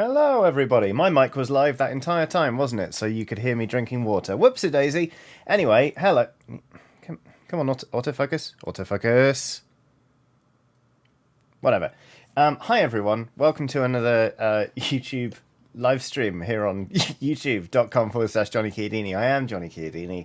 Hello, everybody. My mic was live that entire time, wasn't it? So you could hear me drinking water. Whoopsie daisy. Anyway, hello. Come on, autofocus. Autofocus. Whatever. Hi, everyone. Welcome to another YouTube live stream here on youtube.com/Johnny Chiodini. I am Johnny Chiodini,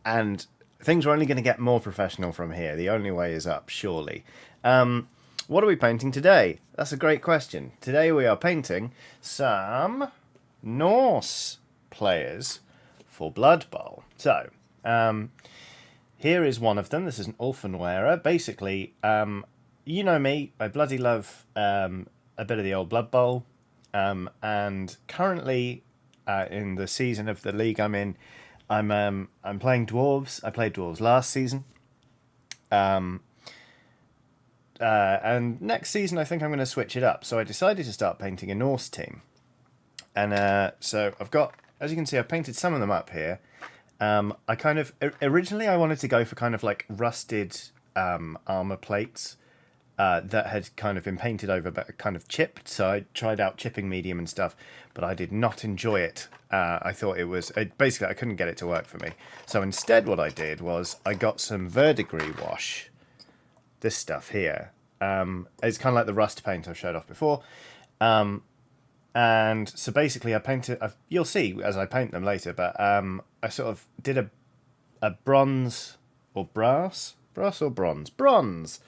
and things are only going to get more professional from here. The only way is up, surely. What are we painting today? That's a great question. Today we are painting some Norse players for Blood Bowl. So, here is one of them. This is an Ulfenwearer. Basically, you know me. I bloody love a bit of the old Blood Bowl. And currently, in the season of the league I'm in, I'm playing dwarves. I played dwarves last season. And next season, I think I'm going to switch it up. So I decided to start painting a Norse team. And so I've got, as you can see, I've painted some of them up here. I kind of, originally I wanted to go for kind of like rusted armor plates that had kind of been painted over but kind of chipped. So I tried out chipping medium and stuff, but I did not enjoy it. I thought it was, basically I couldn't get it to work for me. So instead what I did was I got some verdigris wash. This stuff here. It's kind of like the rust paint I showed off before. And so basically I painted, you'll see as I paint them later, but I sort of did a bronze or brass or bronze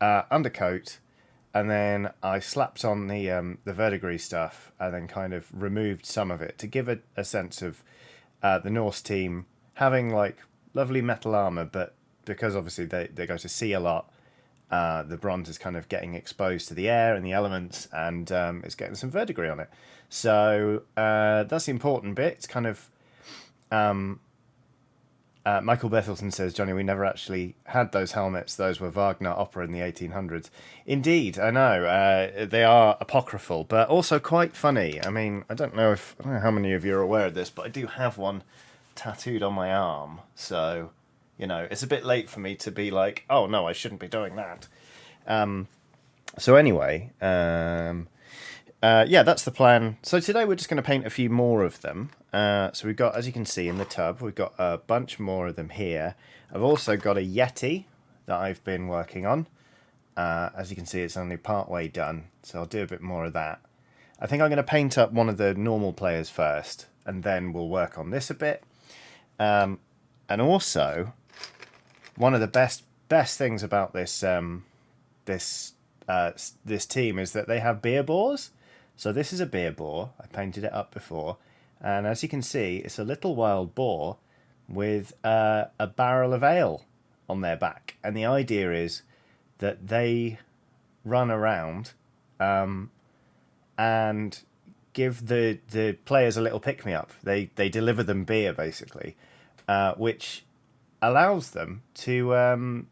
undercoat, and then I slapped on the verdigris stuff and then kind of removed some of it to give a sense of the Norse team having like lovely metal armor, but because obviously they go to sea a lot, the bronze is kind of getting exposed to the air and the elements, and it's getting some verdigris on it. So that's the important bit. It's kind of... Michael Bethelson says, Johnny, we never actually had those helmets. Those were Wagner opera in the 1800s. Indeed, I know. They are apocryphal, but also quite funny. I mean, I don't know how many of you are aware of this, but I do have one tattooed on my arm. So... you know, it's a bit late for me to be like, oh, no, I shouldn't be doing that. So anyway, yeah, that's the plan. So today we're just going to paint a few more of them. So we've got, as you can see in the tub, we've got a bunch more of them here. I've also got a Yeti that I've been working on. As you can see, it's only part way done, so I'll do a bit more of that. I think I'm going to paint up one of the normal players first, and then we'll work on this a bit. And also... one of the best things about this this team is that they have beer bores. So this is a beer boar. I painted it up before, and as you can see, it's a little wild boar with a barrel of ale on their back. And the idea is that they run around and give the players a little pick me up. They deliver them beer basically, which allows them to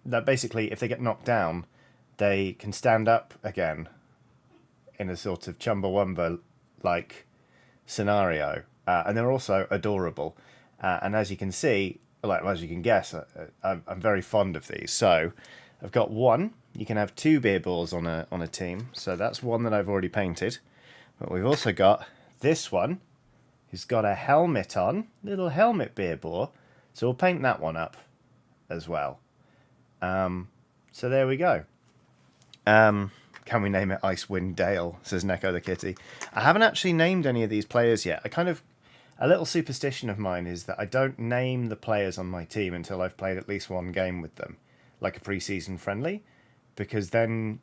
that basically if they get knocked down they can stand up again in a sort of Chumbawamba like scenario, and they're also adorable, and as you can see, like as you can guess, I'm very fond of these. So I've got one. You can have two beer balls on a team, so that's one that I've already painted, but we've also got this one who's got a helmet on, little helmet beer bore. So we'll paint that one up as well. So there we go. Can we name it Icewind Dale, says Neko the Kitty. I haven't actually named any of these players yet. A little superstition of mine is that I don't name the players on my team until I've played at least one game with them, like a pre-season friendly, because then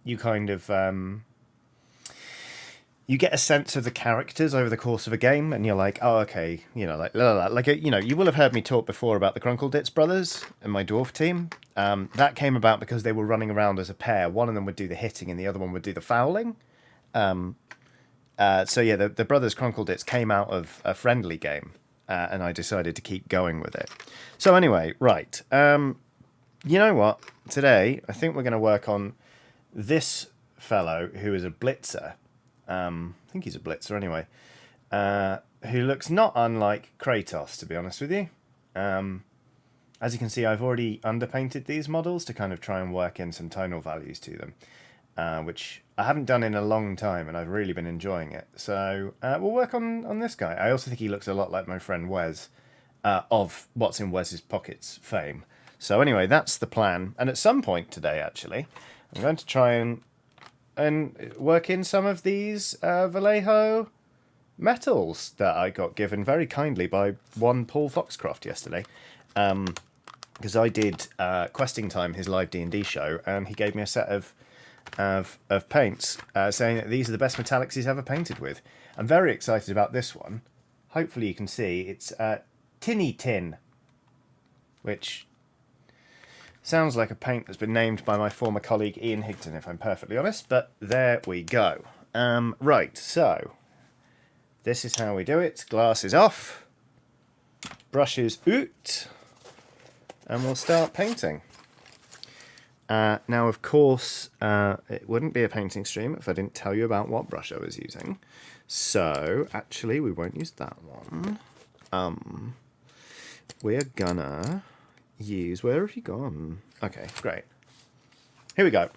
you kind of... you get a sense of the characters over the course of a game, and you're like, oh, okay, you know, you know, you will have heard me talk before about the Krunkelditz brothers and my dwarf team. That came about because they were running around as a pair. One of them would do the hitting, and the other one would do the fouling. So yeah, the brothers Krunkelditz came out of a friendly game, and I decided to keep going with it. So anyway, right, you know what? Today, I think we're going to work on this fellow who is a blitzer. I think he's a blitzer anyway, who looks not unlike Kratos, to be honest with you. As you can see, I've already underpainted these models to kind of try and work in some tonal values to them. which I haven't done in a long time, and I've really been enjoying it. So we'll work on this guy. I also think he looks a lot like my friend Wes of What's in Wes's Pockets fame. So anyway, that's the plan. And at some point today, actually, I'm going to try and work in some of these Vallejo metals that I got given very kindly by one Paul Foxcroft yesterday. Because I did Questing Time, his live D&D show, and he gave me a set of paints, saying that these are the best metallics he's ever painted with. I'm very excited about this one. Hopefully you can see it's Tinny Tin, which sounds like a paint that's been named by my former colleague Ian Higton, if I'm perfectly honest, but there we go. Right, so this is how we do it. Glasses off, brushes out, and we'll start painting. Now, of course, it wouldn't be a painting stream if I didn't tell you about what brush I was using. So, actually, we won't use that one. We're gonna use... Where have you gone? Okay, great. Here we go.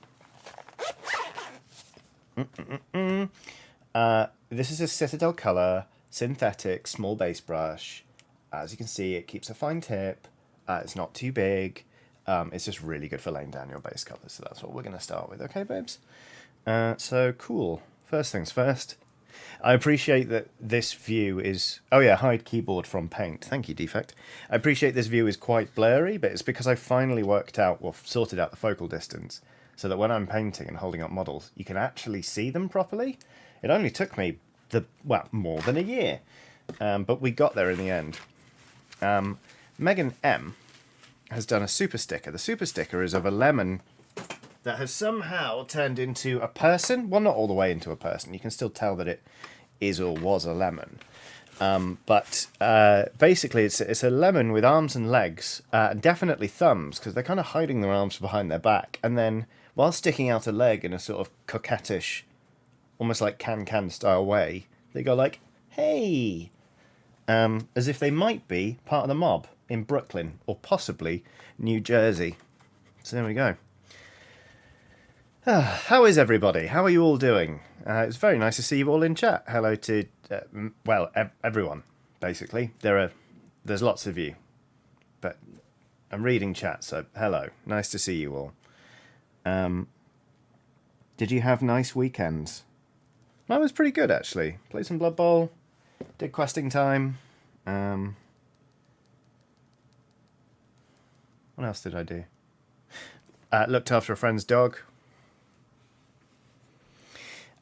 This is a Citadel Colour synthetic small base brush. As you can see, it keeps a fine tip. It's not too big. It's just really good for laying down your base colours, so that's what we're going to start with. Okay, babes? So, cool. First things first. I appreciate that this view is... Oh yeah, hide keyboard from paint. Thank you, Defect. I appreciate this view is quite blurry, but it's because I finally worked out, or sorted out the focal distance, so that when I'm painting and holding up models, you can actually see them properly. It only took me, more than a year. But we got there in the end. Megan M has done a super sticker. The super sticker is of a lemon that has somehow turned into a person. Well, not all the way into a person. You can still tell that it is or was a lemon. But basically, it's a lemon with arms and legs, and definitely thumbs, because they're kind of hiding their arms behind their back. And then, while sticking out a leg in a sort of coquettish, almost like can-can style way, they go like, hey! As if they might be part of the mob in Brooklyn, or possibly New Jersey. So there we go. How is everybody? How are you all doing? It's very nice to see you all in chat. Hello to, everyone, basically. There's lots of you. But I'm reading chat, so hello. Nice to see you all. Did you have nice weekends? Mine was pretty good, actually. Played some Blood Bowl. Did Questing Time. What else did I do? Looked after a friend's dog.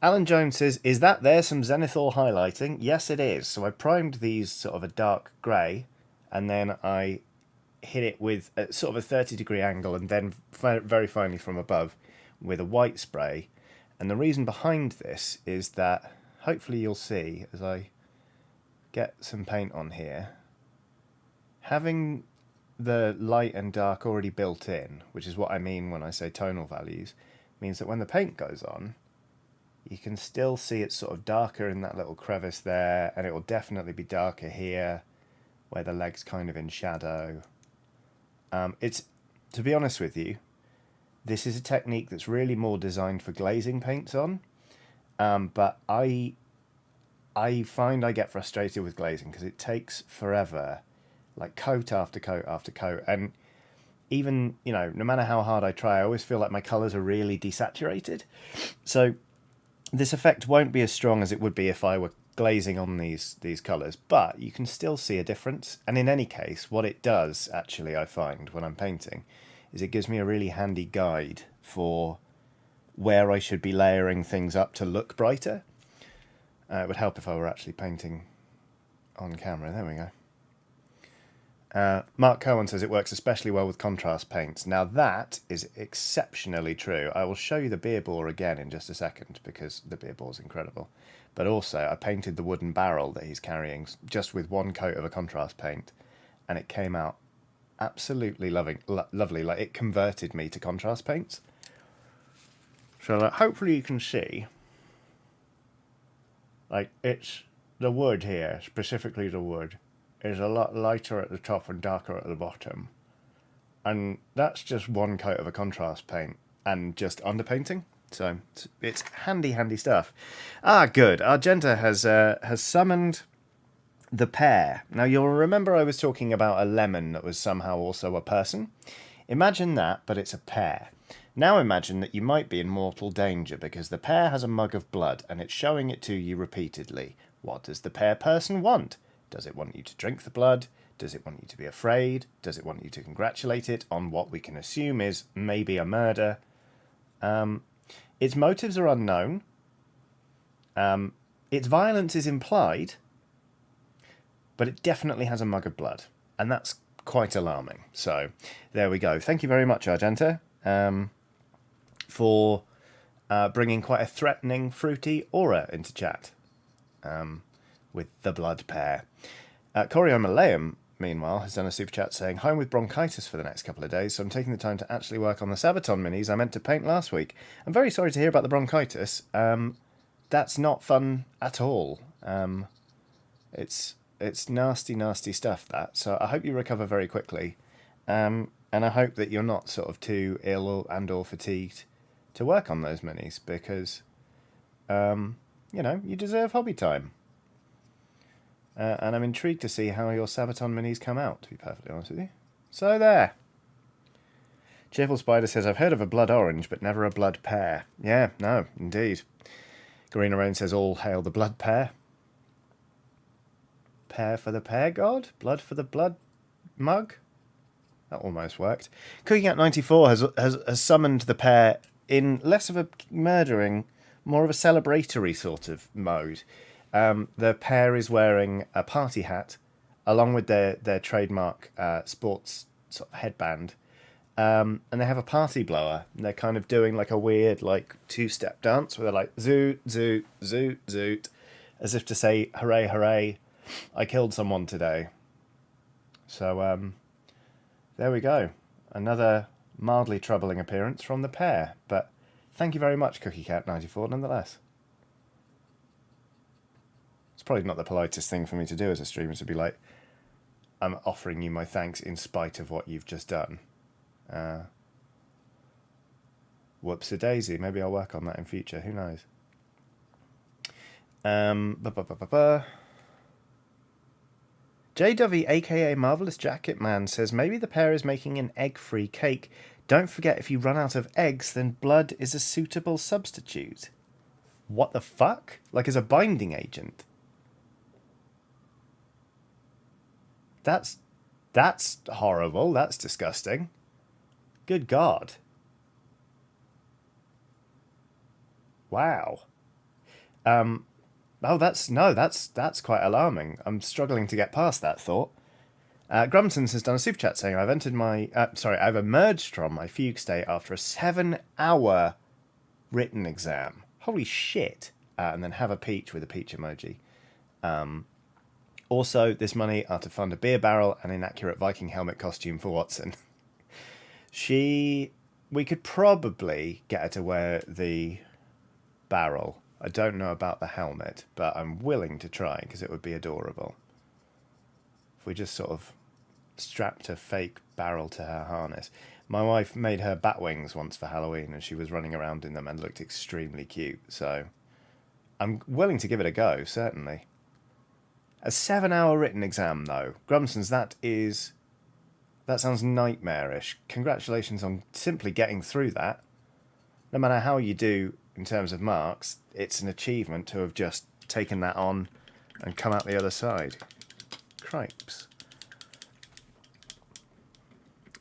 Alan Jones says, is that there some zenithal highlighting? Yes, it is. So I primed these sort of a dark grey, and then I hit it with a, sort of a 30-degree angle, and then very finely from above with a white spray. And the reason behind this is that, hopefully you'll see, as I get some paint on here, having the light and dark already built in, which is what I mean when I say tonal values, means that when the paint goes on, you can still see it's sort of darker in that little crevice there, and it will definitely be darker here, where the leg's kind of in shadow. It's, to be honest with you, this is a technique that's really more designed for glazing paints on, but I find I get frustrated with glazing because it takes forever, like coat after coat after coat, and even, no matter how hard I try, I always feel like my colours are really desaturated. So this effect won't be as strong as it would be if I were glazing on these colours, but you can still see a difference. And in any case, what it does, actually, I find, when I'm painting, is it gives me a really handy guide for where I should be layering things up to look brighter. It would help if I were actually painting on camera. There we go. Mark Cohen says it works especially well with contrast paints. Now that is exceptionally true. I will show you the beer bore again in just a second, because the beer bore is incredible. But also, I painted the wooden barrel that he's carrying just with one coat of a contrast paint, and it came out absolutely lovely. Like, it converted me to contrast paints. So hopefully you can see, like, it's the wood here, specifically the wood, is a lot lighter at the top and darker at the bottom. And that's just one coat of a contrast paint and just underpainting. So it's handy stuff. Good. Argenta has summoned the pear. Now, you'll remember I was talking about a lemon that was somehow also a person. Imagine that, but it's a pear. Now imagine that you might be in mortal danger because the pear has a mug of blood and it's showing it to you repeatedly. What does the pear person want? Does it want you to drink the blood? Does it want you to be afraid? Does it want you to congratulate it on what we can assume is maybe a murder? Its motives are unknown. Its violence is implied, but it definitely has a mug of blood, and that's quite alarming. So there we go. Thank you very much, Argenta, for bringing quite a threatening, fruity aura into chat with the blood pear. Corio Malayan, meanwhile, has done a super chat saying, home with bronchitis for the next couple of days, so I'm taking the time to actually work on the Sabaton minis I meant to paint last week. I'm very sorry to hear about the bronchitis. That's not fun at all. It's nasty stuff, that. So I hope you recover very quickly. And I hope that you're not sort of too ill or fatigued to work on those minis, because, you deserve hobby time. And I'm intrigued to see how your Sabaton minis come out, to be perfectly honest with you. So there. Cheerful Spider says, I've heard of a blood orange, but never a blood pear. Yeah, no, indeed. Garena Rain says, all hail the blood pear. Pear for the pear god? Blood for the blood mug? That almost worked. Cooking at 94 has summoned the pear in less of a murdering, more of a celebratory sort of mode. The pair is wearing a party hat, along with their trademark sports sort of headband, and they have a party blower. And they're kind of doing like a weird two-step dance where they're like zoot zoot zoot zoot, as if to say hooray hooray, I killed someone today. So there we go, another mildly troubling appearance from the pair. But thank you very much, CookieCat94, nonetheless. It's probably not the politest thing for me to do as a streamer, to be like, I'm offering you my thanks in spite of what you've just done. Whoops-a-daisy. Maybe I'll work on that in future. Who knows? JW, aka Marvelous Jacket Man, says maybe the pair is making an egg-free cake. Don't forget, if you run out of eggs, then blood is a suitable substitute. What the fuck? Like as a binding agent? That's horrible. That's disgusting. Good God. Wow. That's quite alarming. I'm struggling to get past that thought. Grumsons has done a super chat saying, I've emerged from my fugue state after a 7-hour written exam. Holy shit. And then have a peach with a peach emoji. Also, this money are to fund a beer barrel and inaccurate Viking helmet costume for Watson. We could probably get her to wear the barrel. I don't know about the helmet, but I'm willing to try because it would be adorable. If we just sort of strapped a fake barrel to her harness. My wife made her bat wings once for Halloween and she was running around in them and looked extremely cute. So I'm willing to give it a go, certainly. A 7-hour written exam, though. Grumsons, that sounds nightmarish. Congratulations on simply getting through that. No matter how you do in terms of marks, it's an achievement to have just taken that on and come out the other side. Cripes.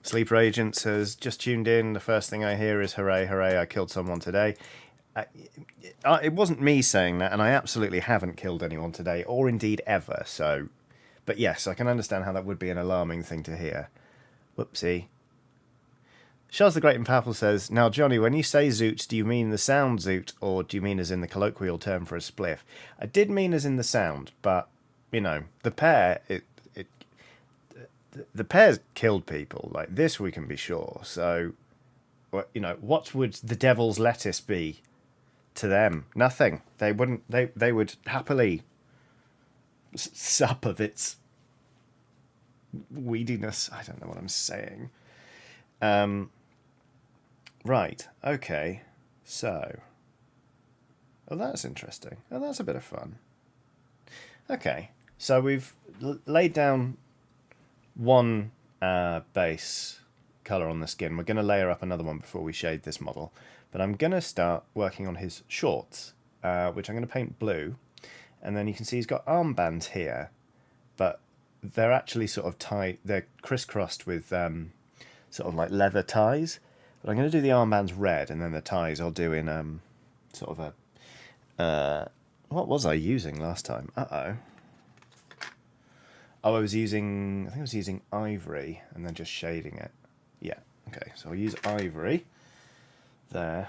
Sleeper Agent says, just tuned in. The first thing I hear is, hooray, hooray, I killed someone today. It wasn't me saying that, and I absolutely haven't killed anyone today, or indeed ever, so... But yes, I can understand how that would be an alarming thing to hear. Whoopsie. Charles the Great and Powerful says, now, Johnny, when you say zoot, do you mean the sound zoot, or do you mean as in the colloquial term for a spliff? I did mean as in the sound, but, the pair, the pair's killed people. Like, this we can be sure, so... what would the devil's lettuce be to them? Nothing. They wouldn't. They would happily sup of its weediness. I don't know what I'm saying. Right. Okay. So, oh, that's interesting. Oh, that's a bit of fun. Okay, so we've laid down one base colour on the skin. We're going to layer up another one before we shade this model. But I'm going to start working on his shorts, which I'm going to paint blue. And then you can see he's got armbands here, but they're actually sort of tied, they're crisscrossed with sort of like leather ties. But I'm going to do the armbands red, and then the ties I'll do in sort of a... what was I using last time? Uh-oh. Oh, I think I was using ivory and then just shading it. Yeah, okay, so I'll use ivory there.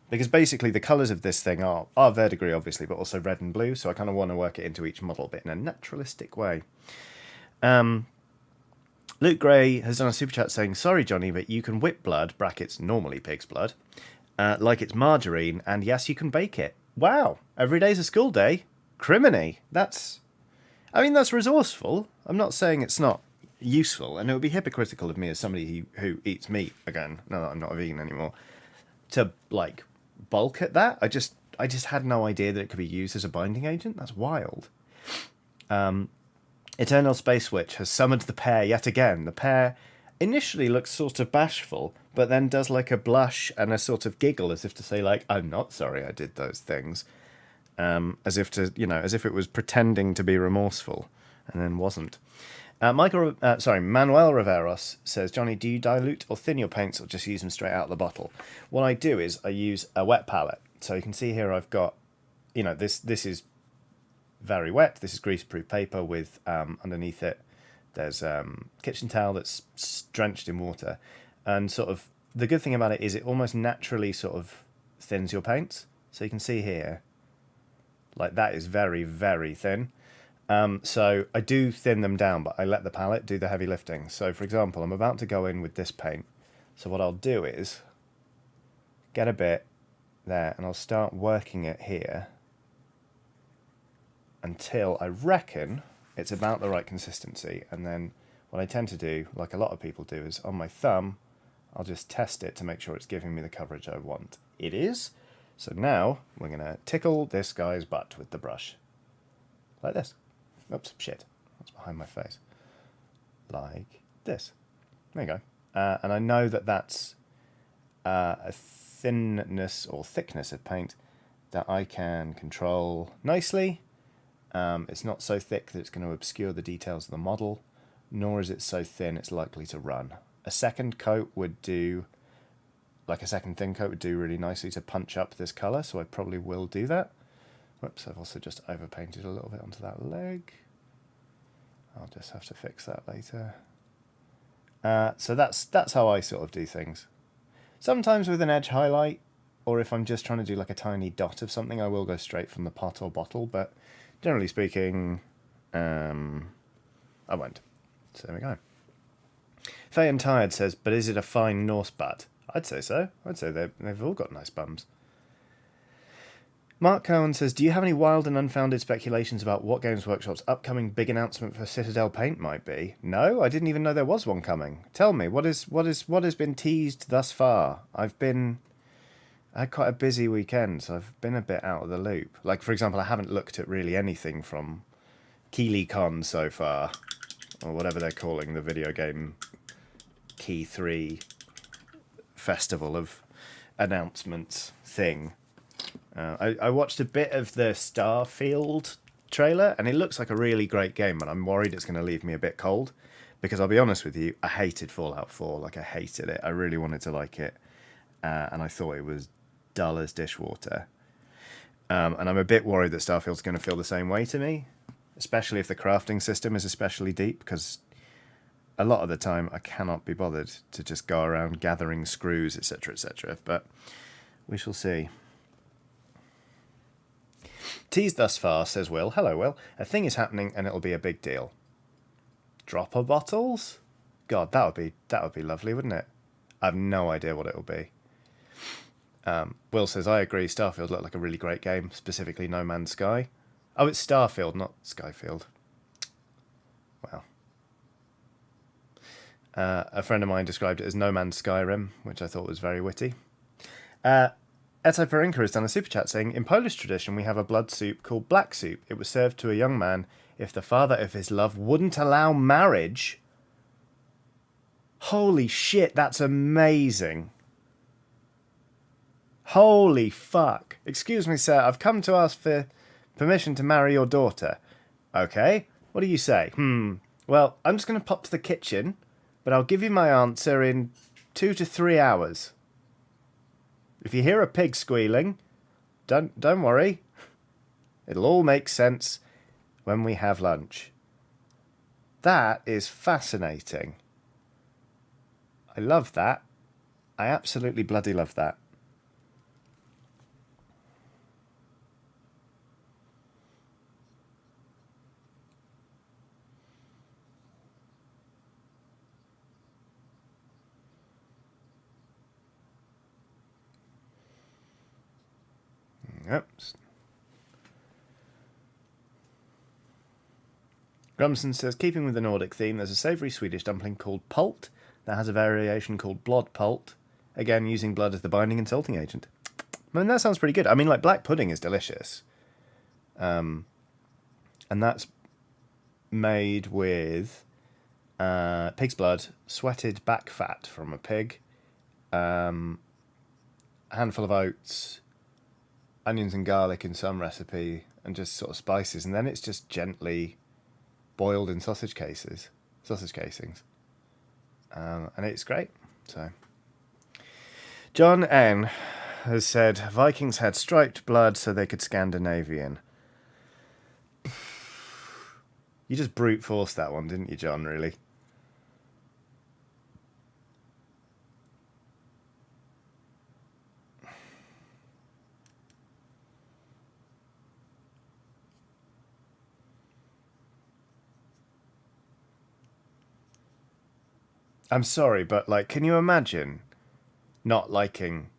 Because basically the colours of this thing are verdigris, obviously, but also red and blue, so I kind of want to work it into each model, but in a naturalistic way. Luke Gray has done a super chat saying, sorry, Johnny, but you can whip blood, brackets, normally pig's blood, like it's margarine, and yes, you can bake it. Wow, every day's a school day. Criminy. That's resourceful. I'm not saying it's not useful, and it would be hypocritical of me as somebody who eats meat, again, now that I'm not a vegan anymore, to, like, bulk at that. I just had no idea that it could be used as a binding agent. That's wild. Eternal Space Witch has summoned the pair yet again. The pair initially looks sort of bashful, but then does like a blush and a sort of giggle as if to say, like, I'm not sorry I did those things. As if it was pretending to be remorseful, and then wasn't. Manuel Riveros says, Johnny, do you dilute or thin your paints, or just use them straight out of the bottle? What I do is I use a wet palette. So you can see here I've got, this is very wet. This is greaseproof paper with underneath it there's kitchen towel that's drenched in water, and sort of the good thing about it is it almost naturally sort of thins your paints. So you can see here, like, that is very, very thin. So I do thin them down, but I let the palette do the heavy lifting. So, for example, I'm about to go in with this paint. So what I'll do is get a bit there, and I'll start working it here until I reckon it's about the right consistency. And then what I tend to do, like a lot of people do, is on my thumb, I'll just test it to make sure it's giving me the coverage I want. It is. So now we're going to tickle this guy's butt with the brush. Like this. Oops, shit. That's behind my face. Like this. There you go. And I know that that's a thinness or thickness of paint that I can control nicely. It's not so thick that it's going to obscure the details of the model, nor is it so thin it's likely to run. A second coat would do, like a second thin coat would do really nicely to punch up this colour, so I probably will do that. Whoops, I've also just overpainted a little bit onto that leg. I'll just have to fix that later. So that's how I sort of do things. Sometimes with an edge highlight, or if I'm just trying to do like a tiny dot of something, I will go straight from the pot or bottle, but generally speaking, I won't. So there we go. Faye and Tired says, but is it a fine Norse butt? I'd say so. I'd say they've all got nice bums. Mark Cohen says, do you have any wild and unfounded speculations about what Games Workshop's upcoming big announcement for Citadel Paint might be? No, I didn't even know there was one coming. Tell me, what has been teased thus far? I had quite a busy weekend, so I've been a bit out of the loop. Like, for example, I haven't looked at really anything from KeyLeCon so far, or whatever they're calling the video game Key 3 festival of announcements thing. I watched a bit of the Starfield trailer, and it looks like a really great game, but I'm worried it's going to leave me a bit cold, because I'll be honest with you, I hated Fallout 4. Like, I hated it. I really wanted to like it, and I thought it was dull as dishwater. And I'm a bit worried that Starfield's going to feel the same way to me, especially if the crafting system is especially deep, because a lot of the time I cannot be bothered to just go around gathering screws, etc., etc., but we shall see. Teased thus far, says Will. Hello, Will. A thing is happening, and it'll be a big deal. Dropper bottles? God, that would be lovely, wouldn't it? I have no idea what it'll be. Will says, I agree, Starfield looked like a really great game, specifically No Man's Sky. Oh, it's Starfield, not Skyfield. Wow. A friend of mine described it as No Man's Skyrim, which I thought was very witty. Etoporinka has done a super chat saying, in Polish tradition, we have a blood soup called black soup. It was served to a young man if the father of his love wouldn't allow marriage. Holy shit, that's amazing. Holy fuck. Excuse me, sir, I've come to ask for permission to marry your daughter. Okay, what do you say? Well, I'm just going to pop to the kitchen, but I'll give you my answer in 2 to 3 hours. If you hear a pig squealing, don't worry. It'll all make sense when we have lunch. That is fascinating. I love that. I absolutely bloody love that. Oops. Grumson says, keeping with the Nordic theme, there's a savoury Swedish dumpling called pult that has a variation called blodpult, again using blood as the binding and salting agent. I mean, that sounds pretty good. I mean, like, black pudding is delicious. And that's made with pig's blood, sweated back fat from a pig, a handful of oats, onions and garlic in some recipe, and just sort of spices, and then it's just gently boiled in sausage casings, and it's great. So, John N has said Vikings had striped blood so they could Scandinavian. You just brute forced that one, didn't you, John? Really? I'm sorry, but like, can you imagine not liking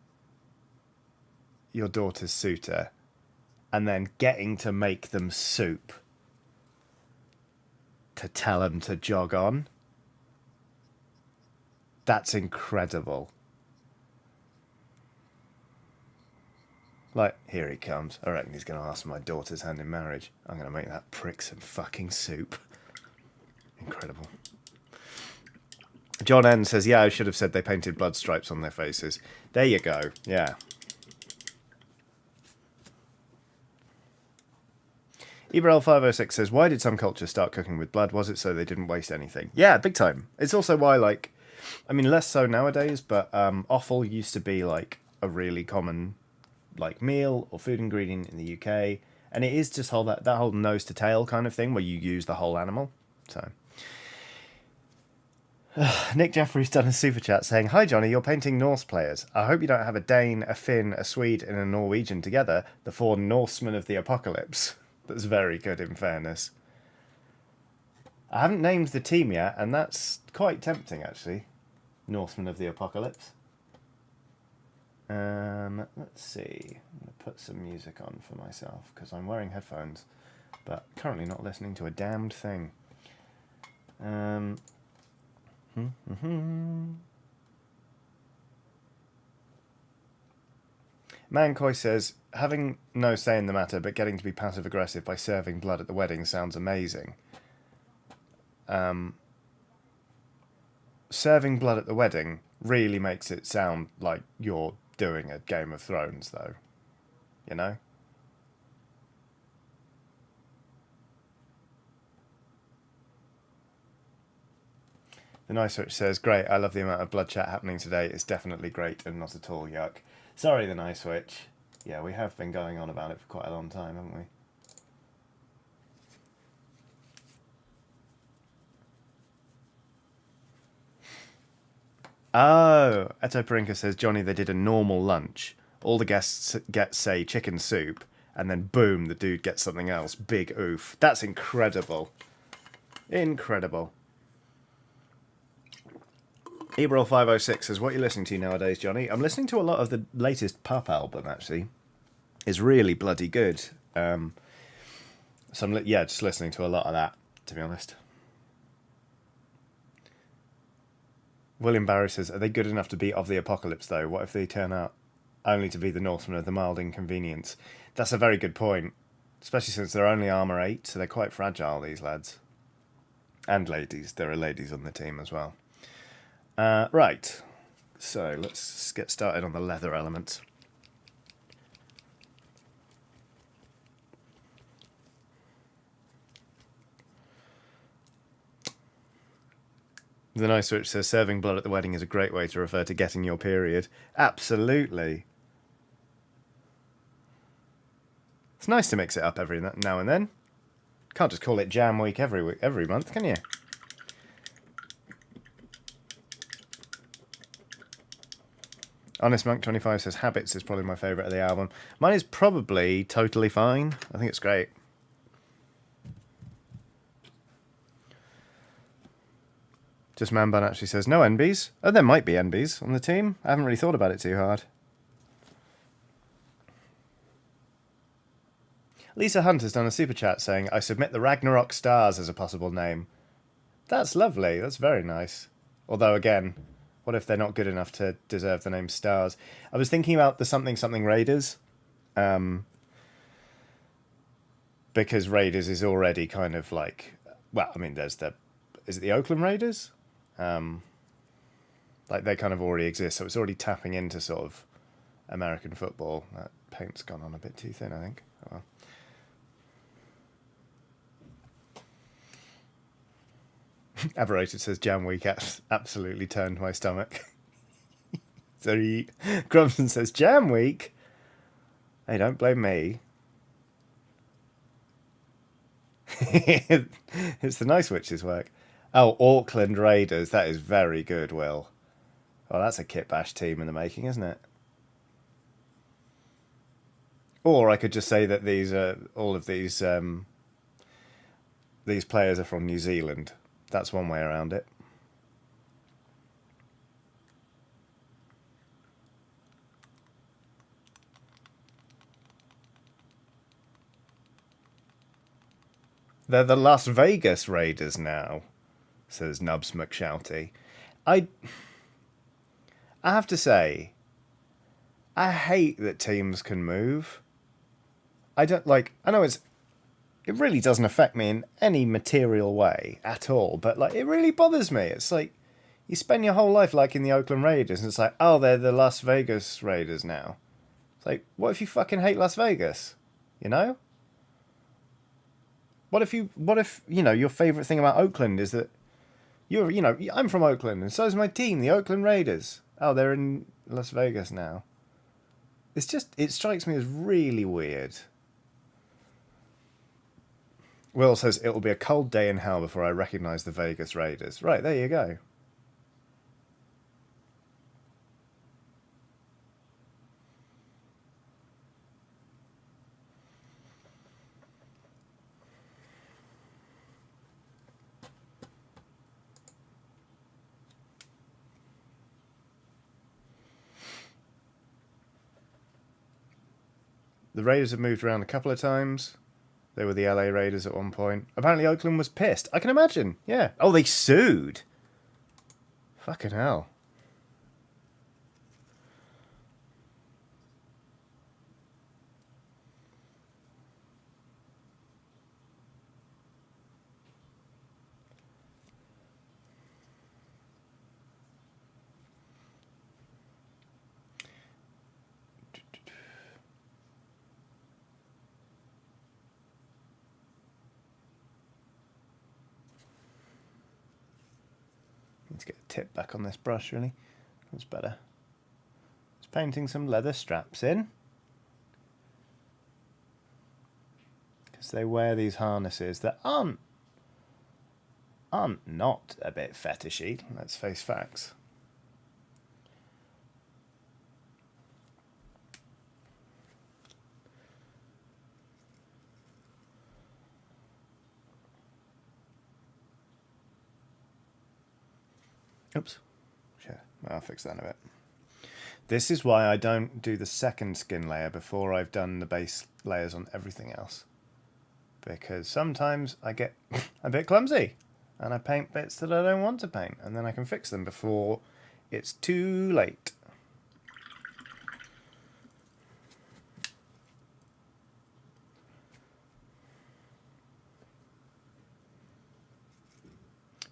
your daughter's suitor and then getting to make them soup to tell them to jog on? That's incredible. Like, here he comes. I reckon he's going to ask for my daughter's hand in marriage. I'm going to make that prick some fucking soup. Incredible. John N says, yeah, I should have said they painted blood stripes on their faces. There you go. Yeah. Ibrel506 says, why did some cultures start cooking with blood? Was it so they didn't waste anything? Yeah, big time. It's also why, like, I mean, less so nowadays, but offal used to be, like, a really common, like, meal or food ingredient in the UK. And it is just that whole nose to tail kind of thing where you use the whole animal. So... Nick Jeffrey's done a super chat saying, hi Johnny, you're painting Norse players. I hope you don't have a Dane, a Finn, a Swede and a Norwegian together, the 4 Norsemen of the apocalypse. That's very good, in fairness. I haven't named the team yet, and that's quite tempting, actually. Norsemen of the apocalypse. Let's see. I'm going to put some music on for myself, because I'm wearing headphones, but currently not listening to a damned thing. Mancoy says, having no say in the matter, but getting to be passive-aggressive by serving blood at the wedding sounds amazing. Serving blood at the wedding really makes it sound like you're doing a Game of Thrones, though. You know? The Nice Switch says, great, I love the amount of blood chat happening today. It's definitely great and not at all yuck. Sorry, The Nice Switch. Yeah, we have been going on about it for quite a long time, haven't we? Oh, Eto Parinka says, Johnny, they did a normal lunch. All the guests get, say, chicken soup, and then boom, the dude gets something else. Big oof. That's incredible. Incredible. Ebril506 says, what are you listening to nowadays, Johnny? I'm listening to a lot of the latest Pup album, actually. It's really bloody good. So I'm, just listening to a lot of that, to be honest. William Barry says, are they good enough to be of the apocalypse, though? What if they turn out only to be the Norsemen of the mild inconvenience. That's a very good point, especially since they're only armor 8, so they're quite fragile, these lads. And ladies. There are ladies on the team as well. Right. So let's get started on the leather element. The nice switch says serving blood at the wedding is a great way to refer to getting your period. Absolutely. It's nice to mix it up every now and then. Can't just call it jam week every month, can you? Honest Monk 25 says Habits is probably my favourite of the album. Mine is probably Totally Fine. I think it's great. Just Man Bun actually says no NBs. Oh, there might be NBs on the team. I haven't really thought about it too hard. Lisa Hunt has done a super chat saying, I submit the Ragnarok Stars as a possible name. That's lovely. That's very nice. Although, again, what if they're not good enough to deserve the name Stars? I was thinking about the something Raiders. Because Raiders is already kind of like... Well, I mean, there's the... Is it the Oakland Raiders? Like, they kind of already exist, so it's already tapping into sort of American football. That paint's gone on a bit too thin, I think. Oh, well. Aberrated says Jam Week absolutely turned my stomach. Sorry. Grumson says Jam Week? Hey, don't blame me. It's the nice witch's work. Oh, Auckland Raiders. That is very good, Will. Well, that's a kit bash team in the making, isn't it? Or I could just say that these all of these players are from New Zealand. That's one way around it. They're the Las Vegas Raiders now, says Nubs McShouty. I have to say, I hate that teams can move. I don't like. I know it really doesn't affect me in any material way at all, but like it really bothers me. It's like you spend your whole life liking the Oakland Raiders, and it's like, oh, they're the Las Vegas Raiders now. It's like, what if you fucking hate Las Vegas? You know? What if your favourite thing about Oakland is that I'm from Oakland and so is my team, the Oakland Raiders. Oh, they're in Las Vegas now. It strikes me as really weird. Will says it will be a cold day in hell before I recognise the Vegas Raiders. Right, there you go. The Raiders have moved around a couple of times. They were the LA Raiders at one point. Apparently Oakland was pissed. I can imagine. Yeah. Oh, they sued. Fucking hell. Need to get a tip back on this brush, really. That's better. Just painting some leather straps in. Because they wear these harnesses that aren't not a bit fetishy. Let's face facts. Oops. Sure. I'll fix that in a bit. This is why I don't do the second skin layer before I've done the base layers on everything else. Because sometimes I get a bit clumsy and I paint bits that I don't want to paint, and then I can fix them before it's too late.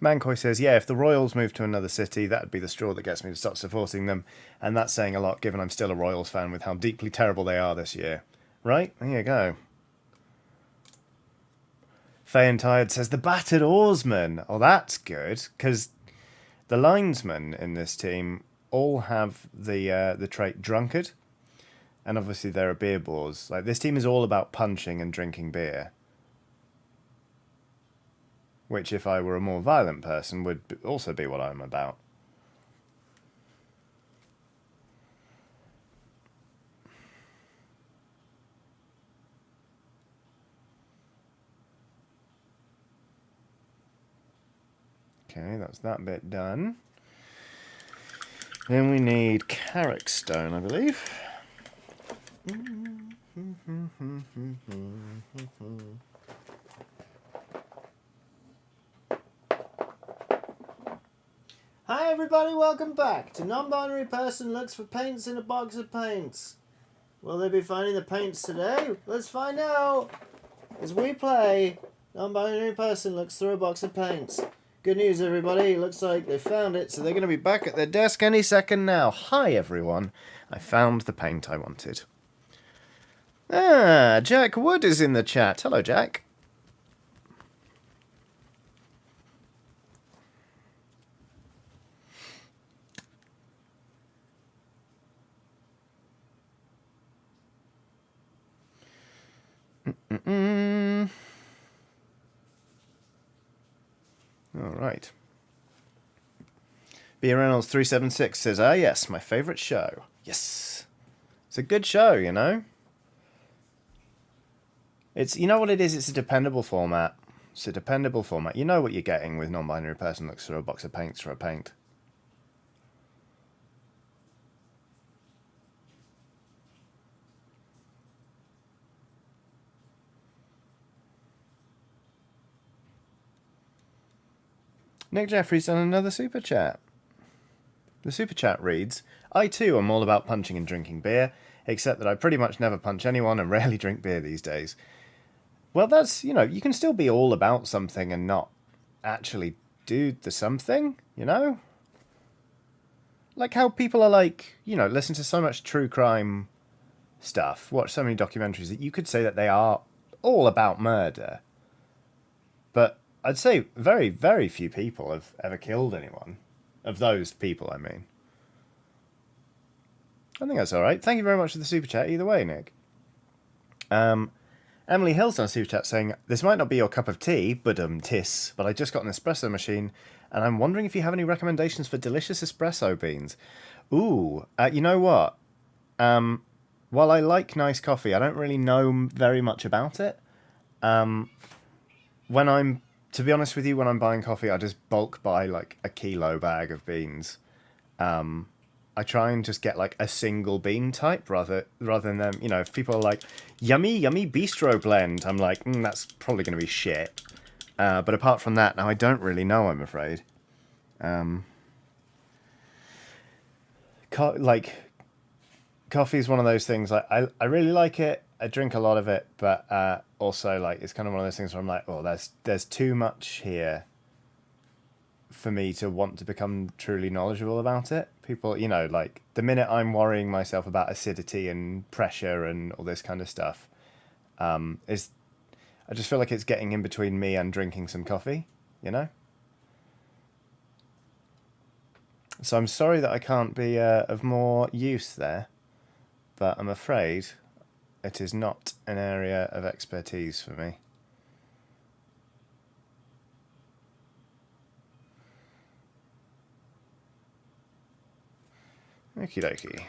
Mancoy says, yeah, if the Royals move to another city, that'd be the straw that gets me to start supporting them. And that's saying a lot, given I'm still a Royals fan with how deeply terrible they are this year. Right? There you go. Fay and Tired says, the battered oarsman. Oh, that's good, because the linesmen in this team all have the trait drunkard. And obviously there are beer bores. Like, this team is all about punching and drinking beer. Which, if I were a more violent person, would also be what I'm about. Okay, that's that bit done. Then we need Carrick Stone, I believe. Hi everybody, welcome back to Non-Binary Person Looks for Paints in a Box of Paints. Will they be finding the paints today? Let's find out! As we play, Non-Binary Person looks through a box of paints. Good news everybody, looks like they found it, so they're going to be back at their desk any second now. Hi everyone, I found the paint I wanted. Ah, Jack Wood is in the chat. Hello Jack. All right. B. Reynolds 376 says, ah, yes, my favourite show. Yes. It's a good show, you know? It's, you know what it is? It's a dependable format. It's a dependable format. You know what you're getting with Non-Binary Person Looks Through a Box of Paints for a paint. Nick Jeffrey's done another super chat. The super chat reads, I too am all about punching and drinking beer, except that I pretty much never punch anyone and rarely drink beer these days. Well, that's, you know, you can still be all about something and not actually do the something, you know? Like how people are like, you know, listen to so much true crime stuff, watch so many documentaries that you could say that they are all about murder. But I'd say very, very few people have ever killed anyone. Of those people, I mean. I think that's alright. Thank you very much for the super chat either way, Nick. Emily Hill's done a super chat saying, this might not be your cup of tea, but I just got an espresso machine, and I'm wondering if you have any recommendations for delicious espresso beans. Ooh, you know what? While I like nice coffee, I don't really know very much about it. To be honest with you, when I'm buying coffee, I just bulk buy like a kilo bag of beans. I try and just get like a single bean type rather than them. You know, if people are like, yummy bistro blend, I'm like, that's probably going to be shit. But apart from that, now I don't really know, I'm afraid. Coffee is one of those things. Like I really like it. I drink a lot of it, but also like it's kind of one of those things where I'm like, oh, there's too much here for me to want to become truly knowledgeable about it. People, you know, like the minute I'm worrying myself about acidity and pressure and all this kind of stuff, I just feel like it's getting in between me and drinking some coffee, you know? So I'm sorry that I can't be of more use there, but I'm afraid it is not an area of expertise for me. Okie dokie.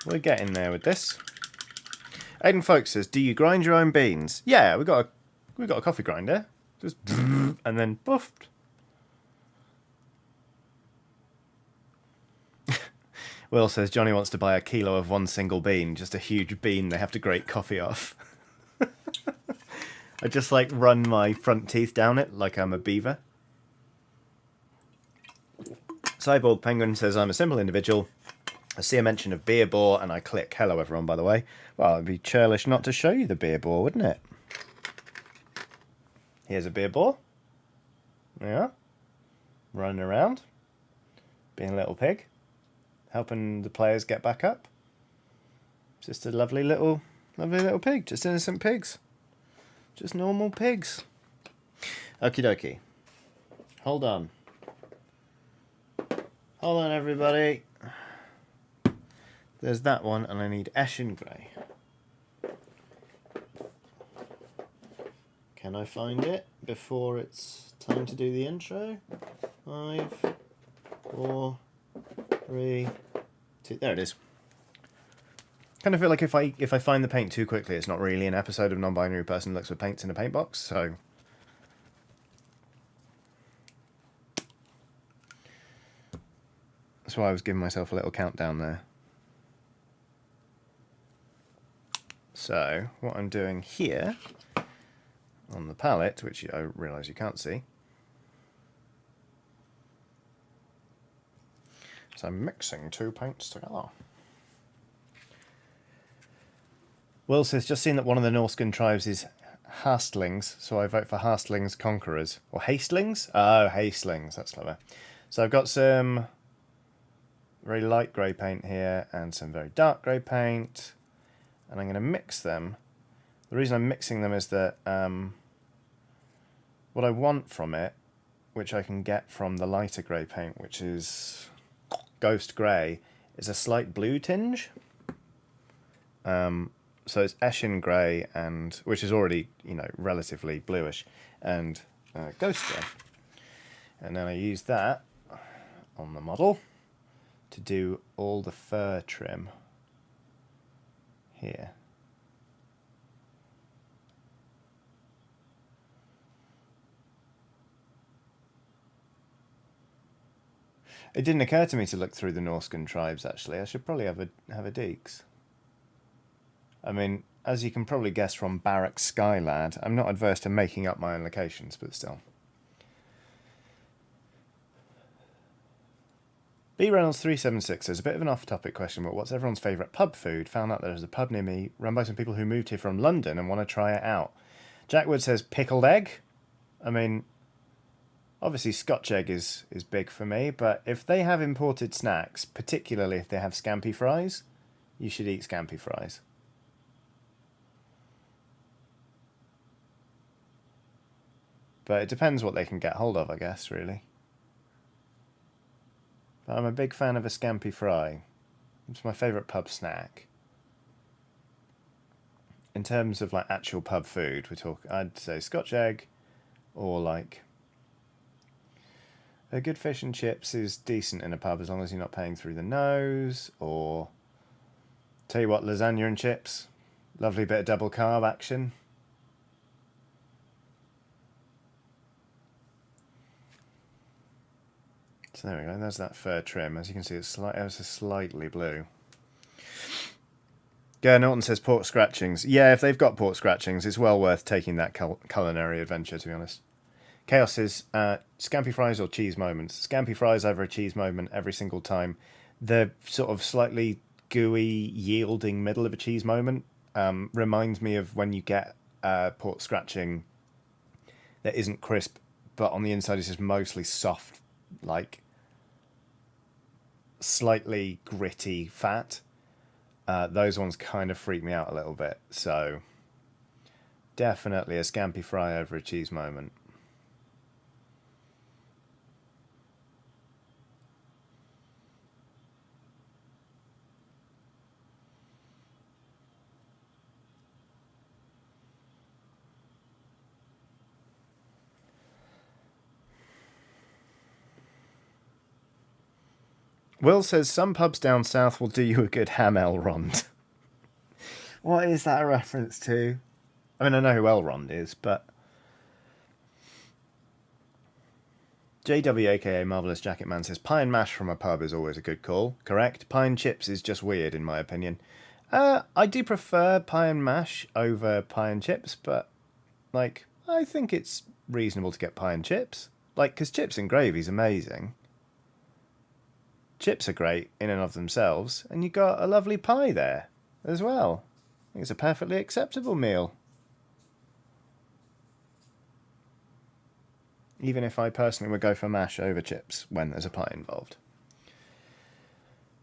We're getting there with this. Aiden Folks says, do you grind your own beans? Yeah, we got a coffee grinder. Just and then buffed. Will says Johnny wants to buy a kilo of one single bean, just a huge bean they have to grate coffee off. I just like run my front teeth down it like I'm a beaver. Cyborg Penguin says, I'm a simple individual. I see a mention of beer bore and I click. Hello everyone, by the way. Well, it'd be churlish not to show you the beer bore, wouldn't it? Here's a beer boar. Yeah. Running around. Being a little pig. Helping the players get back up. Just a lovely little pig. Just innocent pigs. Just normal pigs. Okie dokie. Hold on. Hold on, everybody. There's that one, and I need Eshin Grey. Can I find it before it's time to do the intro? 5, 4, 3, 2. There it is. Kind of feel like if I find the paint too quickly, it's not really an episode of Non-Binary Person Looks for Paints in a Paint Box. So that's why I was giving myself a little countdown there. So what I'm doing here on the palette, which I realise you can't see, so I'm mixing 2 paints together. Will says, just seen that one of the Norscan tribes is Hastlings, so I vote for Hastlings Conquerors. Or Hastelings? Oh, Hastelings, that's clever. So I've got some very light grey paint here and some very dark grey paint, and I'm going to mix them. The reason I'm mixing them is that what I want from it, which I can get from the lighter grey paint, which is Ghost Grey, is a slight blue tinge. So it's Eshin Grey, and which is already, relatively bluish, and Ghost Grey. And then I use that on the model to do all the fur trim here. It didn't occur to me to look through the Norscan tribes, actually. I should probably have a deeks. I mean, as you can probably guess from Barrack Skylad, I'm not adverse to making up my own locations, but still. B Reynolds 376 says, a bit of an off-topic question, but what's everyone's favourite pub food? Found out there's a pub near me run by some people who moved here from London and want to try it out. Jack Wood says pickled egg. I mean, obviously Scotch egg is big for me, but if they have imported snacks, particularly if they have scampi fries, you should eat scampi fries. But it depends what they can get hold of, I guess, really. But I'm a big fan of a scampi fry. It's my favourite pub snack. In terms of actual pub food, I'd say Scotch egg, or a good fish and chips is decent in a pub as long as you're not paying through the nose, or tell you what, lasagna and chips, lovely bit of double carb action. So there we go, there's that fur trim. As you can see, it's slightly blue. Ger Norton says pork scratchings. Yeah, if they've got pork scratchings, it's well worth taking that culinary adventure, to be honest. Chaos says, scampi fries or cheese moments? Scampi fries over a cheese moment every single time. The sort of slightly gooey, yielding middle of a cheese moment reminds me of when you get pork scratching that isn't crisp, but on the inside is just mostly soft, slightly gritty fat. Those ones kind of freak me out a little bit. So definitely a scampi fry over a cheese moment. Will says, some pubs down south will do you a good ham Elrond. What is that a reference to? I mean, I know who Elrond is, but... JW, aka Marvellous Jacket Man, says, pie and mash from a pub is always a good call. Correct. Pie and chips is just weird, in my opinion. I do prefer pie and mash over pie and chips, but, I think it's reasonable to get pie and chips. Because chips and gravy's amazing. Chips are great in and of themselves, and you got a lovely pie there as well. I think it's a perfectly acceptable meal. even if I personally would go for mash over chips when there's a pie involved.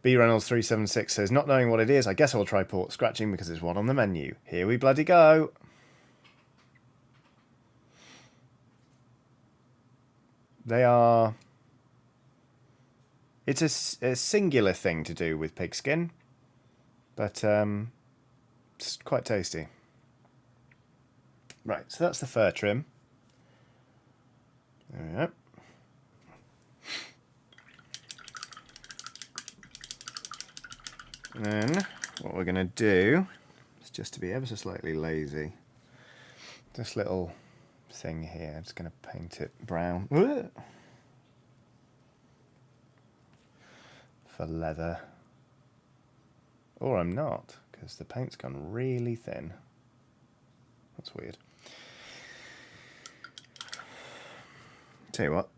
B Reynolds 376 says, not knowing what it is, I guess I'll try pork scratching because it's one on the menu. Here we bloody go. They are... It's a singular thing to do with pigskin, but it's quite tasty. Right, so that's the fur trim. There we go. And then what we're going to do is just to be ever so slightly lazy. This little thing here, I'm just going to paint it brown. For leather. Or I'm not, because the paint's gone really thin. That's weird. Tell you what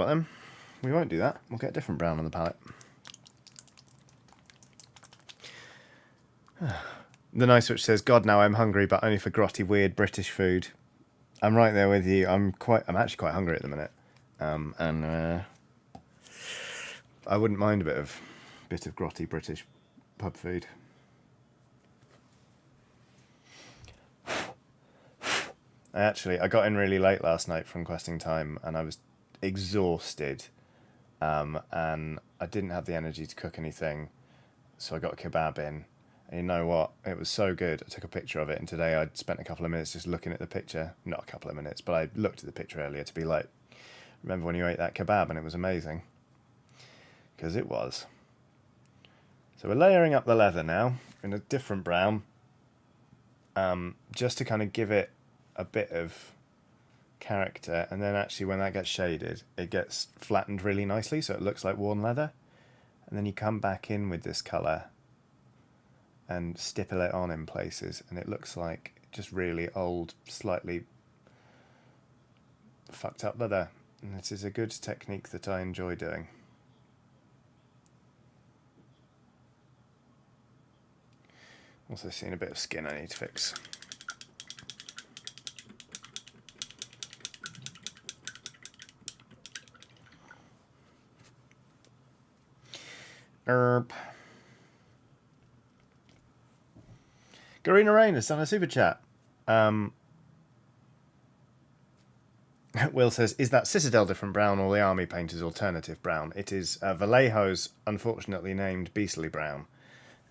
then. We won't do that. We'll get a different brown on the palette. The Nice Witch says, God, now I'm hungry, but only for grotty, weird British food. I'm right there with you. I'm actually quite hungry at the minute. And I wouldn't mind a bit of grotty British pub food. I got in really late last night from questing time, and I was exhausted. And I didn't have the energy to cook anything, so I got a kebab in. And you know what? It was so good. I took a picture of it, and today I'd spent a couple of minutes just looking at the picture. Not a couple of minutes, but I looked at the picture earlier to be like, remember when you ate that kebab and it was amazing? Because it was. So we're layering up the leather now in a different brown, just to kind of give it a bit of character, and then actually when that gets shaded, it gets flattened really nicely, so it looks like worn leather. And then you come back in with this colour and stipple it on in places, and it looks like just really old, slightly fucked up leather. And this is a good technique that I enjoy doing. Also seen a bit of skin I need to fix. Garina Rain has done a super chat. Will says, is that Citadel different brown or the Army Painter's alternative brown? It is Vallejo's unfortunately named Beastly Brown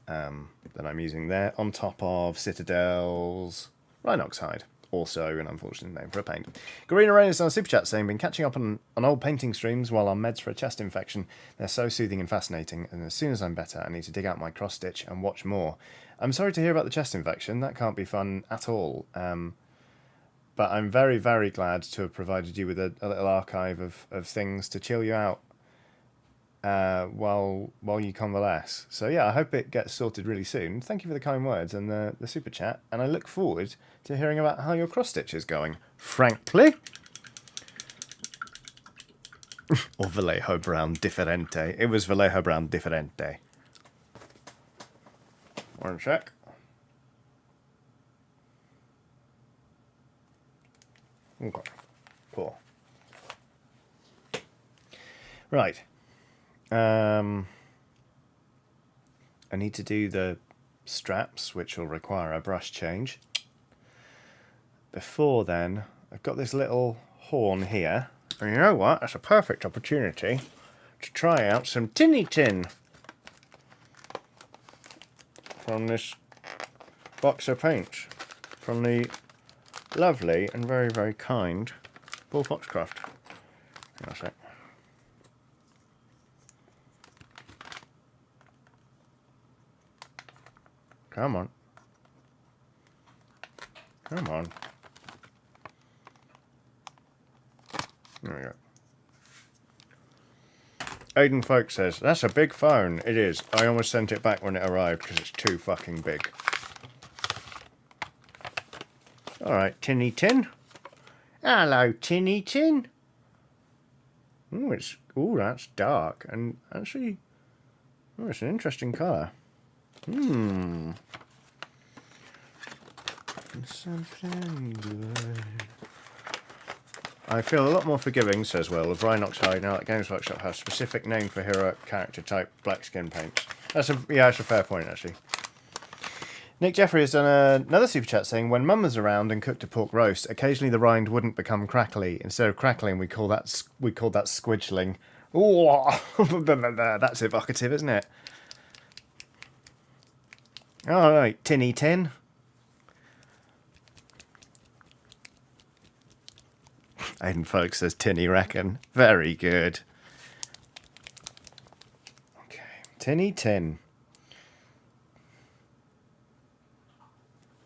that I'm using there, on top of Citadel's Rhinox Hide. Also an unfortunate name for a paint. Garina Rain has done a super chat saying, been catching up on old painting streams while on meds for a chest infection. They're so soothing and fascinating, and as soon as I'm better, I need to dig out my cross stitch and watch more. I'm sorry to hear about the chest infection. That can't be fun at all. But I'm very, very glad to have provided you with a little archive of things to chill you out while you convalesce. So yeah, I hope it gets sorted really soon. Thank you for the kind words and the super chat, and I look forward to hearing about how your cross stitch is going. Frankly. Or Vallejo Brown Differente. It was Vallejo Brown Differente. One sec. Okay, cool. Right. I need to do the straps, which will require a brush change. Before then, I've got this little horn here. And you know what? That's a perfect opportunity to try out some Tinny Tin from this box of paints from the lovely and very, very kind Paul Foxcroft. Hang on a sec. Come on. Come on. There we go. Aiden Folk says, that's a big phone. It is. I almost sent it back when it arrived because it's too fucking big. Alright, Tinny Tin. Hello, Tinny Tin. Ooh, that's dark. And actually, it's an interesting colour. Something good. I feel a lot more forgiving, says Will, of Rhinox Hide now that Games Workshop has a specific name for hero character type black skin paint. That's a fair point, actually. Nick Jeffrey has done another super chat saying, when Mum was around and cooked a pork roast, occasionally the rind wouldn't become crackly. Instead of crackling, we called that squidgling. Ooh, that's evocative, isn't it? All right, tinny tin. Aiden Folks says tinny reckon. Very good. Okay, tinny tin.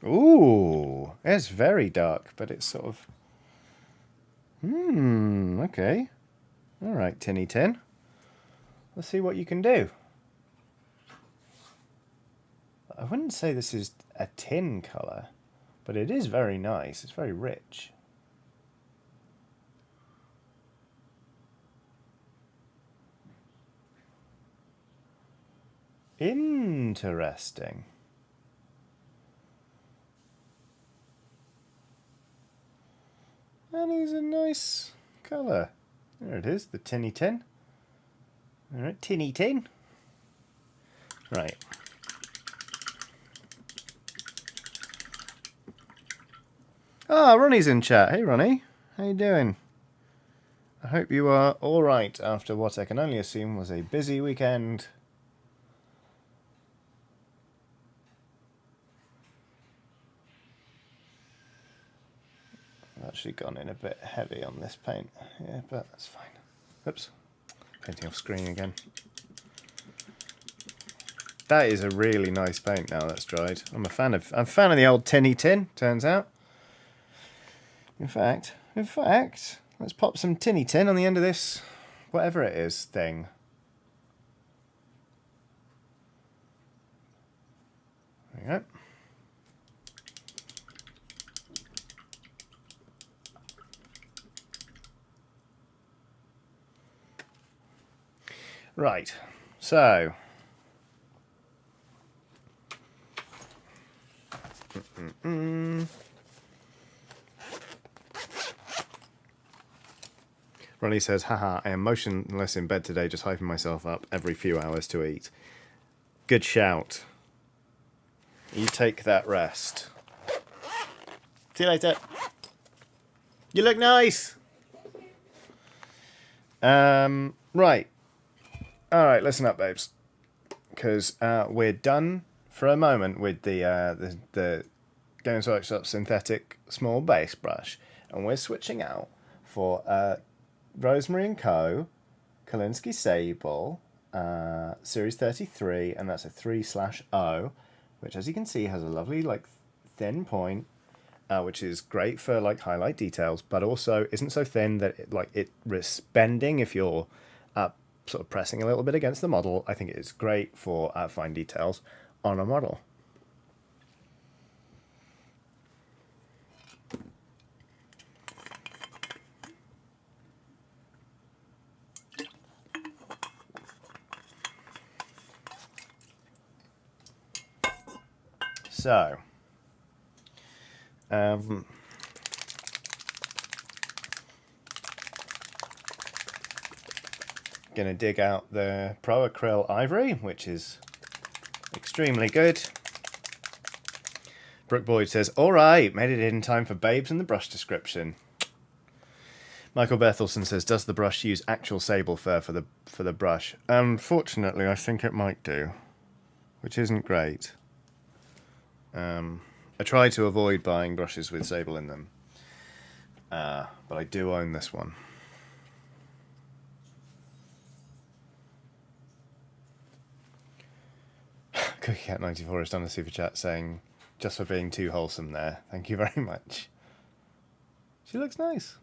Ooh, it's very dark, but it's sort of... okay. All right, tinny tin. Let's see what you can do. I wouldn't say this is a tin colour, but it is very nice. It's very rich. Interesting. And he's a nice colour. There it is, the tinny tin. Alright, tinny tin. Right. Ah, Ronnie's in chat. Hey Ronnie, how you doing? I hope you are alright after what I can only assume was a busy weekend. I've actually gone in a bit heavy on this paint. Yeah, but that's fine. Oops. Painting off screen again. That is a really nice paint now that's dried. I'm a fan of the old tinny tin, turns out. In fact, let's pop some tinny tin on the end of this, whatever it is, thing. There we go. Right, so... Ronnie says, haha, I am motionless in bed today, just hyping myself up every few hours to eat. Good shout. You take that rest. See you later. You look nice. Right. Alright, listen up, babes. Because we're done for a moment with the Games Workshop synthetic small base brush. And we're switching out for Rosemary & Co. Kolinsky Sable, Series 33, and that's a 3/0, which as you can see has a lovely like thin point, which is great for like highlight details, but also isn't so thin that it risks bending if you're sort of pressing a little bit against the model. I think it is great for fine details on a model. So, gonna dig out the Pro Acryl Ivory, which is extremely good. Brooke Boyd says, alright, made it in time for babes and the brush description. Michael Berthelsen says, does the brush use actual sable fur for the brush? Unfortunately, I think it might do, which isn't great. I try to avoid buying brushes with sable in them, but I do own this one. CookieCat94 has done a super chat saying, just for being too wholesome there. Thank you very much. She looks nice.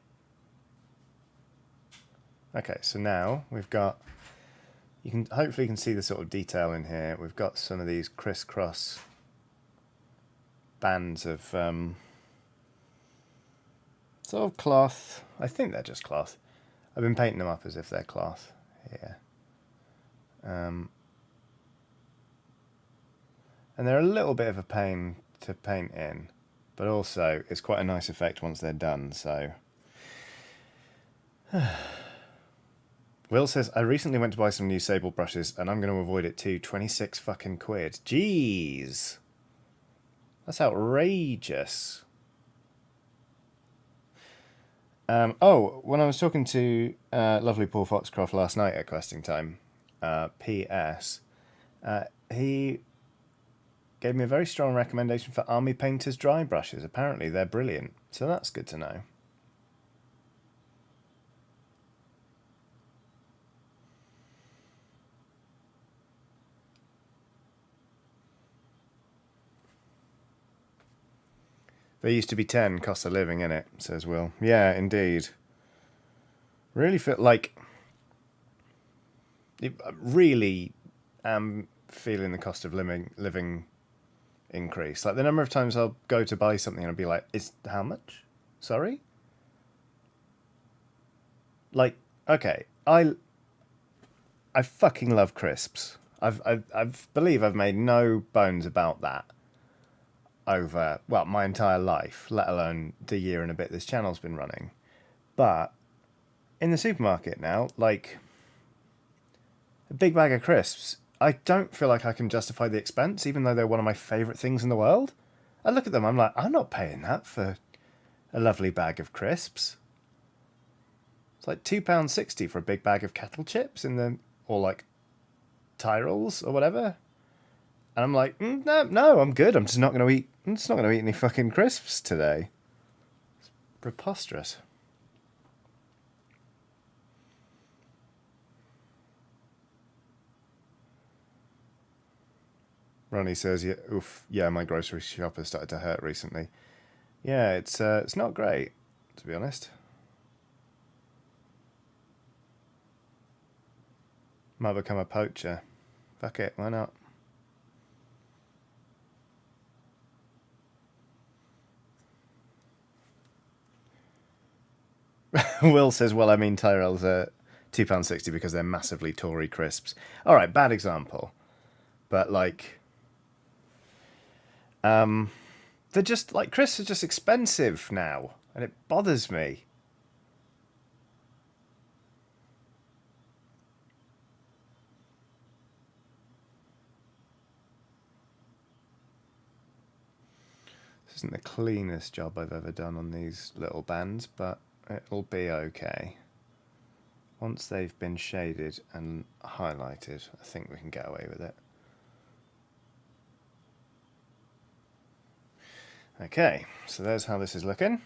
Okay, so now we've got, hopefully you can see the sort of detail in here. We've got some of these crisscross bands of sort of cloth. I think they're just cloth. I've been painting them up as if they're cloth here. And they're a little bit of a pain to paint in, but also it's quite a nice effect once they're done. So Will says, I recently went to buy some new sable brushes and I'm going to avoid it too. 26 fucking quid. Jeez. That's outrageous. When I was talking to lovely Paul Foxcroft last night at Questing Time, P.S., he gave me a very strong recommendation for Army Painter's dry brushes. Apparently they're brilliant, so that's good to know. There used to be 10, cost of living, innit, says Will. Yeah, indeed. Really feel like... really am feeling the cost of living increase. Like, the number of times I'll go to buy something and I'll be like, "Is how much? Sorry?" Like, okay, I fucking love crisps. I believe I've made no bones about that over, well, my entire life, let alone the year and a bit this channel's been running. But in the supermarket now, like, a big bag of crisps, I don't feel like I can justify the expense, even though they're one of my favourite things in the world. I look at them, I'm like, I'm not paying that for a lovely bag of crisps. It's like £2.60 for a big bag of kettle chips or like Tyrolls or whatever. And I'm like, no, I'm good. I'm just not going to eat any fucking crisps today. It's preposterous. Ronnie says, yeah, my grocery shop has started to hurt recently. Yeah, it's not great, to be honest. Might become a poacher. Fuck it, why not? Will says, well, I mean, Tyrell's are £2.60 because they're massively Tory crisps. All right, bad example. But, like, they're just, like, crisps are just expensive now. And it bothers me. This isn't the cleanest job I've ever done on these little bands, but it'll be okay. Once they've been shaded and highlighted, I think we can get away with it. Okay, so there's how this is looking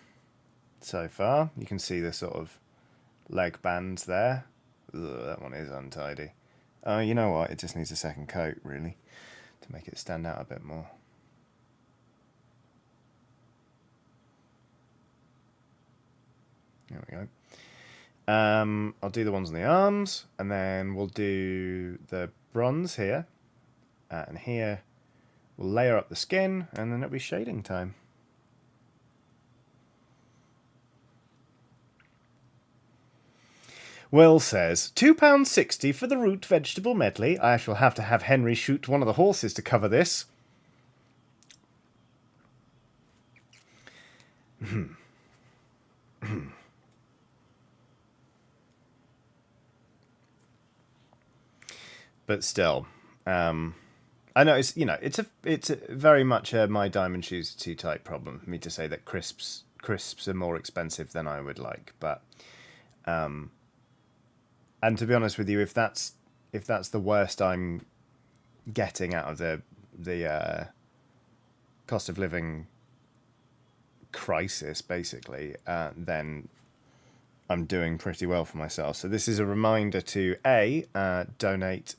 so far. You can see the sort of leg bands there. Ugh, that one is untidy. Oh, you know what? It just needs a second coat, really, to make it stand out a bit more. There we go. I'll do the ones on the arms, and then we'll do the bronze here, and here we'll layer up the skin, and then it'll be shading time. Will says, £2.60 for the root vegetable medley. I shall have to have Henry shoot one of the horses to cover this. But still, I know it's very much a my diamond shoes are too tight problem for me to say that crisps are more expensive than I would like. But and to be honest with you, if that's the worst I'm getting out of the cost of living crisis, basically, then I'm doing pretty well for myself. So this is a reminder to donate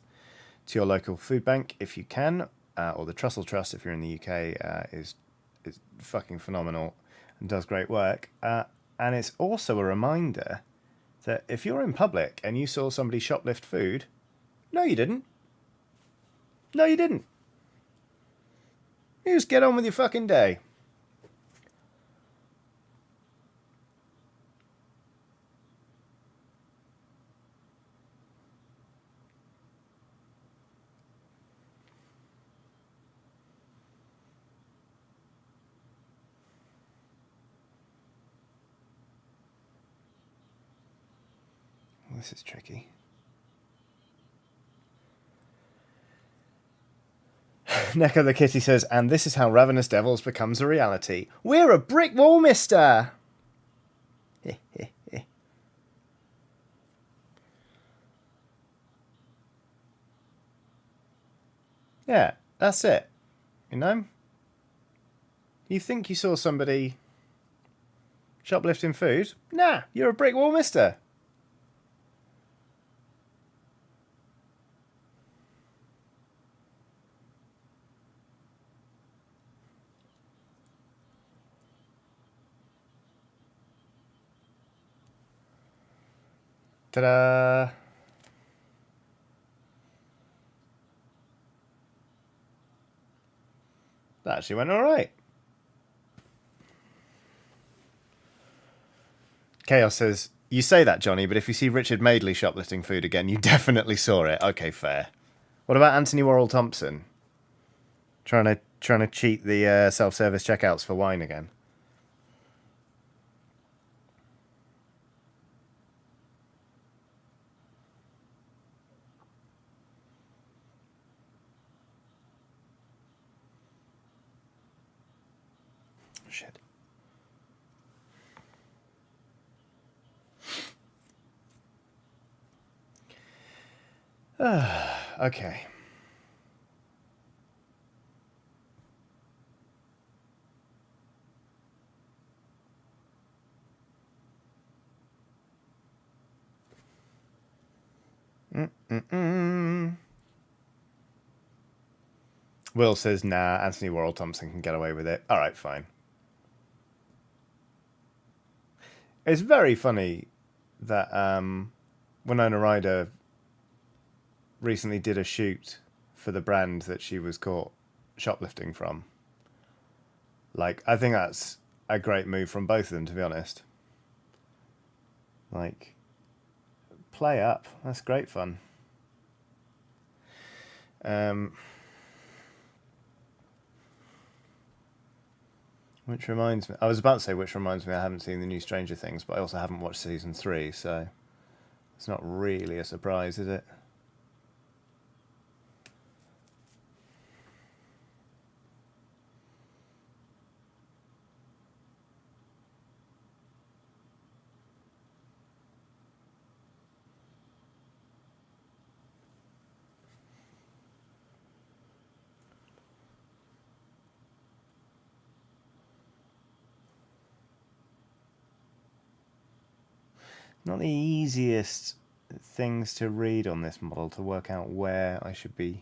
to your local food bank if you can, or the Trussell Trust if you're in the UK is fucking phenomenal and does great work. And it's also a reminder that if you're in public and you saw somebody shoplift food, no, you didn't. No, you didn't. You just get on with your fucking day. This is tricky. Neko the kitty says, and this is how Ravenous Devils becomes a reality. We're a brick wall, mister! Yeah, that's it. You know? You think you saw somebody shoplifting food? Nah, you're a brick wall, mister. Ta-da! That actually went alright. Chaos says, you say that, Johnny, but if you see Richard Madeley shoplifting food again, you definitely saw it. Okay, fair. What about Anthony Worrell Thompson? Trying to cheat the self-service checkouts for wine again. Shit. Okay. Will says, nah, Anthony Worrell Thompson can get away with it. Alright, fine. It's very funny that Winona Ryder recently did a shoot for the brand that she was caught shoplifting from. Like, I think that's a great move from both of them, to be honest. Like, play up. That's great fun. Which reminds me, I was about to say which reminds me I haven't seen the new Stranger Things, but I also haven't watched season 3, so it's not really a surprise, is it? Not the easiest things to read on this model to work out where I should be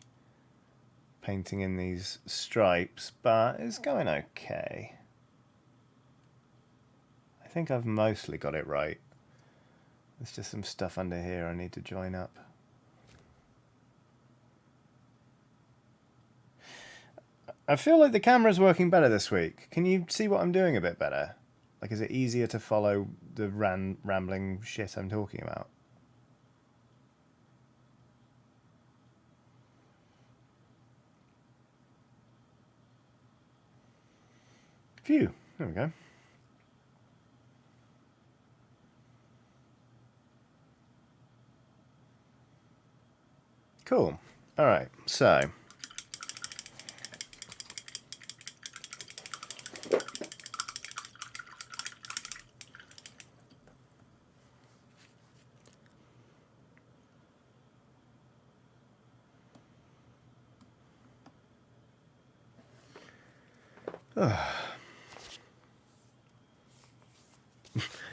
painting in these stripes, but it's going okay. I think I've mostly got it right. There's just some stuff under here I need to join up. I feel like the camera's working better this week. Can you see what I'm doing a bit better? Like, is it easier to follow the rambling shit I'm talking about? Phew. There we go. Cool. All right. So.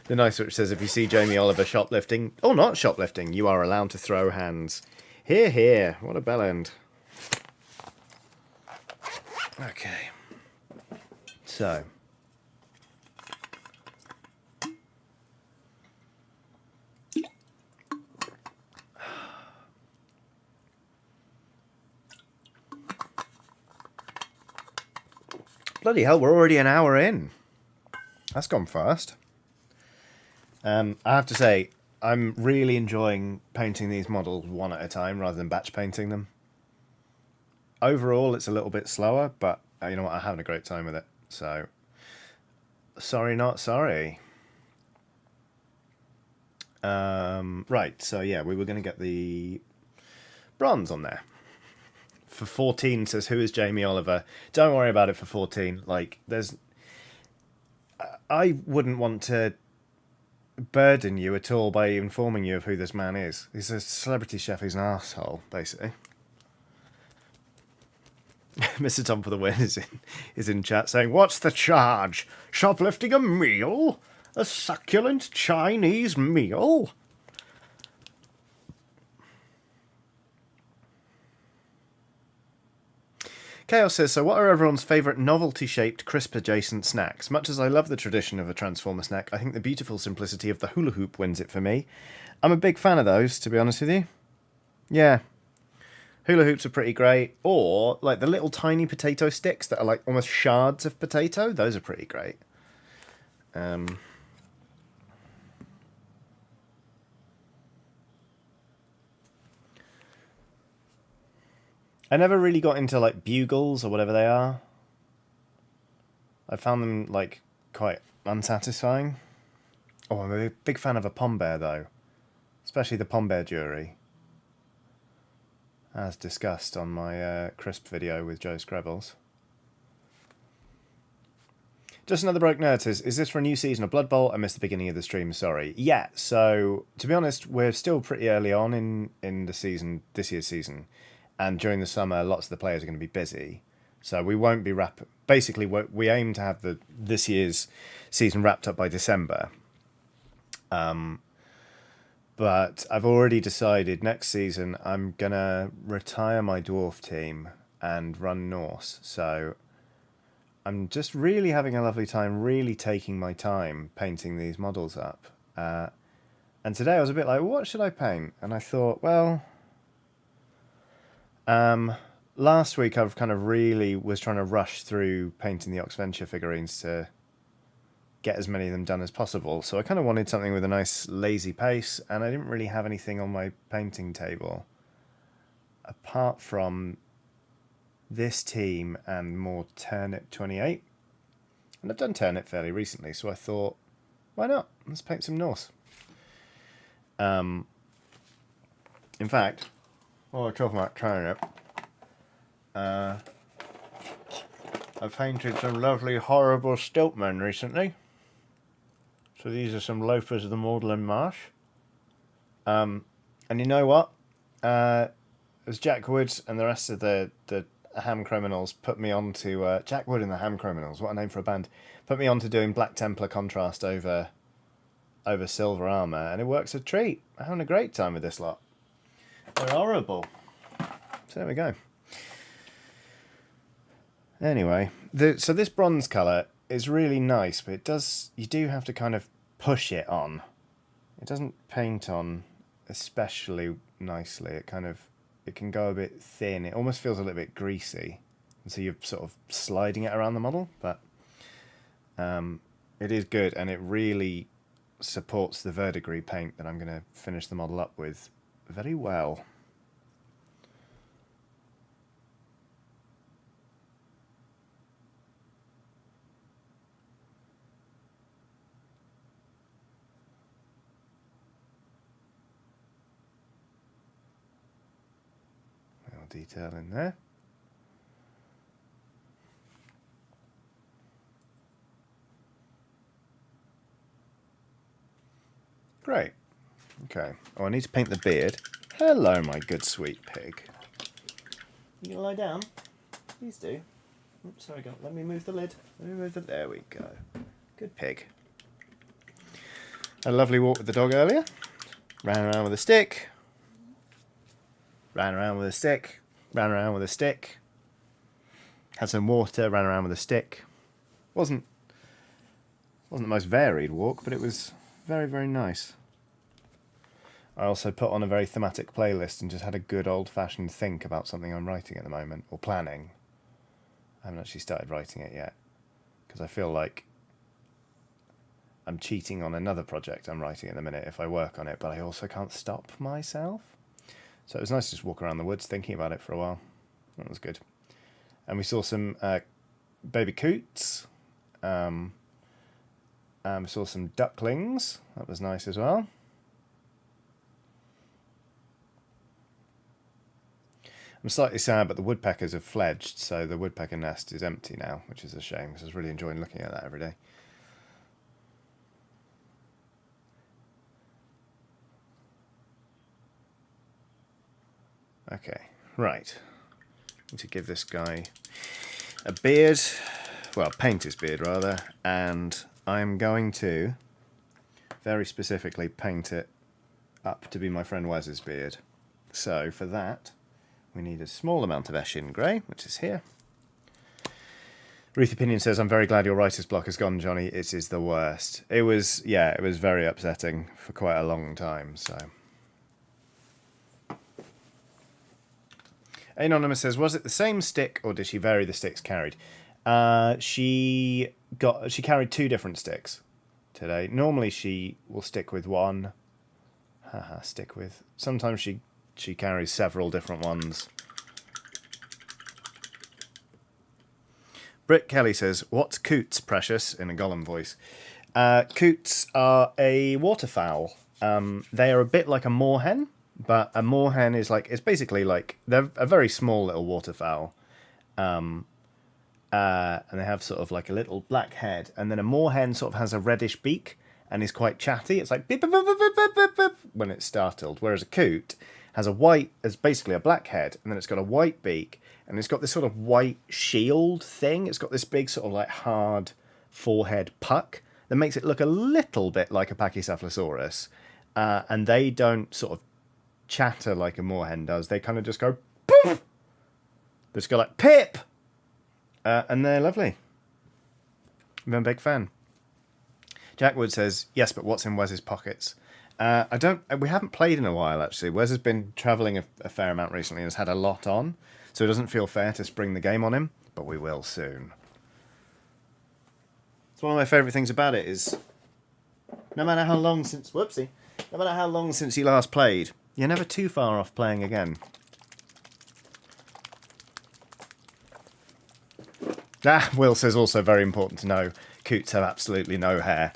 The nice which says, if you see Jamie Oliver shoplifting, or not shoplifting, you are allowed to throw hands. Hear, hear. What a bellend. Okay. So. Bloody hell, we're already an hour in. That's gone fast. I have to say, I'm really enjoying painting these models one at a time rather than batch painting them. Overall, it's a little bit slower, but you know what? I'm having a great time with it. So, sorry, not sorry. Right, so yeah, we were going to get the bronze on there. For 14 says, who is Jamie Oliver? Don't worry about it for 14. Like, there's... I wouldn't want to burden you at all by informing you of who this man is. He's a celebrity chef. He's an arsehole, basically. Mr. Tom for the win is in chat saying, what's the charge? Shoplifting a meal? A succulent Chinese meal? Chaos says, so what are everyone's favourite novelty-shaped, crisp-adjacent snacks? Much as I love the tradition of a Transformer snack, I think the beautiful simplicity of the hula hoop wins it for me. I'm a big fan of those, to be honest with you. Yeah. Hula hoops are pretty great. Or, like, the little tiny potato sticks that are, like, almost shards of potato. Those are pretty great. I never really got into, like, bugles or whatever they are. I found them, like, quite unsatisfying. Oh, I'm a big fan of a pom bear, though. Especially the pom bear jury. As discussed on my crisp video with Joe Scrabbles. Just another broke nerd says, is this for a new season of Blood Bowl? I missed the beginning of the stream, sorry. Yeah, so, to be honest, we're still pretty early on in the season, this year's season. And during the summer, lots of the players are going to be busy. So we won't be basically, we aim to have this year's season wrapped up by December. But I've already decided next season I'm going to retire my dwarf team and run Norse. So I'm just really having a lovely time, really taking my time painting these models up. And today I was a bit like, what should I paint? And I thought, well... last week I've kind of really was trying to rush through painting the Oxventure figurines to get as many of them done as possible. So I kind of wanted something with a nice lazy pace, and I didn't really have anything on my painting table apart from this team and more Turnip 28. And I've done Turnip fairly recently, so I thought, why not? Let's paint some Norse. In fact, while we're talking about Turnip, I painted some lovely, horrible stiltmen recently. So these are some loafers of the Magdalen Marsh. And you know what? As Jack Wood and the rest of the Ham Criminals put me on to... Jack Wood and the Ham Criminals, what a name for a band. Put me on to doing Black Templar contrast over silver armour, and it works a treat. I'm having a great time with this lot. They're horrible. So there we go. Anyway, so this bronze colour is really nice, but you do have to kind of push it on. It doesn't paint on especially nicely. It can go a bit thin. It almost feels a little bit greasy. And so you're sort of sliding it around the model, but it is good, and it really supports the verdigris paint that I'm going to finish the model up with very well. Little detail in there. Great. Okay. Oh, I need to paint the beard. Hello, my good sweet pig. You gonna lie down? Please do. Oops, sorry, let me move the lid. There we go. Good pig. Had a lovely walk with the dog earlier. Ran around with a stick. Ran around with a stick. Ran around with a stick. Had some water. Ran around with a stick. Wasn't the most varied walk, but it was very, very nice. I also put on a very thematic playlist and just had a good old-fashioned think about something I'm writing at the moment, or planning. I haven't actually started writing it yet, because I feel like I'm cheating on another project I'm writing at the minute if I work on it, but I also can't stop myself. So it was nice to just walk around the woods thinking about it for a while. That was good. And we saw some baby coots. We saw some ducklings. That was nice as well. I'm slightly sad, but the woodpeckers have fledged, so the woodpecker nest is empty now, which is a shame, because I was really enjoying looking at that every day. Okay, right. Need to give this guy a beard. Well, paint his beard, rather. And I'm going to very specifically paint it up to be my friend Wes's beard. So for that, we need a small amount of Eshin Grey, which is here. Ruth Opinion says, I'm very glad your writer's block has gone, Johnny. It is the worst. It was very upsetting for quite a long time, so. Anonymous says, was it the same stick or did she vary the sticks carried? She carried 2 different sticks today. Normally she will stick with one. Sometimes she carries several different ones. Britt Kelly says, what's coots, precious? In a Gollum voice. Coots are a waterfowl. They are a bit like a moorhen, but a moorhen is like, it's basically like, they're a very small little waterfowl. And they have sort of like a little black head. And then a moorhen sort of has a reddish beak and is quite chatty. It's like beep, beep, beep, beep, beep, beep, beep, when it's startled. Whereas a coot has basically a black head, and then it's got a white beak, and it's got this sort of white shield thing. It's got this big sort of like hard forehead puck that makes it look a little bit like a Pachycephalosaurus. And they don't sort of chatter like a moorhen does. They kind of just go poof. They just go like pip. And they're lovely. I'm a big fan. Jack Wood says, yes, but what's in Wes's pockets? We haven't played in a while, actually. Wes has been travelling a fair amount recently and has had a lot on, so it doesn't feel fair to spring the game on him, but we will soon. It's one of my favourite things about it is, no matter how long since you last played, you're never too far off playing again. Will says, also very important to know, coots have absolutely no hair.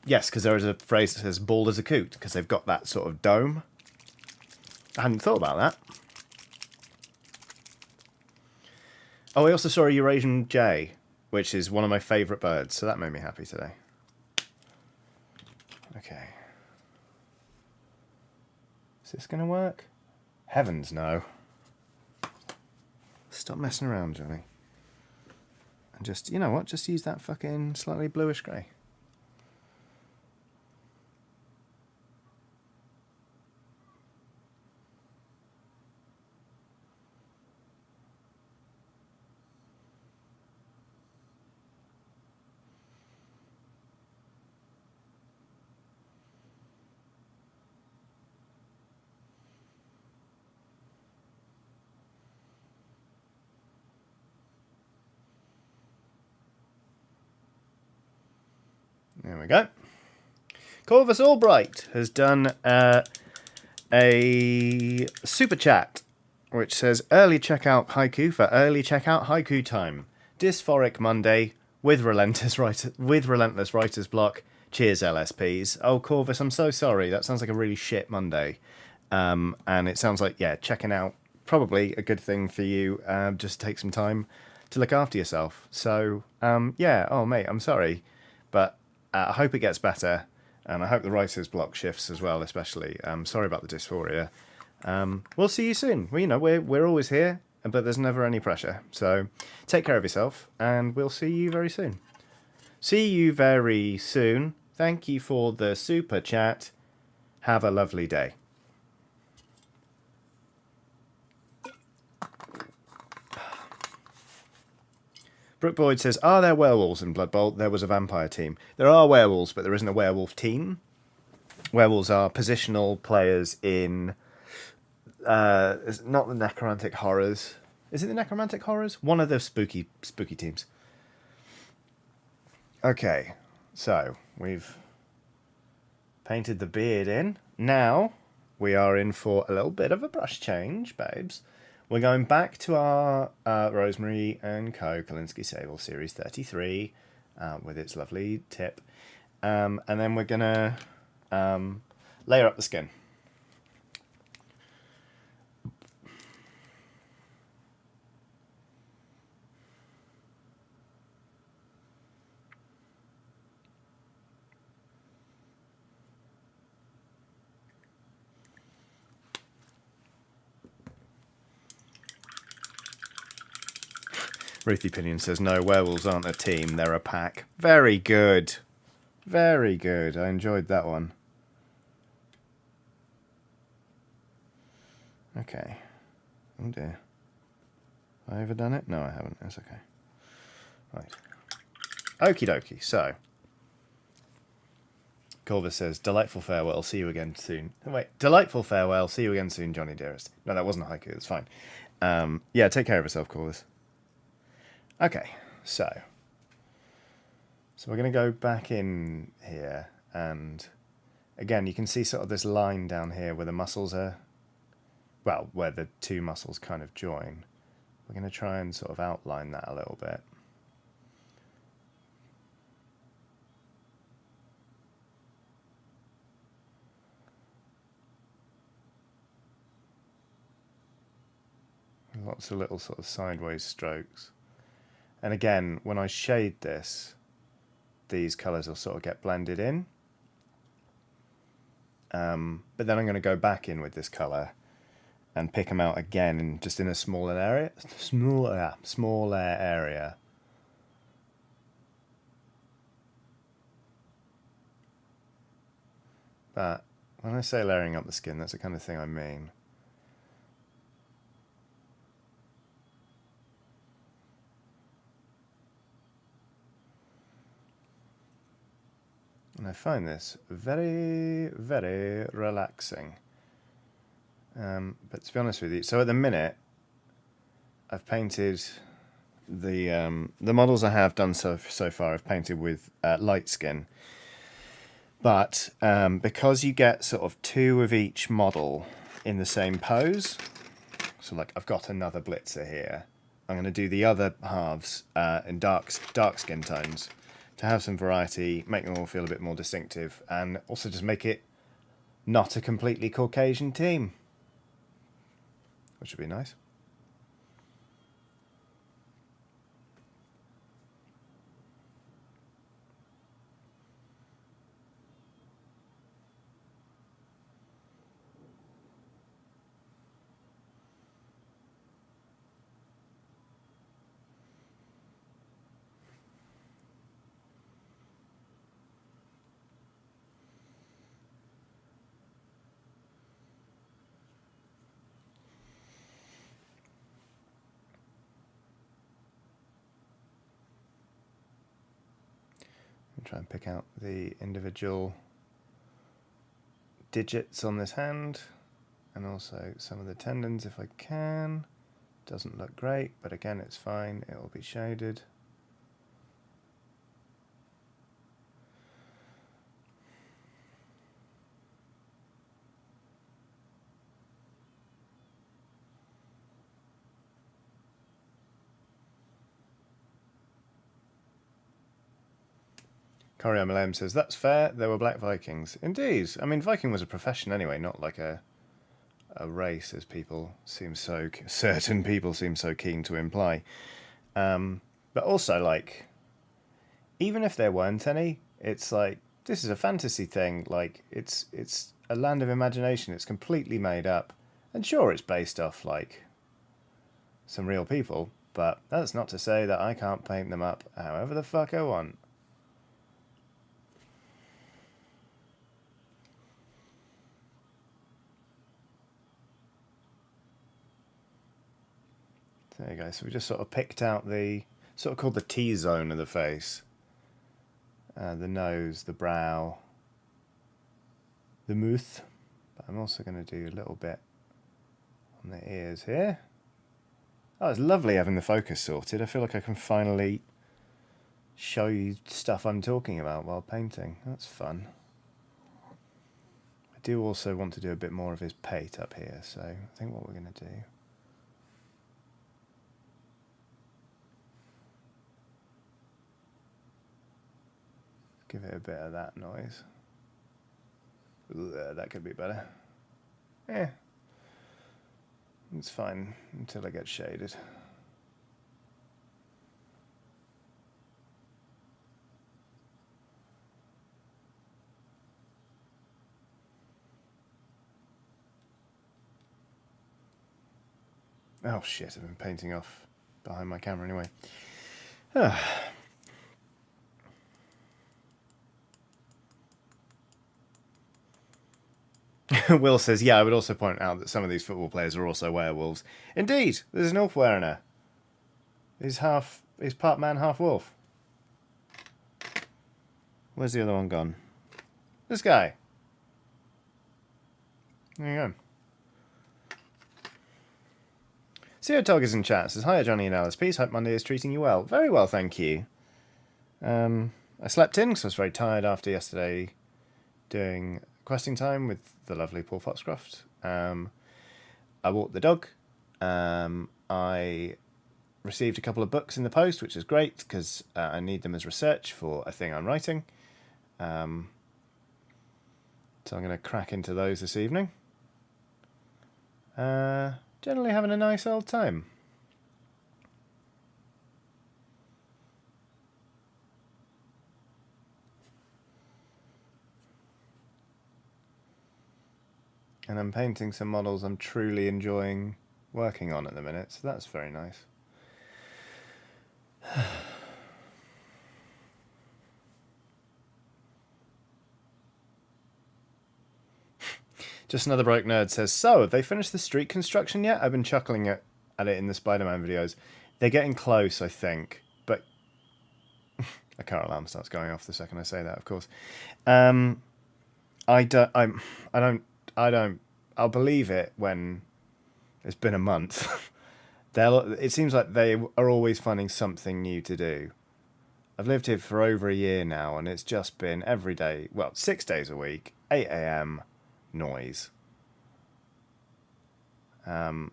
Yes, because there is a phrase that says bald as a coot, because they've got that sort of dome. I hadn't thought about that. Oh, I also saw a Eurasian jay, which is one of my favourite birds, so that made me happy today. Okay. Is this going to work? Heavens, no. Stop messing around, Johnny. And just, you know what, just use that fucking slightly bluish grey. There we go. Corvus Albright has done a super chat which says early checkout haiku for early checkout haiku time. Dysphoric Monday with relentless writer's block. Cheers, LSPs. Oh, Corvus, I'm so sorry. That sounds like a really shit Monday. And it sounds like, checking out probably a good thing for you. Just take some time to look after yourself. So, oh, mate, I'm sorry. But I hope it gets better. And I hope the writer's block shifts as well, especially. Sorry about the dysphoria. We'll see you soon. Well, we're always here, but there's never any pressure. So take care of yourself, and we'll see you very soon. See you very soon. Thank you for the super chat. Have a lovely day. Brooke Boyd says, are there werewolves in Blood Bowl? There was a vampire team. There are werewolves, but there isn't a werewolf team. Werewolves are positional players in... it's not the Necromantic Horrors. Is it the Necromantic Horrors? One of the spooky teams. Okay, so we've painted the beard in. Now we are in for a little bit of a brush change, babes. We're going back to our Rosemary and Co. Kalinsky Sable Series 33 with its lovely tip. And then we're going to layer up the skin. Ruthie Pinion says, no, werewolves aren't a team, they're a pack. Very good. Very good. I enjoyed that one. Okay. Oh dear. Have I overdone it? No, I haven't. That's okay. Right. Okie dokie. So, Corvus says, delightful farewell, see you again soon. Oh, wait, delightful farewell, see you again soon, Johnny dearest. No, that wasn't a haiku, it's fine. Yeah, take care of yourself, Corvus. Okay, so we're going to go back in here, and again, you can see sort of this line down here where the muscles are, well, where the two muscles kind of join. We're going to try and sort of outline that a little bit. Lots of little sort of sideways strokes. And again, when I shade this, these colours will sort of get blended in. But then I'm going to go back in with this colour and pick them out again, and just in a smaller area. Smaller area. But when I say layering up the skin, that's the kind of thing I mean. And I find this very, very relaxing. But to be honest with you, so at the minute, I've painted the models I have done so far. I've painted with light skin, but because you get sort of two of each model in the same pose, so like I've got another blitzer here. I'm going to do the other halves in dark skin tones to have some variety, make them all feel a bit more distinctive, and also just make it not a completely Caucasian team, which would be nice. Try and pick out the individual digits on this hand, and also some of the tendons if I can. Doesn't look great, but again it's fine, it will be shaded. Corey MLM says, that's fair, there were black Vikings. Indeed. I mean, Viking was a profession anyway, not like a race, as certain people seem so keen to imply. But also, like, even if there weren't any, it's like, this is a fantasy thing. Like, it's a land of imagination. It's completely made up. And sure, it's based off, like, some real people, but that's not to say that I can't paint them up however the fuck I want. There you go. So we just sort of picked out the sort of called the T-zone of the face. The nose, the brow, the mouth. But I'm also going to do a little bit on the ears here. Oh, it's lovely having the focus sorted. I feel like I can finally show you stuff I'm talking about while painting. That's fun. I do also want to do a bit more of his pate up here, so I think what we're going to do... give it a bit of that noise. Ooh, that could be better. It's fine until it gets shaded. Oh shit, I've been painting off behind my camera anyway. Will says, yeah, I would also point out that some of these football players are also werewolves. Indeed, there's an Ulf Werner. He's part man, half wolf. Where's the other one gone? This guy. There you go. CEO Tog is in chat. Says, hi, Johnny and Alice. Peace. Hope Monday is treating you well. Very well, thank you. I slept in because I was very tired after yesterday doing questing time with the lovely Paul Foxcroft. I walked the dog. I received a couple of books in the post, which is great because I need them as research for a thing I'm writing. So I'm going to crack into those this evening. Generally having a nice old time. And I'm painting some models I'm truly enjoying working on at the minute, so that's very nice. Just Another Broke Nerd says, so, have they finished the street construction yet? I've been chuckling at it in the Spider-Man videos. They're getting close, I think, but a car alarm starts going off the second I say that, of course. I'll believe it when it's been a month. It seems like they are always finding something new to do. I've lived here for over a year now, and it's just been every day, well, 6 days a week, 8 a.m, noise. It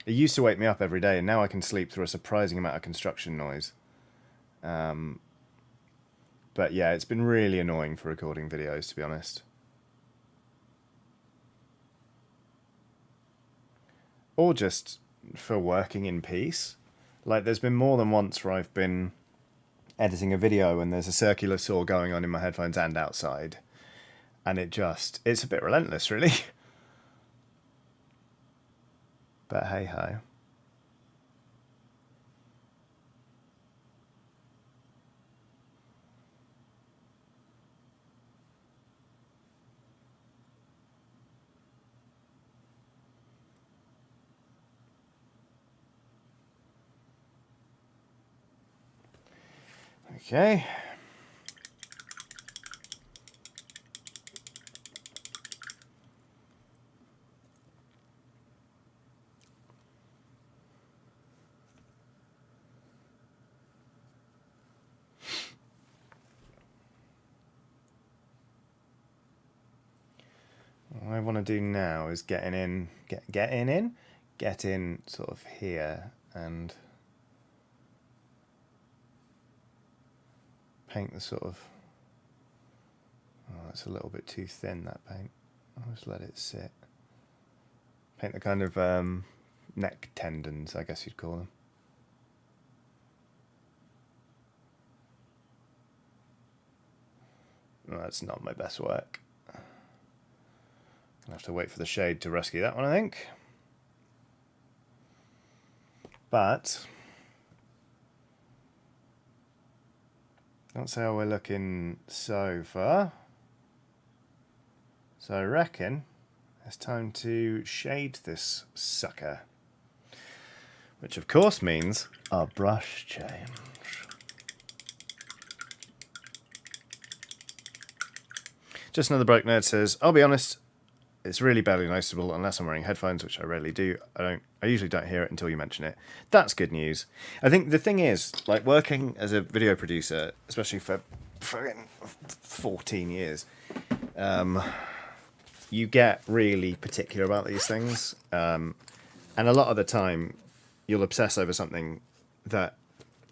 used to wake me up every day, and now I can sleep through a surprising amount of construction noise. But yeah, it's been really annoying for recording videos, to be honest. Or just for working in peace. Like, there's been more than once where I've been editing a video and there's a circular saw going on in my headphones and outside. And it's a bit relentless, really. But hey-ho. Okay. What I want to do now is get in sort of here and paint the sort of, oh, that's a little bit too thin, that paint. I'll just let it sit. Paint the kind of neck tendons, I guess you'd call them. Well, that's not my best work. I'll have to wait for the shade to rescue that one, I think. But that's how we're looking so far. So I reckon it's time to shade this sucker. Which of course means a brush change. Just Another Broke Nerd says, I'll be honest, it's really barely noticeable unless I'm wearing headphones, which I rarely do. I usually don't hear it until you mention it. That's good news. I think the thing is, like, working as a video producer, especially for 14 years, you get really particular about these things. And a lot of the time, you'll obsess over something that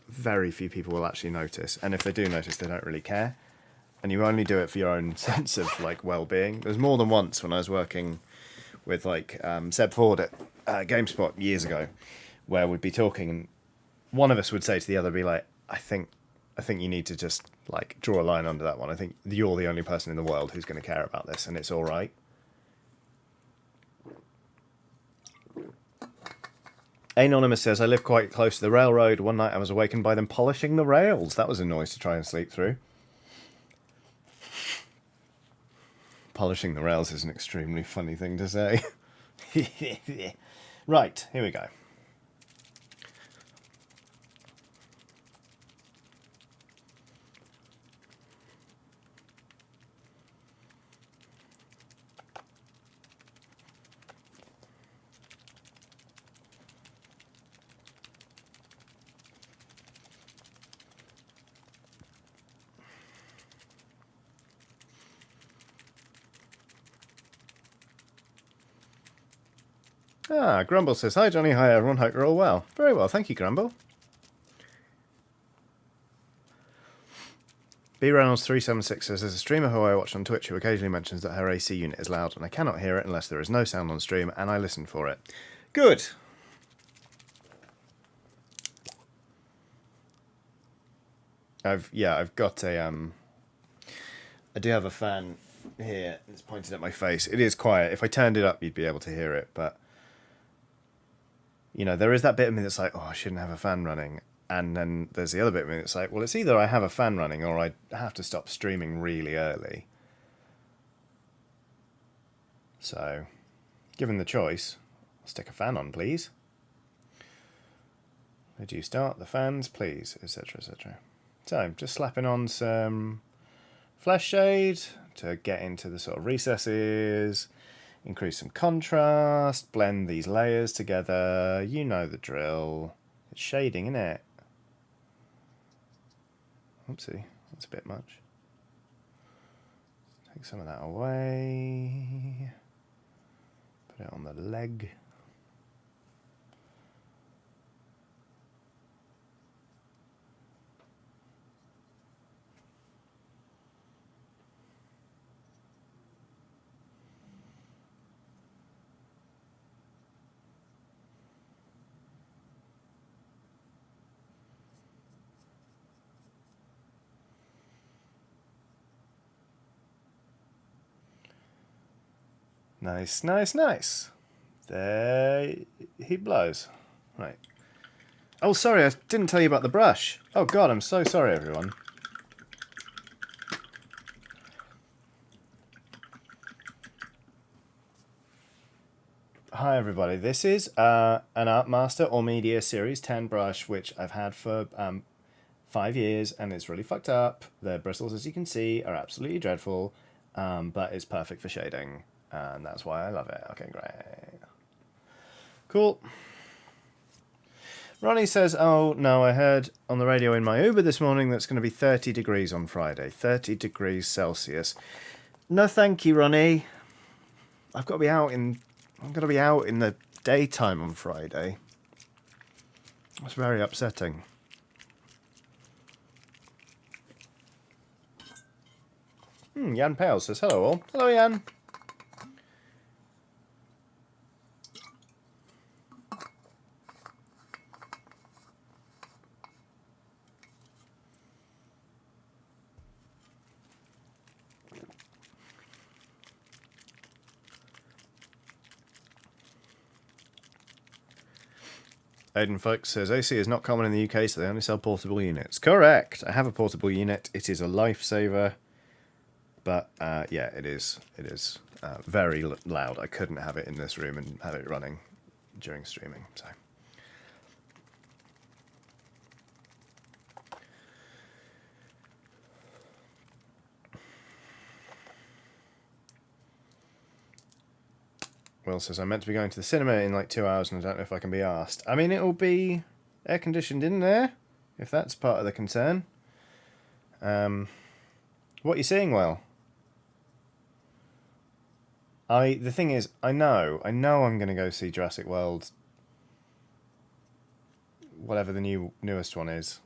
very few people will actually notice. And if they do notice, they don't really care. And you only do it for your own sense of, like, well-being. There's more than once when I was working with, like, Seb Ford at GameSpot years ago, where we'd be talking and one of us would say to the other, be like, I think you need to just, like, draw a line under that one. I think you're the only person in the world who's going to care about this, and it's all right. Anonymous says, I live quite close to the railroad. One night I was awakened by them polishing the rails. That was a noise to try and sleep through. Polishing the rails is an extremely funny thing to say. Right, here we go. Ah, Grumble says, hi Johnny, hi everyone, hope you're all well. Very well, thank you, Grumble. B Reynolds 376 says, there's a streamer who I watch on Twitch who occasionally mentions that her AC unit is loud and I cannot hear it unless there is no sound on stream, and I listen for it. Good. I've got a I do have a fan here. It's pointed at my face. It is quiet. If I turned it up, you'd be able to hear it, but you know, there is that bit of me that's like, oh, I shouldn't have a fan running. And then there's the other bit of me that's like, well, it's either I have a fan running or I have to stop streaming really early. So, given the choice, I'll stick a fan on, please. Would you start the fans, please, etc., etc. So, just slapping on some flash shade to get into the sort of recesses. Increase some contrast, blend these layers together, you know the drill. It's shading, isn't it? Oopsie, that's a bit much. Take some of that away. Put it on the leg. Nice, nice, nice. There he blows. Right. Oh, sorry, I didn't tell you about the brush. Oh, God, I'm so sorry, everyone. Hi, everybody. This is an Art Master or Media Series 10 brush, which I've had for 5 years, and it's really fucked up. The bristles, as you can see, are absolutely dreadful, but it's perfect for shading. And that's why I love it. Okay, great. Cool. Ronnie says, oh, no, I heard on the radio in my Uber this morning that's going to be 30 degrees on Friday. 30 degrees Celsius. No, thank you, Ronnie. I'm going to be out in the daytime on Friday. That's very upsetting. Jan Pale says, hello all. Hello, Jan. Aiden Folks says, AC is not common in the UK, so they only sell portable units. Correct. I have a portable unit. It is a lifesaver. But, yeah, it is very loud. I couldn't have it in this room and have it running during streaming. So. Will says, I'm meant to be going to the cinema in like 2 hours and I don't know if I can be asked. I mean, it'll be air conditioned in there, if that's part of the concern. What are you seeing, Will? The thing is, I know I'm going to go see Jurassic World, whatever the newest one is.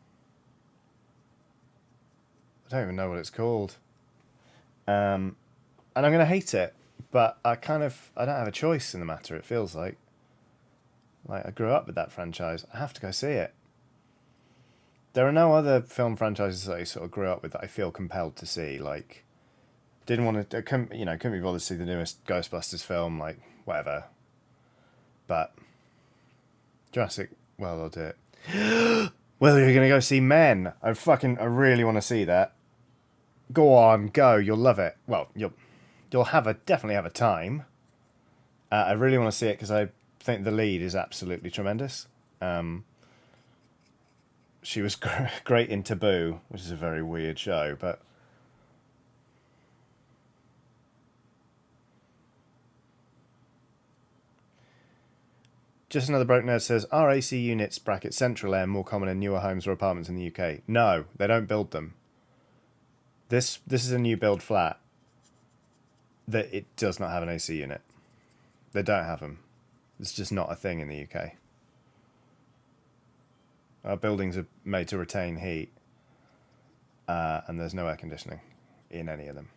I don't even know what it's called. And I'm going to hate it, but I don't have a choice in the matter, it feels like. Like, I grew up with that franchise. I have to go see it. There are no other film franchises that I sort of grew up with that I feel compelled to see. Like, couldn't be bothered to see the newest Ghostbusters film, like, whatever. But Jurassic. Well, I'll do it. Well, you're gonna go see Men. I really want to see that. Go on, go. You'll love it. Well, you'll definitely have a time. I really want to see it because I think the lead is absolutely tremendous. She was great in Taboo, which is a very weird show, but just another broke nerd says, are AC units bracket central air more common in newer homes or apartments in the UK? No, they don't build them. This is a new build flat that it does not have an AC unit. They don't have them. It's just not a thing in the UK. Our buildings are made to retain heat, and there's no air conditioning in any of them.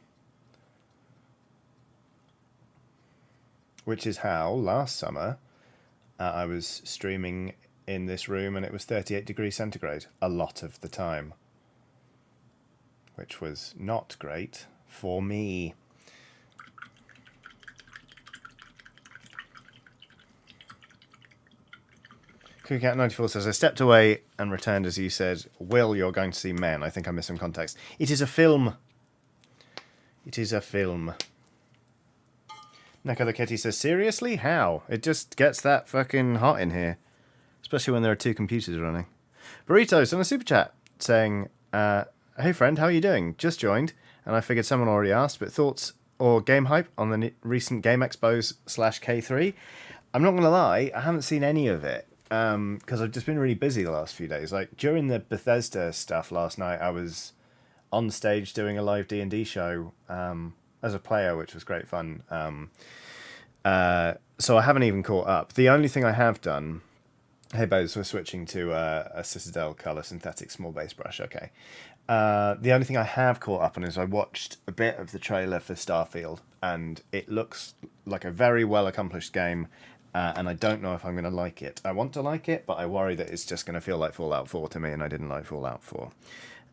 Which is how last summer I was streaming in this room and it was 38 degrees centigrade a lot of the time, which was not great for me. CookieCat94 says, I stepped away and returned as you said, Will, you're going to see Men. I think I missed some context. It is a film. It is a film. Neko the Kitty says, seriously? How? It just gets that fucking hot in here. Especially when there are two computers running. Burritos on a super chat saying, hey friend, how are you doing? Just joined, and I figured someone already asked, but thoughts or game hype on the recent Game Expos /K3? I'm not going to lie, I haven't seen any of it. Because I've just been really busy the last few days. Like, during the Bethesda stuff last night, I was on stage doing a live D&D show as a player, which was great fun. So I haven't even caught up. The only thing I have done... Hey, Bose, we're switching to a Citadel Colour Synthetic Small Base Brush, okay. The only thing I have caught up on is I watched a bit of the trailer for Starfield, and it looks like a very well-accomplished game, and I don't know if I'm going to like it. I want to like it, but I worry that it's just going to feel like Fallout 4 to me, and I didn't like Fallout 4.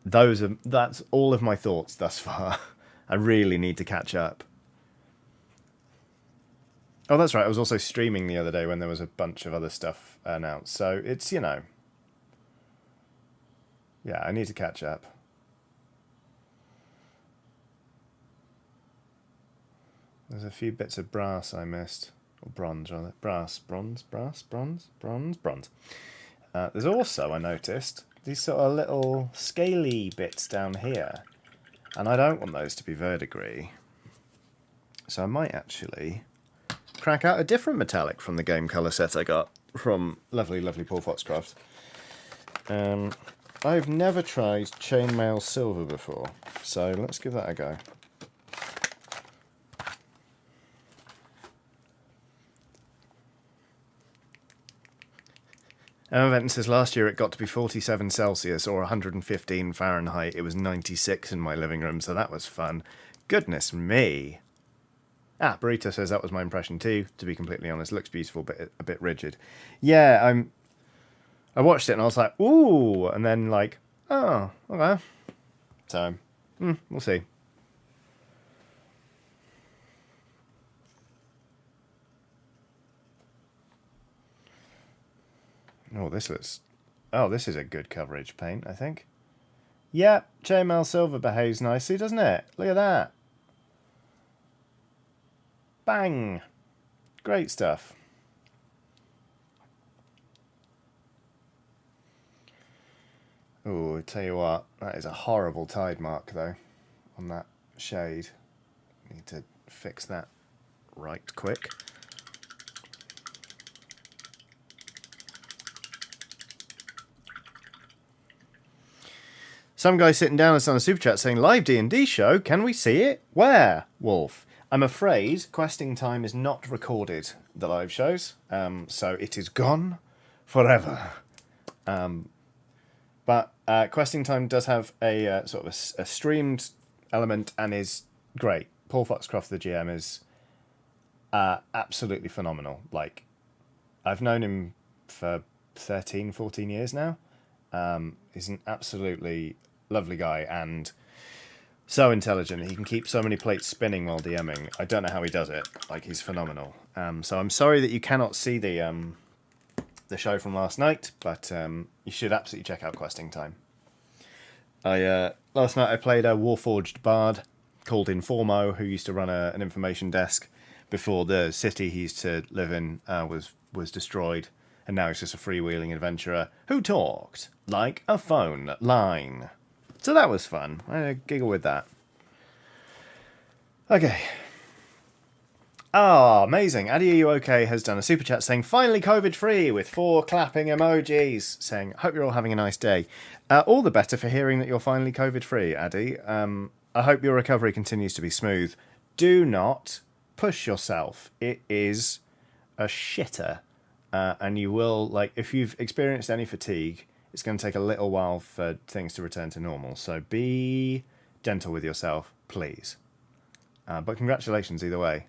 That's all of my thoughts thus far. I really need to catch up. Oh, that's right. I was also streaming the other day when there was a bunch of other stuff announced. So it's, yeah, I need to catch up. There's a few bits of brass I missed. Or bronze, rather. Bronze. There's also, I noticed, these sort of little scaly bits down here. And I don't want those to be verdigris. So I might actually crack out a different metallic from the game colour set I got from lovely Paul Foxcroft. I've never tried chainmail silver before, so let's give that a go. Emma Benton says, last year it got to be 47 Celsius or 115 Fahrenheit. It was 96 in my living room, so that was fun. Goodness me. Burrito says that was my impression too, to be completely honest. Looks beautiful, but a bit rigid. Yeah, I watched it and I was like, ooh, and then like, oh, okay. So, we'll see. Oh, this is a good coverage paint, I think. Yeah, chainmail silver behaves nicely, doesn't it? Look at that. Bang! Great stuff. Oh, I tell you what, that is a horrible tide mark though on that shade. Need to fix that right quick. Some guy sitting down us on a super chat saying, live D&D show, can we see it? Where? Wolf. I'm afraid Questing Time is not recorded, the live shows, so it is gone forever. But Questing Time does have a sort of a streamed element and is great. Paul Foxcroft, the GM, is absolutely phenomenal. Like, I've known him for 13, 14 years now. He's an absolutely lovely guy and so intelligent. He can keep so many plates spinning while DMing. I don't know how he does it. Like, he's phenomenal. So I'm sorry that you cannot see the the show from last night, but you should absolutely check out Questing Time. Last night I played a Warforged bard called Informo, who used to run an information desk before the city he used to live in was destroyed, and now he's just a freewheeling adventurer who talked like a phone line. So that was fun. I had a giggle with that. Okay. Ah, amazing. Addy, Are You Okay has done a super chat saying, finally COVID-free, with 4 clapping emojis, saying, hope you're all having a nice day. All the better for hearing that you're finally COVID-free, Addy. I hope your recovery continues to be smooth. Do not push yourself. It is a shitter. And you will, like, if you've experienced any fatigue, it's going to take a little while for things to return to normal. So be gentle with yourself, please. But congratulations either way.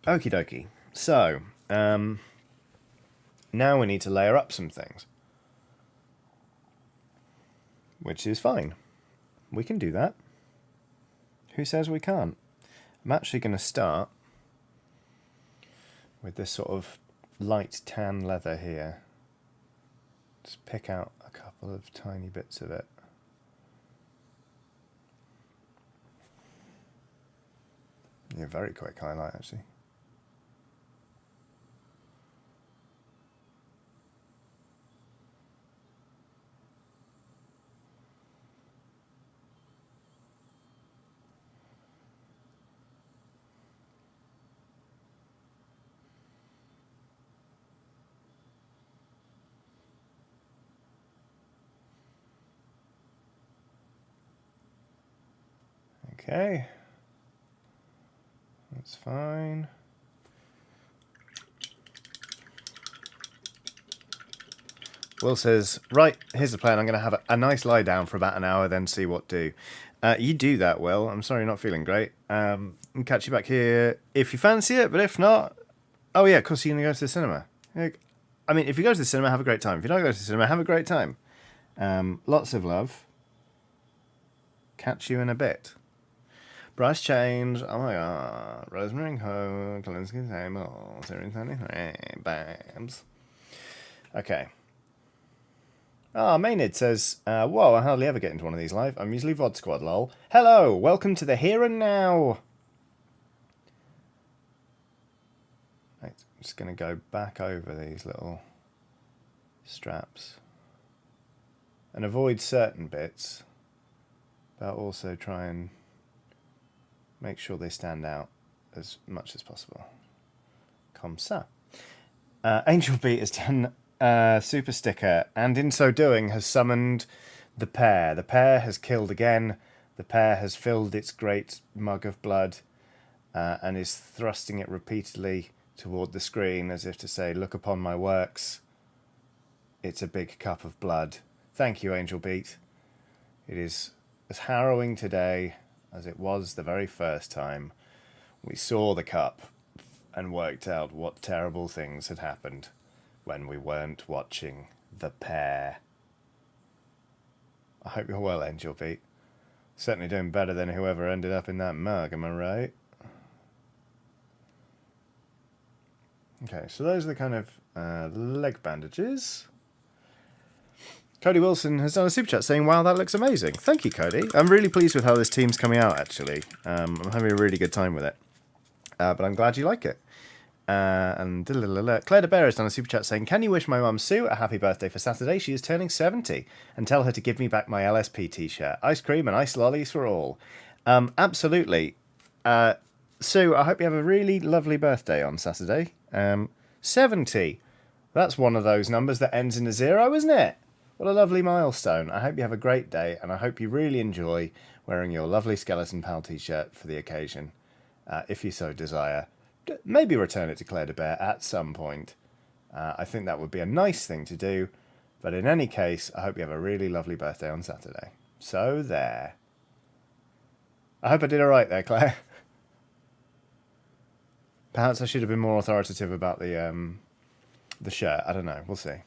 Okie dokie. So, now we need to layer up some things. Which is fine. We can do that. Who says we can't? I'm actually going to start with this sort of light tan leather here. Just pick out a couple of tiny bits of it. Yeah, very quick highlight actually. Okay, that's fine. Will says, right, here's the plan. I'm going to have a nice lie down for about an hour, then see what do. You do that, Will. I'm sorry you're not feeling great. I'll catch you back here if you fancy it, but if not... Oh, yeah, of course you're going to go to the cinema. I mean, if you go to the cinema, have a great time. If you don't go to the cinema, have a great time. Lots of love. Catch you in a bit. Brush change. Oh my god. Rosemary Code. Kalinsky table. Series 23. Babs. Okay. Maynard says, whoa, I hardly ever get into one of these live. I'm usually VOD Squad, lol. Hello, welcome to the here and now. Right, I'm just going to go back over these little straps. And avoid certain bits. But also try and make sure they stand out as much as possible. Comme ça. Angel Beat has done super sticker, and in so doing has summoned the pair. The pair has killed again. The pair has filled its great mug of blood and is thrusting it repeatedly toward the screen as if to say, look upon my works. It's a big cup of blood. Thank you, Angel Beat. It is as harrowing today as it was the very first time we saw the cup and worked out what terrible things had happened when we weren't watching the pair. I hope you're well, Angel Beat. Certainly doing better than whoever ended up in that mug, am I right? Okay, so those are the kind of leg bandages. Cody Wilson has done a super chat saying, wow, that looks amazing. Thank you, Cody. I'm really pleased with how this team's coming out, actually. I'm having a really good time with it. But I'm glad you like it. And Claire de Bear has done a super chat saying, can you wish my mum Sue a happy birthday for Saturday? She is turning 70. And tell her to give me back my LSP t-shirt. Ice cream and ice lollies for all. Absolutely. Sue, I hope you have a really lovely birthday on Saturday. 70. That's one of those numbers that ends in a 0, isn't it? What a lovely milestone. I hope you have a great day, and I hope you really enjoy wearing your lovely Skeleton Pal t-shirt for the occasion, if you so desire. Maybe return it to Claire de Bear at some point. I think that would be a nice thing to do, but in any case, I hope you have a really lovely birthday on Saturday. So there. I hope I did all right there, Claire. Perhaps I should have been more authoritative about the shirt. I don't know. We'll see.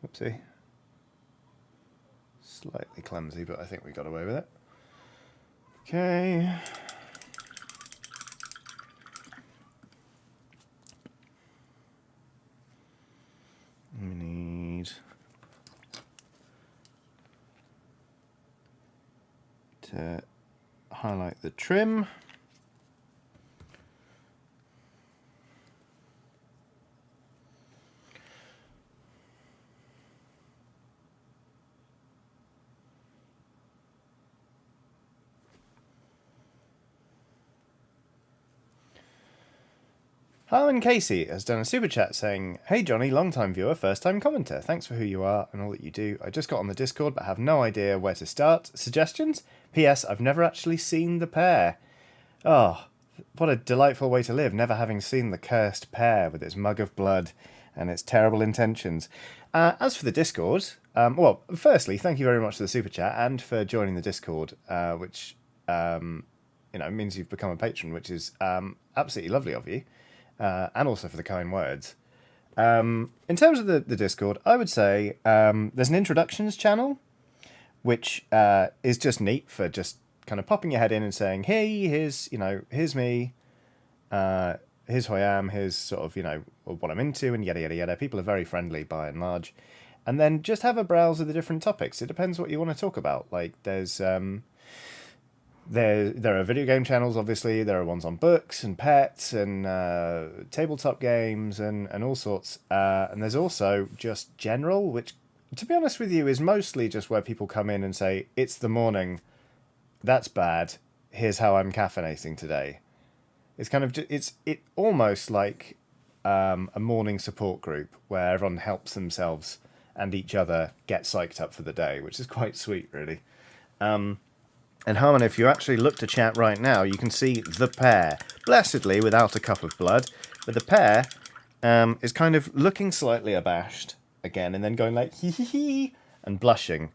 Oopsie. Slightly clumsy, but I think we got away with it. Okay. We need to highlight the trim. Harlan Casey has done a super chat saying, "Hey Johnny, long-time viewer, first-time commenter. Thanks for who you are and all that you do. I just got on the Discord but have no idea where to start. Suggestions? P.S. I've never actually seen the pair." Oh, what a delightful way to live, never having seen the cursed pair with its mug of blood and its terrible intentions. As for the Discord, well, firstly, thank you very much for the super chat and for joining the Discord, which means you've become a patron, which is absolutely lovely of you. And also for the kind words. In terms of the Discord, I would say there's an introductions channel, which is just neat for just kind of popping your head in and saying, "Hey, here's me, here's who I am, here's sort of what I'm into, and yada yada yada." People are very friendly by and large, and then just have a browse of the different topics. It depends what you want to talk about. Like there's There are video game channels, obviously. There are ones on books and pets and tabletop games and all sorts. And there's also just general, which, to be honest with you, is mostly just where people come in and say, "It's the morning. That's bad. Here's how I'm caffeinating today." It's kind of it almost like a morning support group where everyone helps themselves and each other get psyched up for the day, which is quite sweet, really. And Harmon, if you actually look to chat right now, you can see the pair, blessedly without a cup of blood, but the pair is kind of looking slightly abashed again, and then going like hee hee hee and blushing,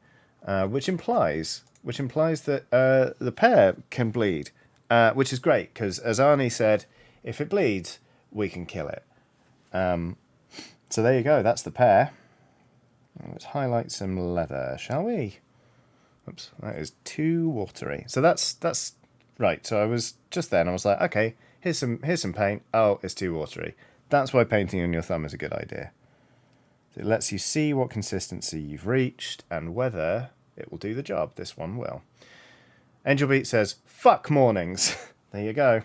which implies that the pair can bleed, which is great because, as Arnie said, if it bleeds, we can kill it. So there you go. That's the pair. Let's highlight some leather, shall we? Oops, that is too watery. So that's right. So I was just then. I was like, okay, here's some paint. Oh, it's too watery. That's why painting on your thumb is a good idea. So it lets you see what consistency you've reached and whether it will do the job. This one will. Angel Beat says, "Fuck mornings." There you go.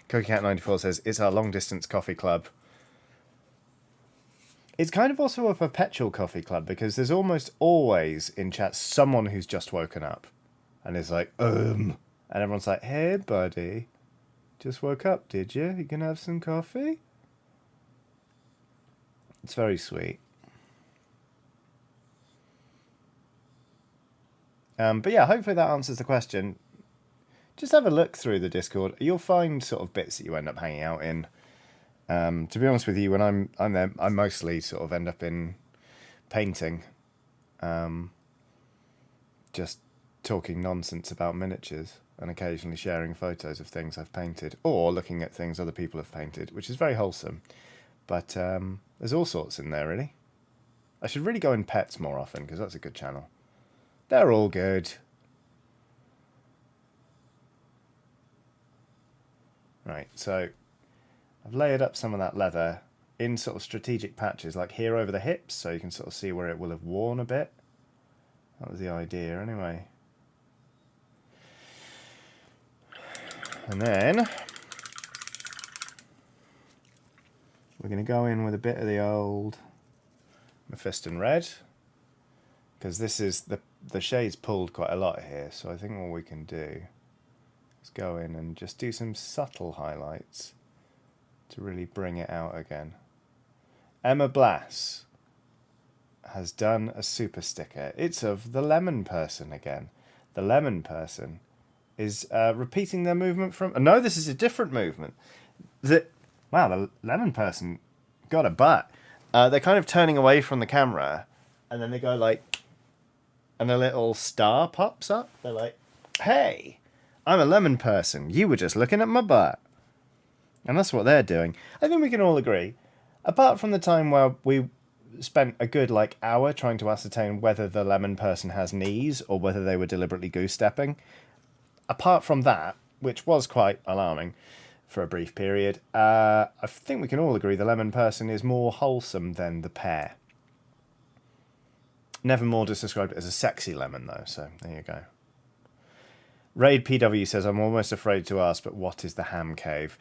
CookieCat94 says, "It's our long distance coffee club." It's kind of also a perpetual coffee club because there's almost always in chat someone who's just woken up and is like, and everyone's like, "Hey, buddy, just woke up, did you? You gonna have some coffee?" It's very sweet. But yeah, hopefully that answers the question. Just have a look through the Discord. You'll find sort of bits that you end up hanging out in. To be honest with you, when I'm there, I mostly sort of end up in painting, just talking nonsense about miniatures and occasionally sharing photos of things I've painted or looking at things other people have painted, which is very wholesome. But there's all sorts in there, really. I should really go in pets more often because that's a good channel. They're all good. Right, so I've layered up some of that leather in sort of strategic patches, like here over the hips, so you can sort of see where it will have worn a bit. That was the idea, anyway. And then we're going to go in with a bit of the old Mephiston Red, because this is the shade's pulled quite a lot here, so I think what we can do is go in and just do some subtle highlights to really bring it out again. Emma Blass has done a super sticker. It's of the lemon person again. The lemon person is repeating their movement from... no, this is a different movement. Wow, the lemon person got a butt. They're kind of turning away from the camera, and then they go like... and a little star pops up. They're like, "Hey, I'm a lemon person. You were just looking at my butt." And that's what they're doing. I think we can all agree, apart from the time where we spent a good hour trying to ascertain whether the lemon person has knees or whether they were deliberately goose stepping. Apart from that, which was quite alarming for a brief period, I think we can all agree the lemon person is more wholesome than the pear. Nevermore just described it as a sexy lemon, though, so there you go. Raid PW says, I'm almost afraid to ask, but what is the ham cave?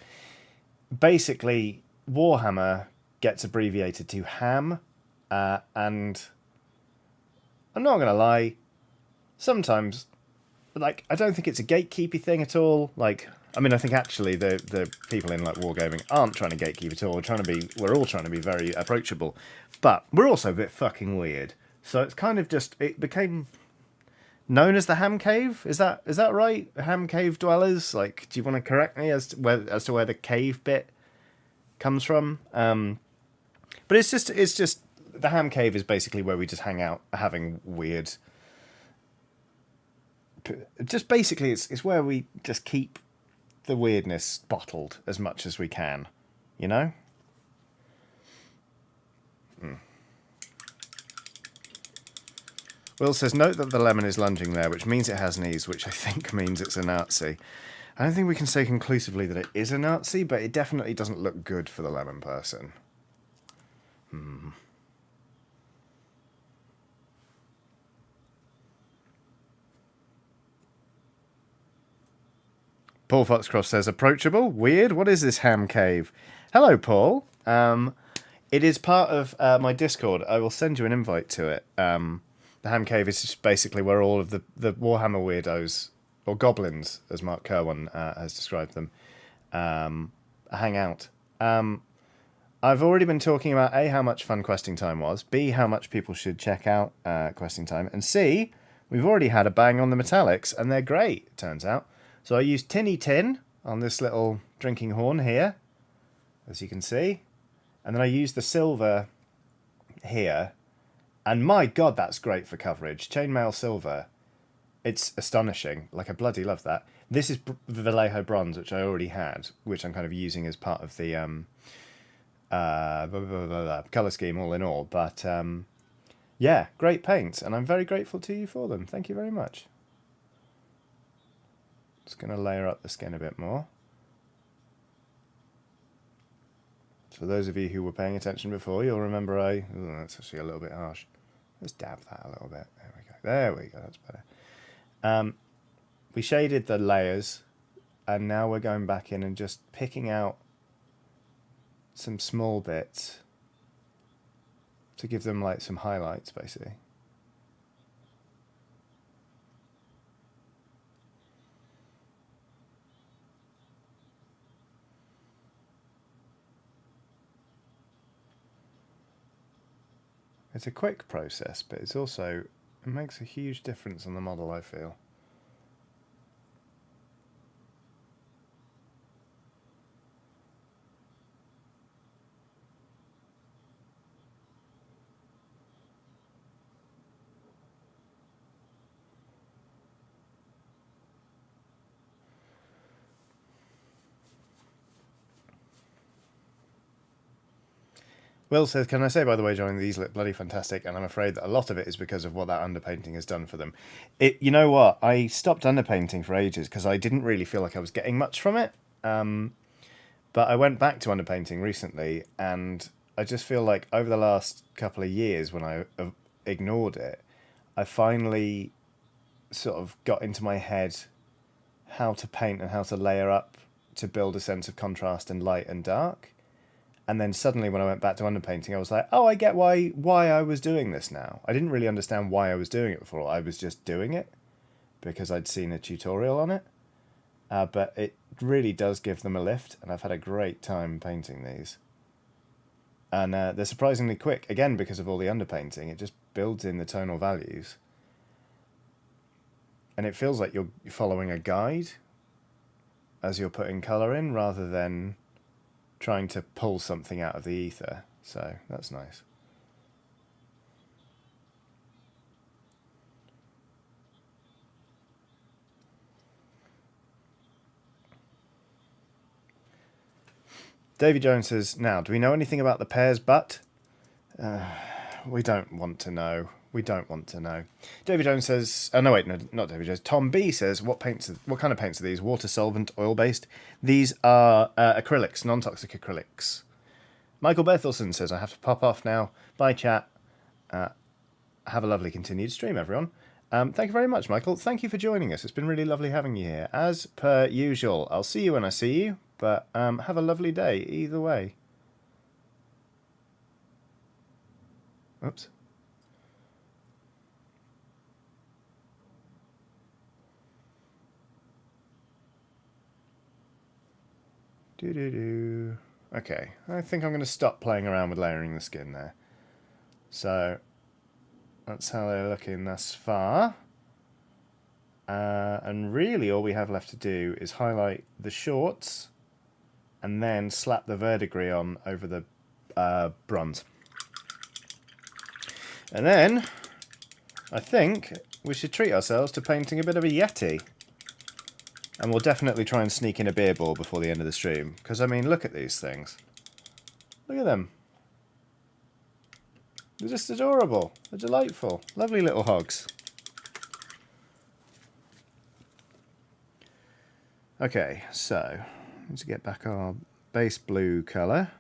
Basically, Warhammer gets abbreviated to ham, and I'm not going to lie, sometimes, I don't think it's a gatekeepy thing at all. I think actually the people in wargaming aren't trying to gatekeep at all. We're all trying to be very approachable, but we're also a bit fucking weird. So it's kind of it became known as the Ham Cave. Is that right? Ham Cave dwellers. Do you want to correct me as to where the cave bit comes from? But it's just the Ham Cave is basically where we just hang out having weird. Just basically, it's where we just keep the weirdness bottled as much as we can, you know? Will says, note that the lemon is lunging there, which means it has knees, which I think means it's a Nazi. I don't think we can say conclusively that it is a Nazi, but it definitely doesn't look good for the lemon person. Paul Foxcroft says, approachable? Weird? What is this ham cave? Hello, Paul. It is part of my Discord. I will send you an invite to it. The Ham Cave is just basically where all of the Warhammer weirdos, or goblins, as Mark Kerwin has described them, hang out. I've already been talking about A, how much fun Questing Time was, B, how much people should check out Questing Time, and C, we've already had a bang on the metallics, and they're great, it turns out. So I used Tinny Tin on this little drinking horn here, as you can see, and then I used the silver here. And my God, that's great for coverage. Chainmail silver. It's astonishing. I bloody love that. This is Vallejo bronze, which I already had, which I'm kind of using as part of the colour scheme all in all. But yeah, great paints. And I'm very grateful to you for them. Thank you very much. Just going to layer up the skin a bit more. For those of you who were paying attention before, you'll remember that's actually a little bit harsh. Let's dab that a little bit. There we go. There we go. That's better. We shaded the layers, and now we're going back in and just picking out some small bits to give them some highlights, basically. It's a quick process, but it makes a huge difference on the model, I feel. Will says, can I say, by the way, Johnny, these look bloody fantastic, and I'm afraid that a lot of it is because of what that underpainting has done for them. You know what? I stopped underpainting for ages because I didn't really feel like I was getting much from it. But I went back to underpainting recently, and I just feel like over the last couple of years, when I ignored it, I finally sort of got into my head how to paint and how to layer up to build a sense of contrast and light and dark. And then suddenly when I went back to underpainting, I was like, oh, I get why I was doing this now. I didn't really understand why I was doing it before. I was just doing it because I'd seen a tutorial on it. But it really does give them a lift, and I've had a great time painting these. And they're surprisingly quick, again, because of all the underpainting. It just builds in the tonal values. And it feels like you're following a guide as you're putting colour in, rather than trying to pull something out of the ether. So that's nice. Davy Jones says, now, do we know anything about the pear's butt? We don't want to know. We don't want to know. David Jones says, oh no wait, no, not David Jones. Tom B says, what kind of paints are these? Water solvent, oil based. These are acrylics, non-toxic acrylics. Michael Berthelson says, I have to pop off now. Bye chat. Have a lovely continued stream, everyone. Thank you very much, Michael. Thank you for joining us. It's been really lovely having you here. As per usual, I'll see you when I see you, but have a lovely day either way. Oops. Okay, I think I'm going to stop playing around with layering the skin there. So, that's how they're looking thus far. And really all we have left to do is highlight the shorts and then slap the verdigris on over the bronze. And then, I think we should treat ourselves to painting a bit of a Yeti. And we'll definitely try and sneak in a beer ball before the end of the stream. Because, I mean, look at these things. Look at them. They're just adorable. They're delightful. Lovely little hogs. Okay, so let's get back our base blue colour.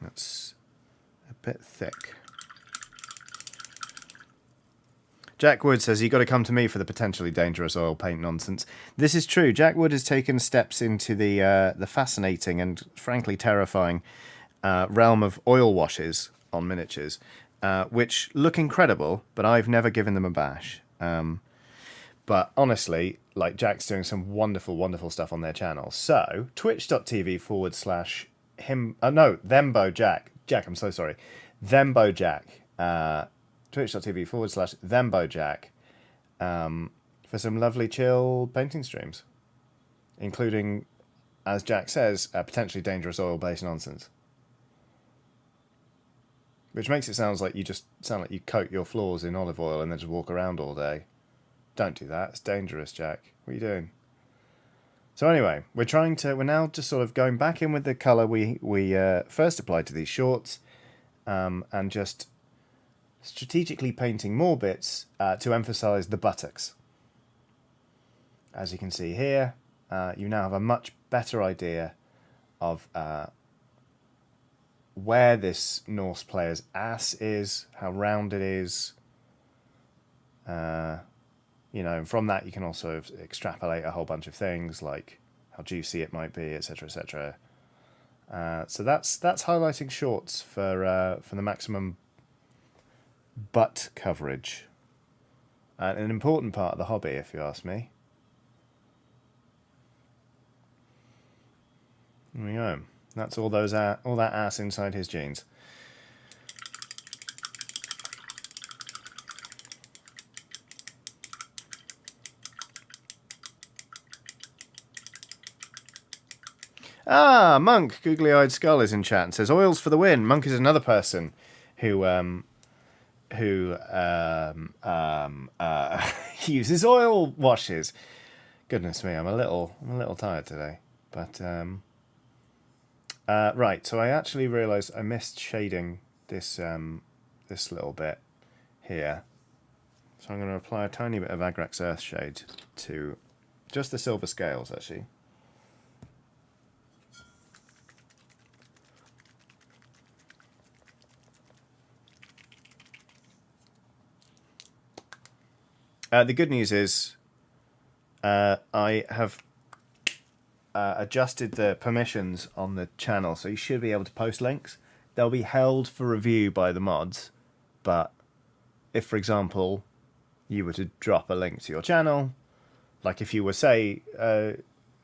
That's a bit thick. Jack Wood says, you got to come to me for the potentially dangerous oil paint nonsense. This is true. Jack Wood has taken steps into the fascinating and frankly terrifying realm of oil washes on miniatures, which look incredible, but I've never given them a bash. But honestly, like, Jack's doing some wonderful, wonderful stuff on their channel. So, twitch.tv/him... Thembo Jack. Jack, I'm so sorry. Thembo Jack. Twitch.tv/Thembo Jack. For some lovely, chill painting streams. Including, as Jack says, potentially dangerous oil-based nonsense. Which makes it sound like you coat your floors in olive oil and then just walk around all day. Don't do that. It's dangerous, Jack. What are you doing? So anyway, we're now just sort of going back in with the colour we first applied to these shorts, and just strategically painting more bits to emphasise the buttocks. As you can see here, you now have a much better idea of where this Norse player's ass is, how round it is. And from that you can also extrapolate a whole bunch of things, like how juicy it might be, etc., etc. So that's highlighting shorts for the maximum butt coverage. An important part of the hobby, if you ask me. There we go. That's all that ass inside his jeans. Ah, Monk, Googly-eyed Skull is in chat and says, oils for the win. Monk is another person who uses oil washes. Goodness me, I'm a little tired today. But right, so I actually realised I missed shading this this little bit here. So I'm going to apply a tiny bit of Agrax Earthshade to just the silver scales, actually. The good news is I have adjusted the permissions on the channel, so you should be able to post links. They'll be held for review by the mods, but if, for example, you were to drop a link to your channel, like if you were, say,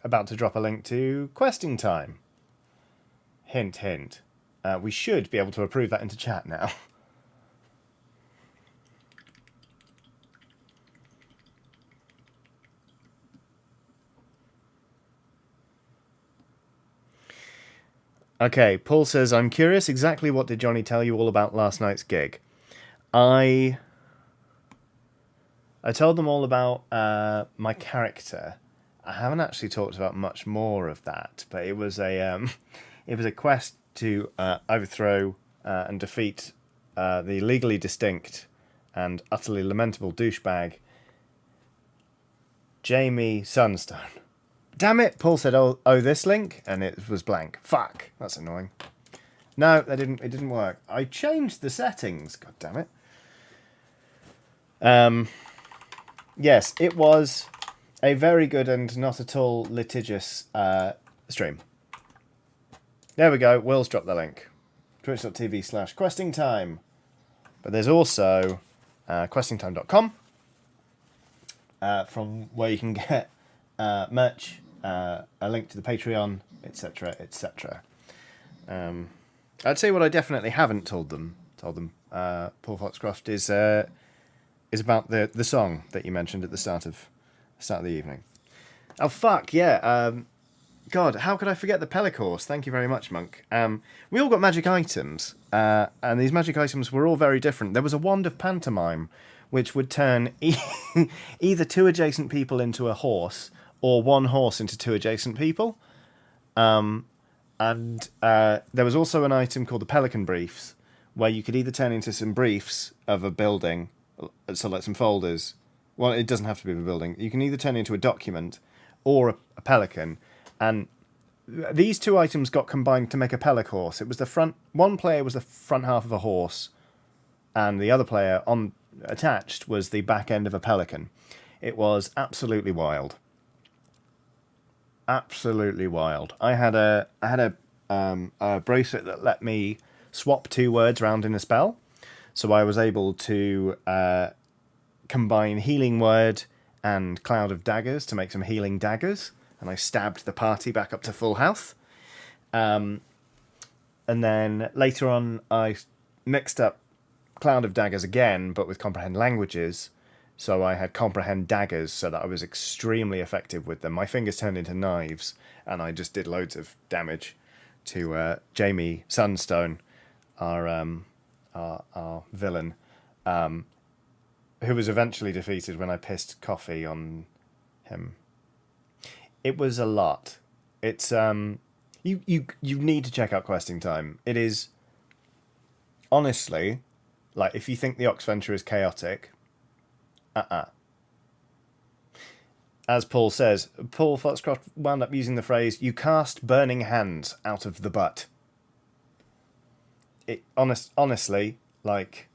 about to drop a link to Questing Time, hint, hint, we should be able to approve that into chat now. Okay, Paul says, I'm curious, exactly what did Johnny tell you all about last night's gig? I told them all about my character. I haven't actually talked about much more of that, but it was a quest to overthrow and defeat the legally distinct and utterly lamentable douchebag Jamie Sunstone. Damn it! Paul said, "Oh, this link," and it was blank. Fuck, that's annoying. No, that didn't. It didn't work. I changed the settings. God damn it. Yes, it was a very good and not at all litigious stream. There we go. Will's dropped the link. Twitch.tv/questingtime. But there's also questingtime.com from where you can get merch, a link to the Patreon, etc., etc. I'd say what I definitely haven't told them, Paul Foxcroft, is about the song that you mentioned at the start of the evening. Oh fuck yeah! God, how could I forget the Pellicourse? Thank you very much, Monk. We all got magic items, and these magic items were all very different. There was a wand of pantomime, which would turn either two adjacent people into a horse, or one horse into two adjacent people. And there was also an item called the Pelican Briefs, where you could either turn into some briefs of a building, so like some folders. Well, it doesn't have to be a building. You can either turn into a document or a pelican. And these two items got combined to make a Pellicourse. It was the front. One player was the front half of a horse, and the other player attached was the back end of a pelican. It was absolutely wild. Absolutely wild. I had a bracelet that let me swap two words around in a spell, so I was able to combine healing word and cloud of daggers to make some healing daggers, and I stabbed the party back up to full health. And then later on, I mixed up cloud of daggers again, but with comprehend languages. So I had comprehend daggers so that I was extremely effective with them. My fingers turned into knives, and I just did loads of damage to Jamie Sunstone, our villain, who was eventually defeated when I pissed coffee on him. It was a lot. It's you need to check out Questing Time. It is honestly, like, if you think the Oxventure is chaotic. As Paul says, Paul Foxcroft wound up using the phrase, "You cast burning hands out of the butt." Honestly, like,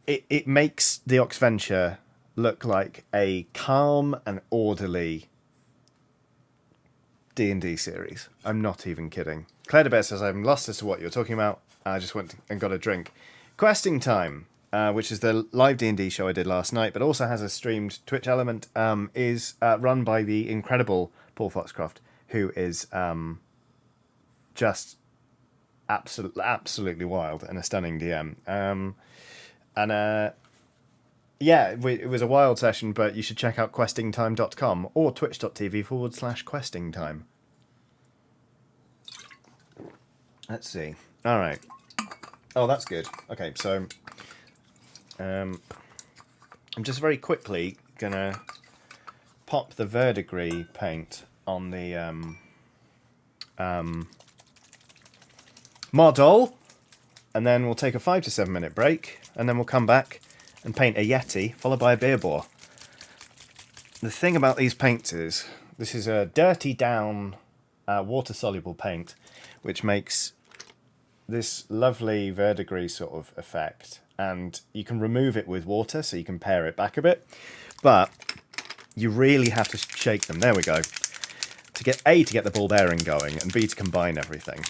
it makes the Oxventure look like a calm and orderly D&D series. I'm not even kidding. Claire de Bear says, "I'm lost as to what you're talking about. I just went and got a drink." Questing Time, which is the live D&D show I did last night, but also has a streamed Twitch element, is run by the incredible Paul Foxcroft, who is just absolutely wild and a stunning DM. Yeah, it was a wild session, but you should check out questingtime.com or twitch.tv/questingtime. Let's see. All right. Oh, that's good. Okay, so I'm just very quickly gonna pop the verdigris paint on the model, and then we'll take a 5 to 7 minute break, and then we'll come back and paint a Yeti, followed by a beer bore. The thing about these paints is, this is a dirty down water-soluble paint, which makes this lovely verdigris sort of effect. And you can remove it with water, so you can pare it back a bit. But you really have to shake them. There we go. To get the ball bearing going, and B, to combine everything.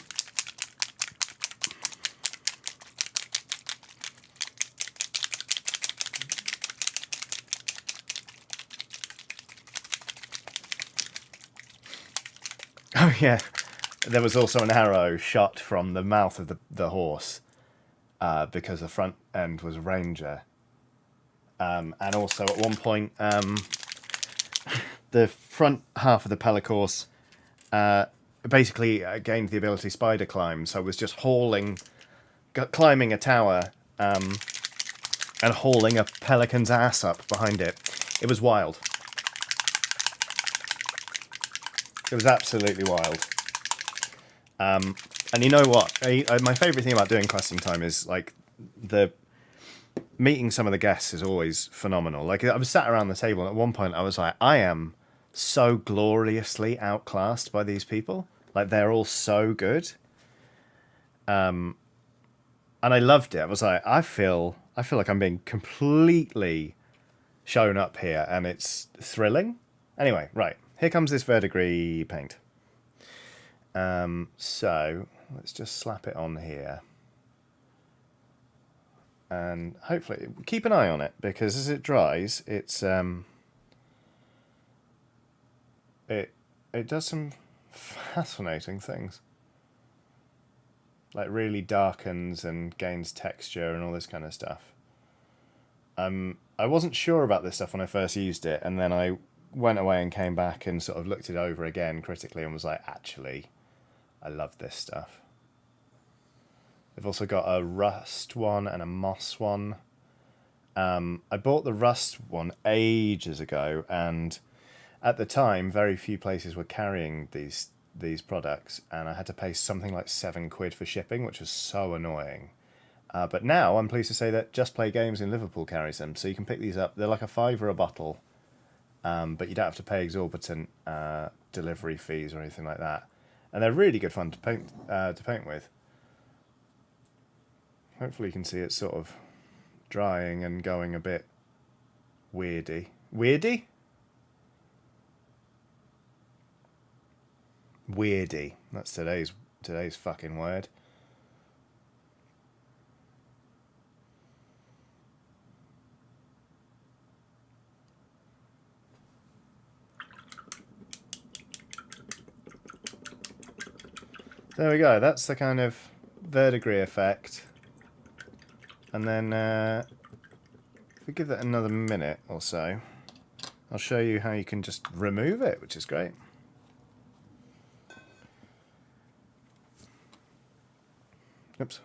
Oh yeah, there was also an arrow shot from the mouth of the horse, because the front end was a ranger. And also at one point, the front half of the Pellicourse basically gained the ability spider climb, so it was just climbing a tower, and hauling a pelican's ass up behind it. It was wild. It was absolutely wild. And you know what? My favourite thing about doing questing time is like the meeting some of the guests is always phenomenal. Like I was sat around the table and at one point I was like, I am so gloriously outclassed by these people. Like they're all so good. And I loved it. I was like, I feel like I'm being completely shown up here and it's thrilling. Anyway, right. Here comes this verdigris paint. So let's just slap it on here. And hopefully keep an eye on it because as it dries, it's it does some fascinating things. Like really darkens and gains texture and all this kind of stuff. I wasn't sure about this stuff when I first used it, and then I went away and came back and sort of looked it over again critically and was like, actually, I love this stuff. They've also got a rust one and a moss one. I bought the rust one ages ago, and at the time, very few places were carrying these products, and I had to pay something like £7 for shipping, which was so annoying. But now I'm pleased to say that Just Play Games in Liverpool carries them, so you can pick these up. They're like £5 a bottle, but you don't have to pay exorbitant delivery fees or anything like that. And they're really good fun to paint with. Hopefully you can see it sort of drying and going a bit weirdy. Weirdy? Weirdy. That's today's fucking word. There we go. That's the kind of verdigris effect. And then if we give that another minute or so, I'll show you how you can just remove it, which is great. Oops.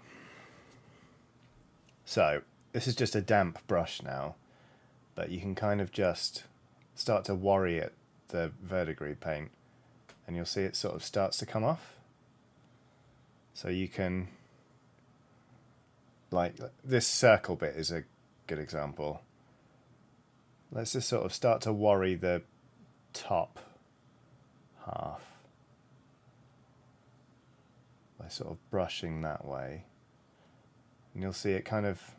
So this is just a damp brush now, but you can kind of just start to worry at the verdigris paint, and you'll see it sort of starts to come off. So you can, like, this circle bit is a good example. Let's just sort of start to worry the top half by sort of brushing that way. And you'll see it kind of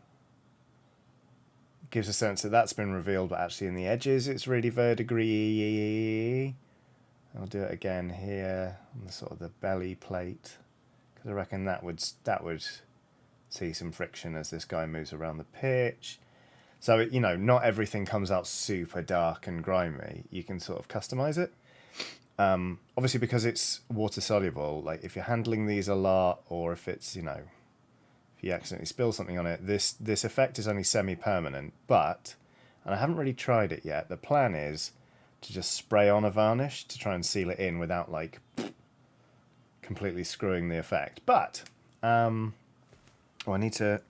gives a sense that that's been revealed, but actually in the edges it's really verdigris. I'll do it again here on the sort of the belly plate, because I reckon that would see some friction as this guy moves around the pitch. So, you know, not everything comes out super dark and grimy. You can sort of customize it. Obviously, because it's water soluble, like if you're handling these a lot, or if it's, you know, if you accidentally spill something on it, this effect is only semi-permanent. But, and I haven't really tried it yet, the plan is to just spray on a varnish to try and seal it in without, like, completely screwing the effect. But, I need to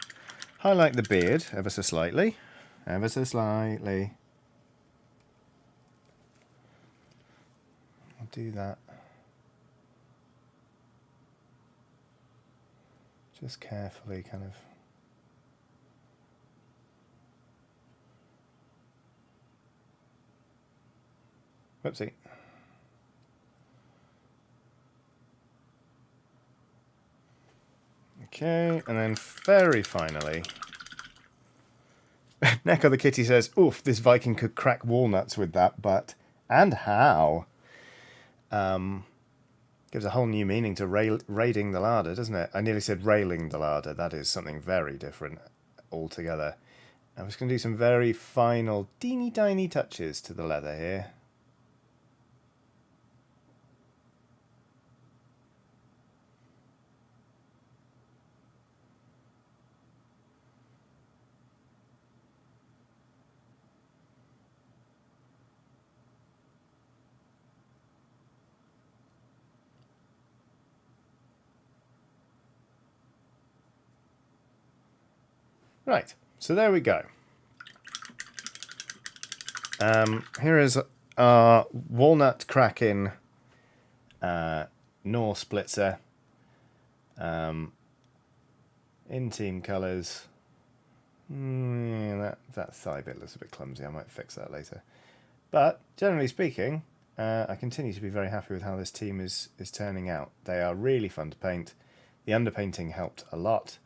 highlight the beard ever so slightly. Ever so slightly. I'll do that. Just carefully, kind of. Whoopsie. Okay, and then very finally, Neko the Kitty says, oof, this Viking could crack walnuts with that, but... And how? Gives a whole new meaning to raiding the larder, doesn't it? I nearly said railing the larder. That is something very different altogether. I'm just going to do some very final, teeny tiny touches to the leather here. Right, so there we go. Here is our walnut cracking Norse blitzer. In team colours, that thigh bit looks a bit clumsy. I might fix that later. But generally speaking, I continue to be very happy with how this team is turning out. They are really fun to paint. The underpainting helped a lot.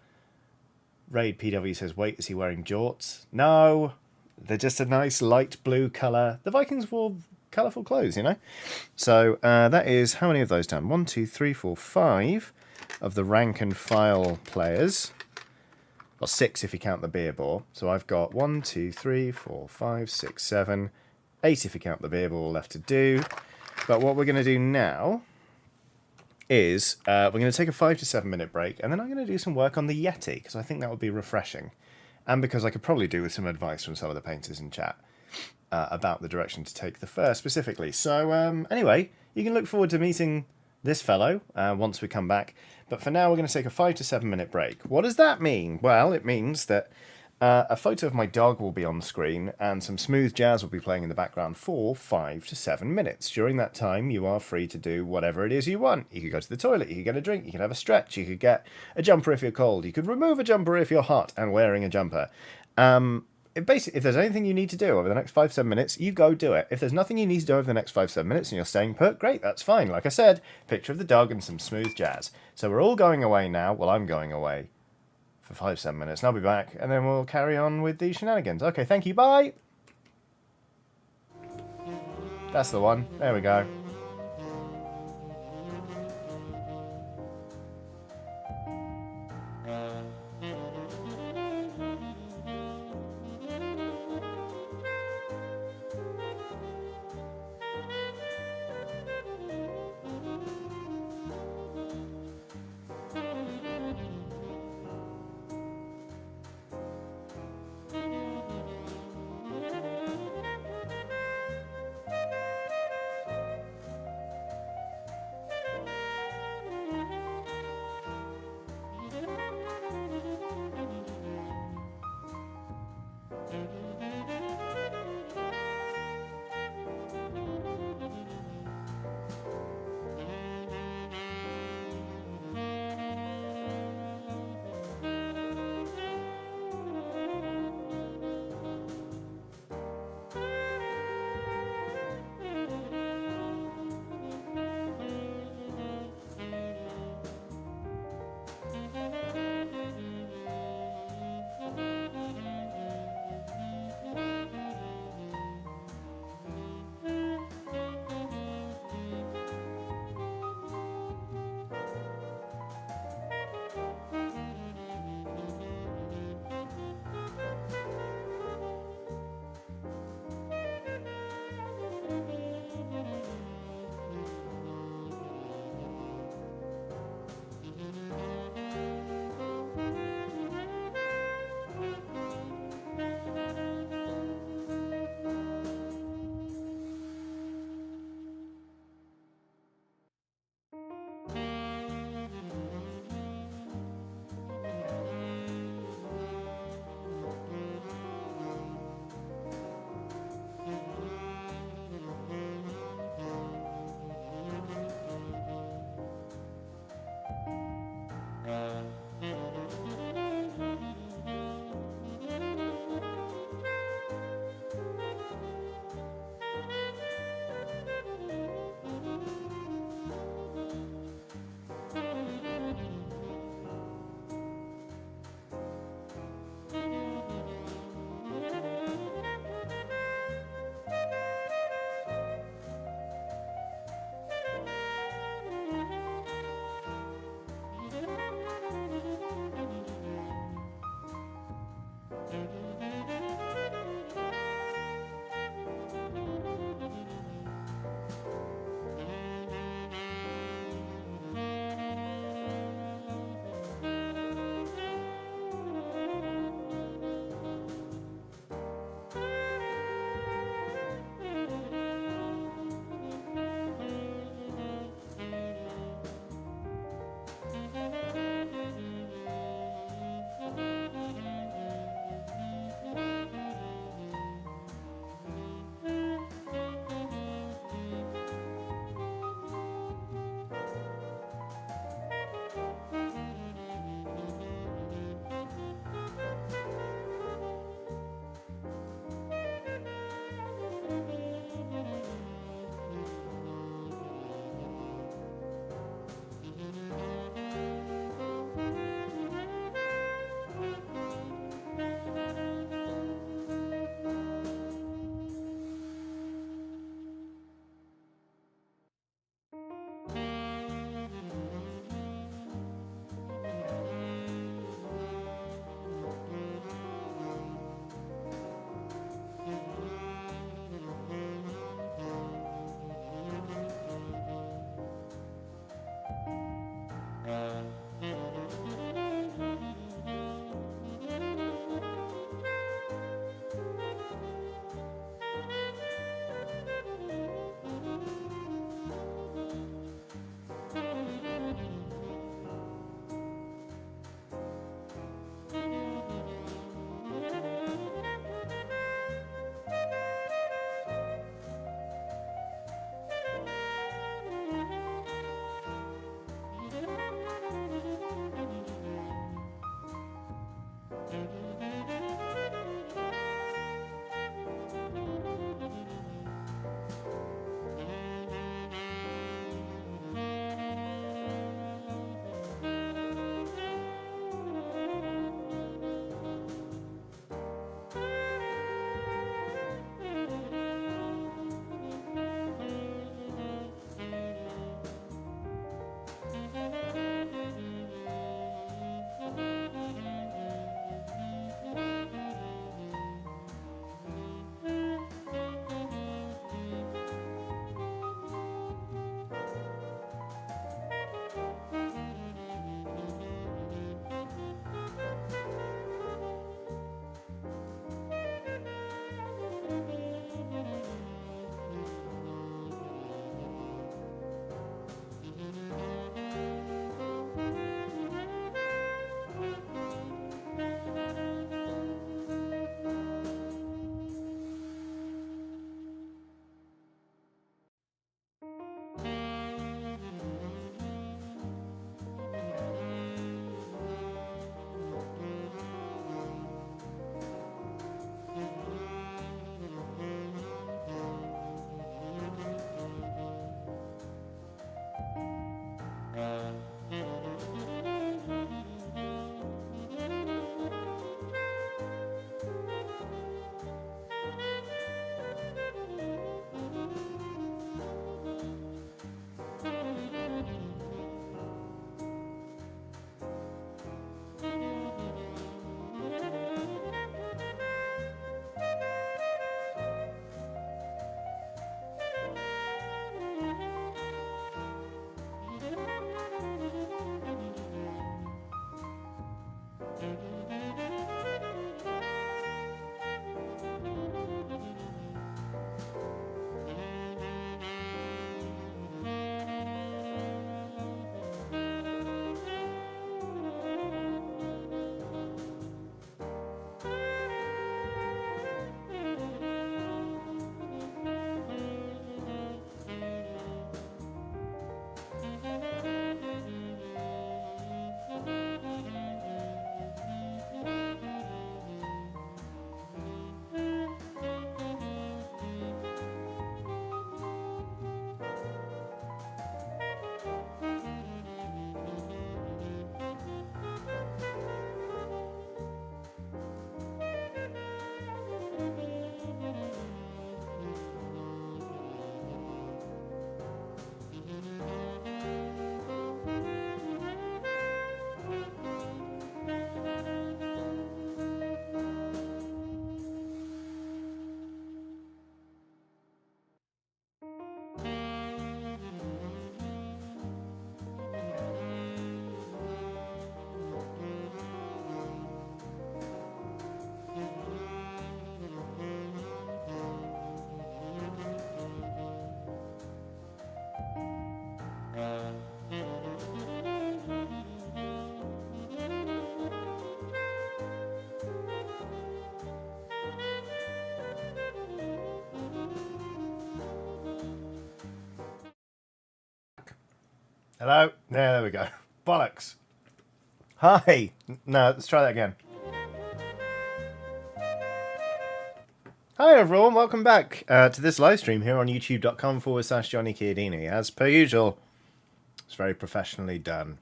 Raid PW says, wait, is he wearing jorts? No, they're just a nice light blue colour. The Vikings wore colourful clothes, you know? So that is, how many of those done? 1, 2, 3, 4, 5 of the rank and file players. Well, 6 if you count the beer ball. So I've got 1, 2, 3, 4, 5, 6, 7, 8 if you count the beer ball left to do. But what we're going to do now is we're going to take a 5 to 7 minute break, and then I'm going to do some work on the Yeti, because I think that would be refreshing. And because I could probably do with some advice from some of the painters in chat about the direction to take the fur specifically. So anyway, you can look forward to meeting this fellow once we come back. But for now, we're going to take a 5 to 7 minute break. What does that mean? Well, it means that a photo of my dog will be on screen and some smooth jazz will be playing in the background for 5 to 7 minutes. During that time, you are free to do whatever it is you want. You could go to the toilet, you could get a drink, you could have a stretch, you could get a jumper if you're cold, you could remove a jumper if you're hot and wearing a jumper. Basically, if there's anything you need to do over the next 5 7 minutes, you go do it. If there's nothing you need to do over the next 5 7 minutes and you're staying put, great, that's fine. Like I said, picture of the dog and some smooth jazz. So we're all going away now. Well, I'm going away for 5 7 minutes, and I'll be back, and then we'll carry on with the shenanigans. Okay, thank you, bye! That's the one. There we go. Hello? There we go. Bollocks. Hi. No, let's try that again. Hi everyone, welcome back to this live stream here on youtube.com/Johnny Chiodini. As per usual, it's very professionally done.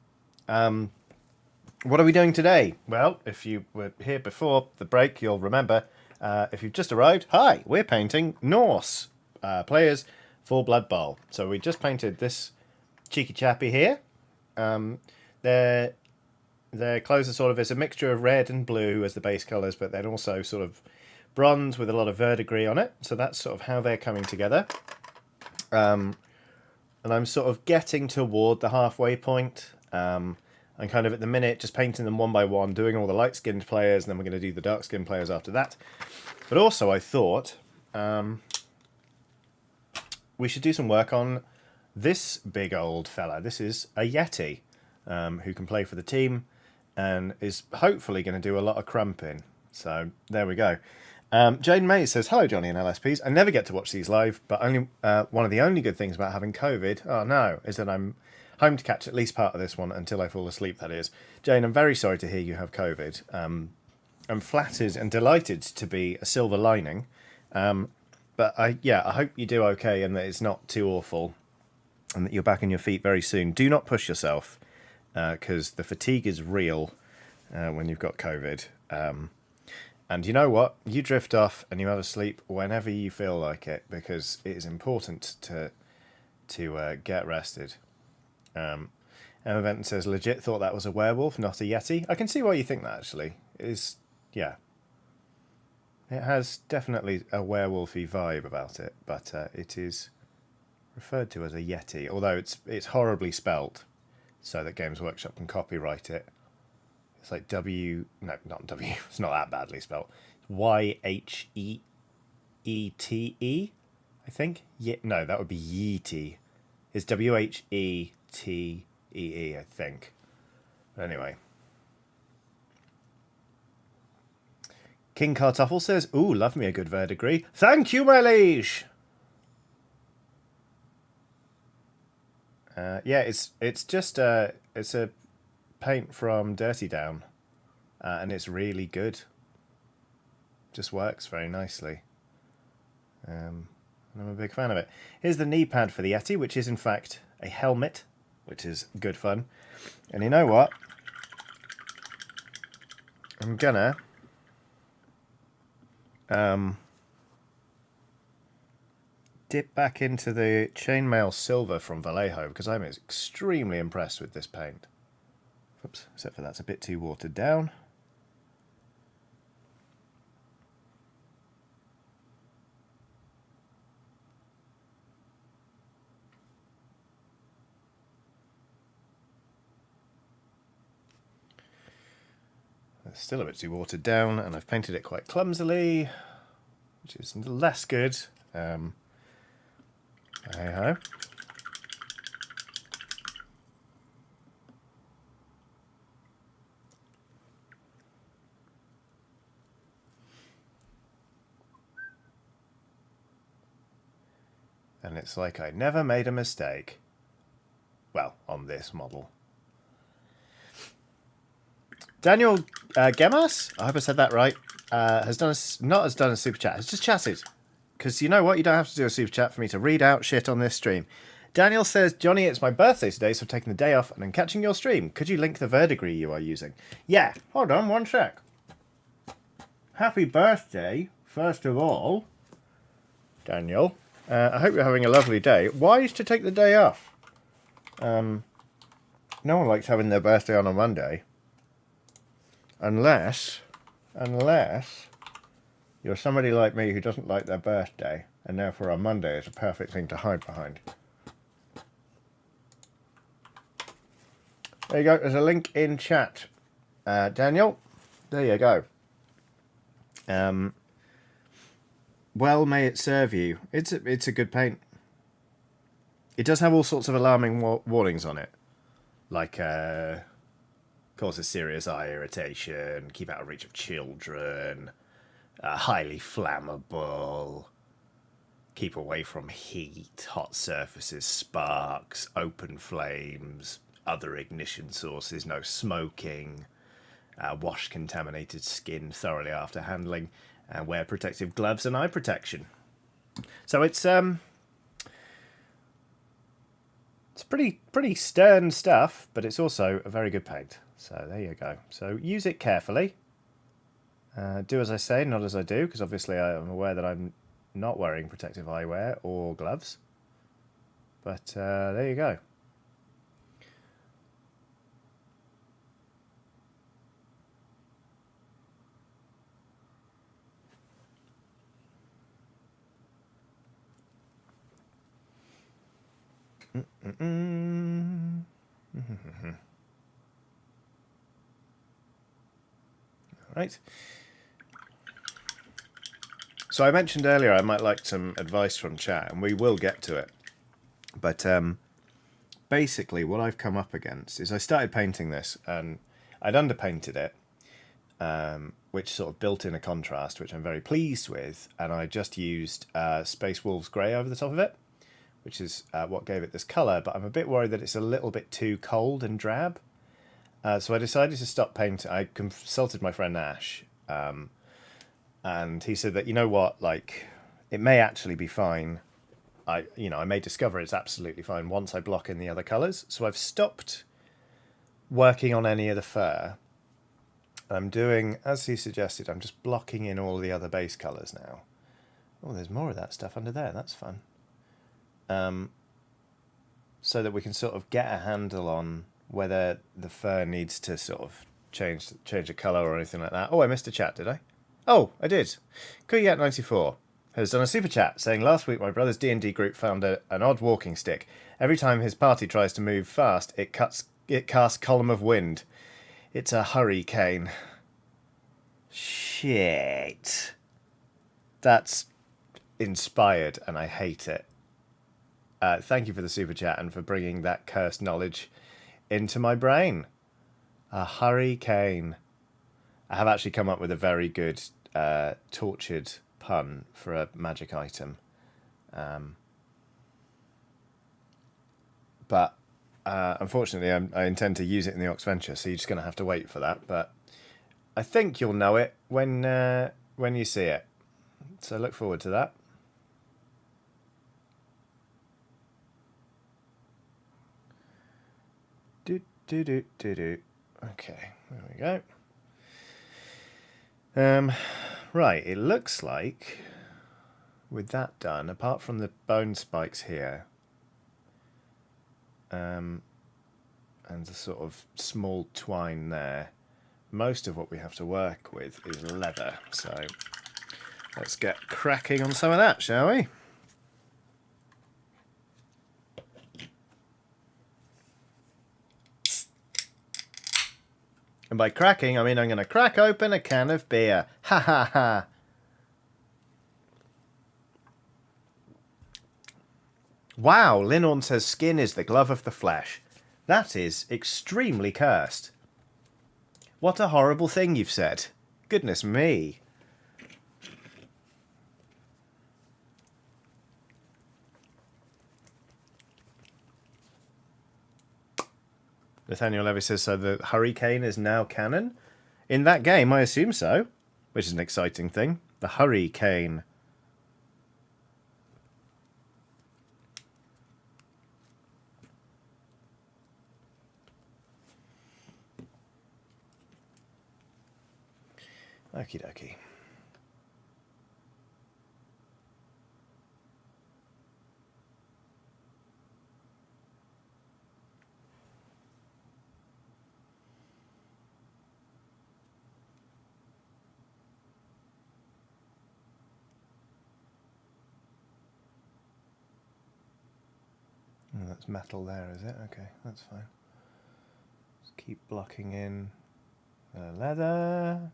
What are we doing today? Well, if you were here before the break, you'll remember. If you've just arrived, hi, we're painting Norse players for Blood Bowl. So we just painted this cheeky chappy here. Their clothes are sort of, it's a mixture of red and blue as the base colours, but then also sort of bronze with a lot of verdigris on it. So that's sort of how they're coming together. And I'm sort of getting toward the halfway point. I'm kind of at the minute just painting them one by one, doing all the light-skinned players, and then we're going to do the dark-skinned players after that. But also I thought we should do some work on this big old fella. This is a Yeti who can play for the team and is hopefully going to do a lot of crumping. So there we go. Jane May says, hello Johnny and LSPs. I never get to watch these live, but only one of the only good things about having COVID, oh no, is that I'm home to catch at least part of this one until I fall asleep, that is. Jane, I'm very sorry to hear you have COVID. I'm flattered and delighted to be a silver lining. But I hope you do okay and that it's not too awful and that you're back on your feet very soon. Do not push yourself because the fatigue is real when you've got COVID. And you know what? You drift off and you have a sleep whenever you feel like it because it is important to get rested. Emma Benton says, legit thought that was a werewolf, not a Yeti. I can see why you think that, actually. It is, yeah. It has definitely a werewolfy vibe about it, but it is referred to as a Yeti, although it's horribly spelt so that Games Workshop can copyright it. It's like W... No, not W. It's not that badly spelt. Yheete, I think. No, that would be Yeety. It's Wheetee, I think. But anyway. King Cartoffel says, ooh, love me a good verdigris. Thank you, my liege! Yeah, it's just it's a paint from Dirty Down, and it's really good. Just works very nicely. I'm a big fan of it. Here's the knee pad for the Yeti, which is in fact a helmet, which is good fun. And you know what? I'm gonna dip back into the chainmail silver from Vallejo because I'm extremely impressed with this paint. Oops, except for that's a bit too watered down. It's still a bit too watered down, and I've painted it quite clumsily, which is less good. Hey-ho. And it's like I never made a mistake. Well, on this model. Daniel Gemas, I hope I said that right, has done a super chat, has just chatted. Because you know what? You don't have to do a super chat for me to read out shit on this stream. Daniel says, Johnny, it's my birthday today, so I'm taking the day off and I'm catching your stream. Could you link the verdigris you are using? Yeah, hold on one sec. Happy birthday, first of all, Daniel. I hope you're having a lovely day. Wise to take the day off. No one likes having their birthday on a Monday. Unless you're somebody like me who doesn't like their birthday, and therefore on Monday is a perfect thing to hide behind. There you go. There's a link in chat, Daniel. There you go. Well, may it serve you. It's a good paint. It does have all sorts of alarming warnings on it, like causes serious eye irritation, keep out of reach of children, highly flammable, keep away from heat, hot surfaces, sparks, open flames, other ignition sources, no smoking, wash contaminated skin thoroughly after handling, and wear protective gloves and eye protection. So it's pretty stern stuff, but it's also a very good paint. So there you go. So use it carefully. Do as I say, not as I do, because obviously I am aware that I'm not wearing protective eyewear or gloves. But there you go. Right. So I mentioned earlier I might like some advice from chat, and we will get to it. But basically what I've come up against is I started painting this, and I'd underpainted it, which sort of built in a contrast, which I'm very pleased with, and I just used Space Wolves Grey over the top of it, which is what gave it this colour, but I'm a bit worried that it's a little bit too cold and drab. So I decided to stop painting. I consulted my friend Ash, and he said that, you know what, like, it may actually be fine. I may discover it's absolutely fine once I block in the other colours. So I've stopped working on any of the fur. I'm doing, as he suggested, I'm just blocking in all the other base colours now. Oh, there's more of that stuff under there. That's fun. So that we can sort of get a handle on whether the fur needs to sort of change a colour or anything like that. Oh, I missed a chat, did I? Oh, I did. Kuyat94 has done a super chat saying, last week my brother's D&D group found an odd walking stick. Every time his party tries to move fast, it casts Column of Wind. It's a hurricane. Shit. That's inspired, and I hate it. Thank you for the super chat and for bringing that cursed knowledge into my brain. A hurricane. I have actually come up with a very good tortured pun for a magic item. But unfortunately, I intend to use it in the Oxventure, so you're just going to have to wait for that. But I think you'll know it when you see it. So look forward to that. Okay, there we go. Right, it looks like with that done, apart from the bone spikes here, and the sort of small twine there, most of what we have to work with is leather. So let's get cracking on some of that, shall we? And by cracking, I mean I'm going to crack open a can of beer. Ha ha ha. Wow, Linnorn says skin is the glove of the flesh. That is extremely cursed. What a horrible thing you've said. Goodness me. Nathaniel Levy says, so the hurricane is now canon? In that game, I assume so. Which is an exciting thing. The hurricane. Okie dokie. Oh, that's metal there, is it? Okay, that's fine. Just keep blocking in the leather.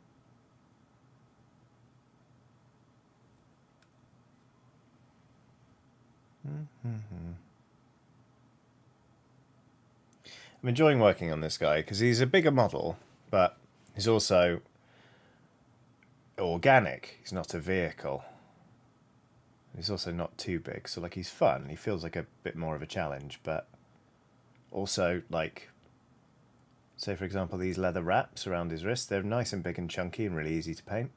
I'm enjoying working on this guy because he's a bigger model, but he's also organic. He's not a vehicle. He's also not too big, so like he's fun. He feels like a bit more of a challenge, but also like, say for example, these leather wraps around his wrists, they're nice and big and chunky and really easy to paint.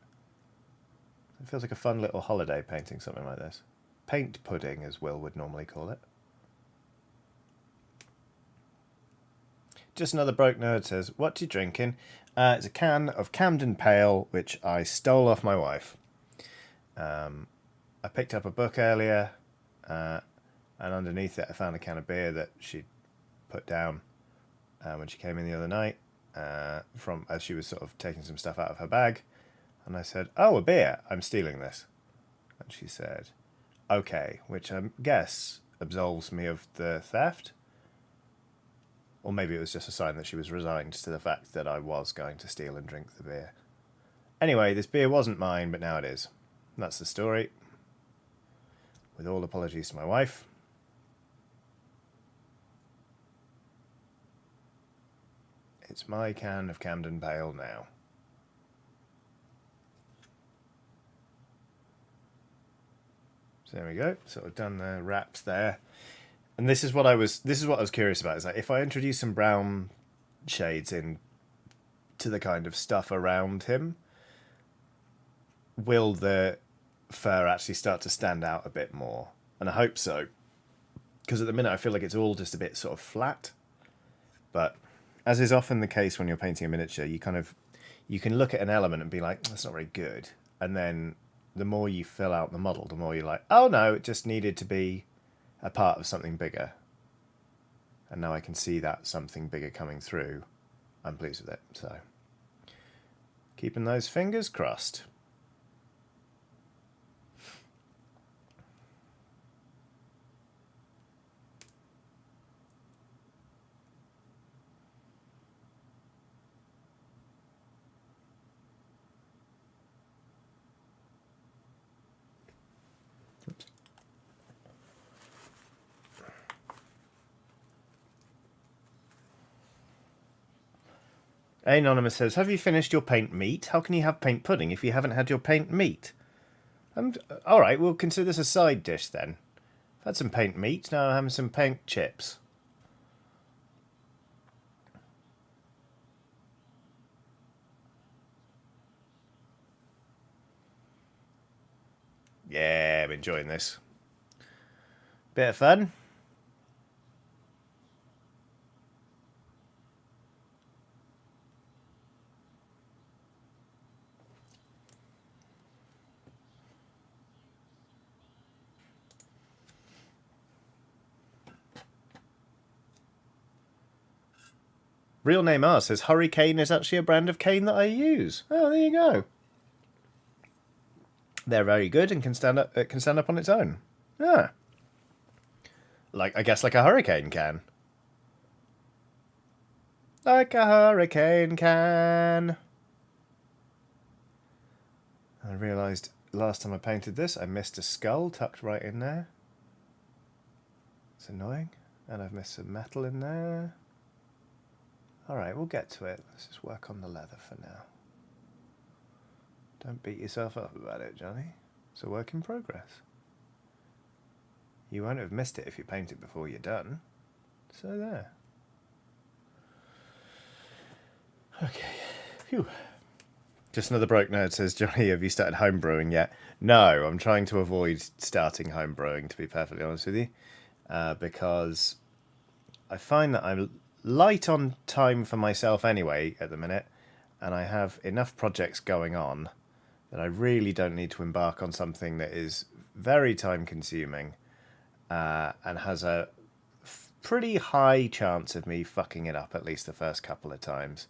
It feels like a fun little holiday painting something like this. Paint pudding, as Will would normally call it. Just another broke nerd says, what you drinking? It's a can of Camden Pale, which I stole off my wife. I picked up a book earlier, and underneath it I found a can of beer that she'd put down when she came in the other night, as she was sort of taking some stuff out of her bag. And I said, oh, a beer, I'm stealing this. And she said, okay, which I guess absolves me of the theft. Or maybe it was just a sign that she was resigned to the fact that I was going to steal and drink the beer. Anyway, this beer wasn't mine, but now it is. And that's the story. With all apologies to my wife. It's my can of Camden Pale now. So there we go. So I've done the wraps there. And this is what I was curious about. Is like if I introduce some brown shades in to the kind of stuff around him, will the fur actually start to stand out a bit more? And I hope so. Because at the minute I feel like it's all just a bit sort of flat. But as is often the case when you're painting a miniature, you can look at an element and be like, that's not very good. And then the more you fill out the model, the more you're like, oh no, it just needed to be a part of something bigger. And now I can see that something bigger coming through. I'm pleased with it. So keeping those fingers crossed. Anonymous says, have you finished your paint meat? How can you have paint pudding if you haven't had your paint meat? All right, we'll consider this a side dish then. I've had some paint meat, now I'm having some paint chips. Yeah, I'm enjoying this. Bit of fun. Real Name R says, Hurricane is actually a brand of cane that I use. Oh, there you go. They're very good and can stand up. It can stand up on its own. Yeah. I guess like a hurricane can. like a hurricane can. I realised last time I painted this, I missed a skull tucked right in there. It's annoying. And I've missed some metal in there. Alright, we'll get to it. Let's just work on the leather for now. Don't beat yourself up about it, Johnny. It's a work in progress. You won't have missed it if you paint it before you're done. So there. Okay. Phew. Just another broke nerd says, Johnny, have you started home brewing yet? No, I'm trying to avoid starting home brewing, to be perfectly honest with you. Because I find that I'm light on time for myself anyway at the minute. And I have enough projects going on that I really don't need to embark on something that is very time consuming and has a pretty high chance of me fucking it up at least the first couple of times.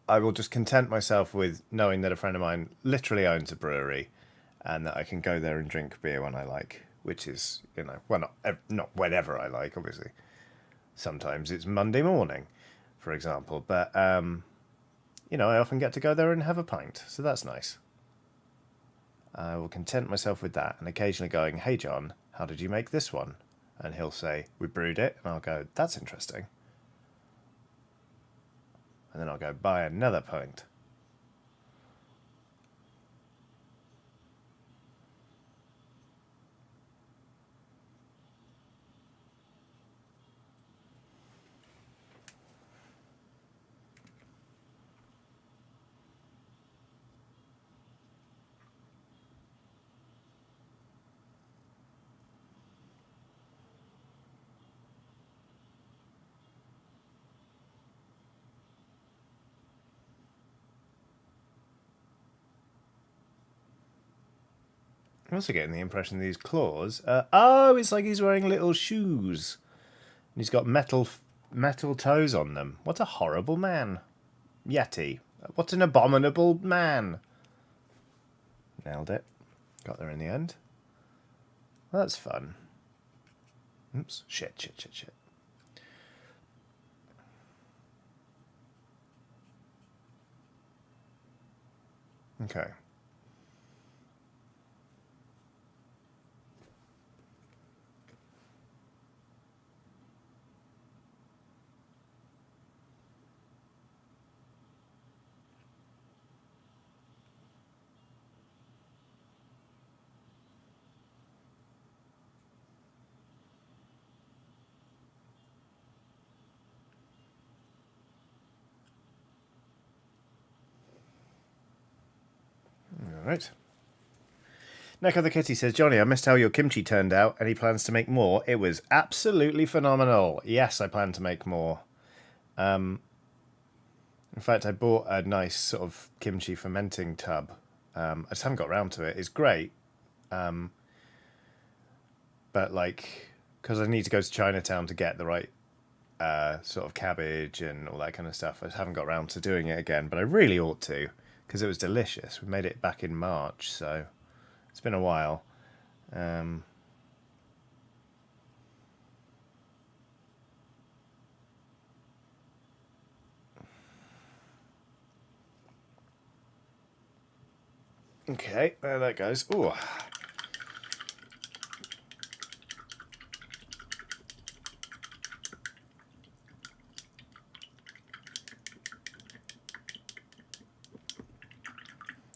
I will just content myself with knowing that a friend of mine literally owns a brewery and that I can go there and drink beer when I like, which is, well, not whenever I like, obviously. Sometimes it's Monday morning, for example, but I often get to go there and have a pint, so that's nice. I will content myself with that and occasionally going, hey John, how did you make this one? And he'll say, we brewed it, and I'll go, that's interesting. And then I'll go buy another pint. I'm also getting the impression these claws. It's like he's wearing little shoes. And he's got metal toes on them. What a horrible man. Yeti. What an abominable man. Nailed it. Got there in the end. Well, that's fun. Oops. Shit. Okay. Alright. Neko the Kitty says, Johnny, I missed how your kimchi turned out. Any plans to make more? It was absolutely phenomenal. Yes, I plan to make more. In fact, I bought a nice sort of kimchi fermenting tub. I just haven't got around to it. It's great. But because I need to go to Chinatown to get the right sort of cabbage and all that kind of stuff, I just haven't got around to doing it again. But I really ought to, because it was delicious. We made it back in March, so it's been a while. Okay, there that goes. Ooh.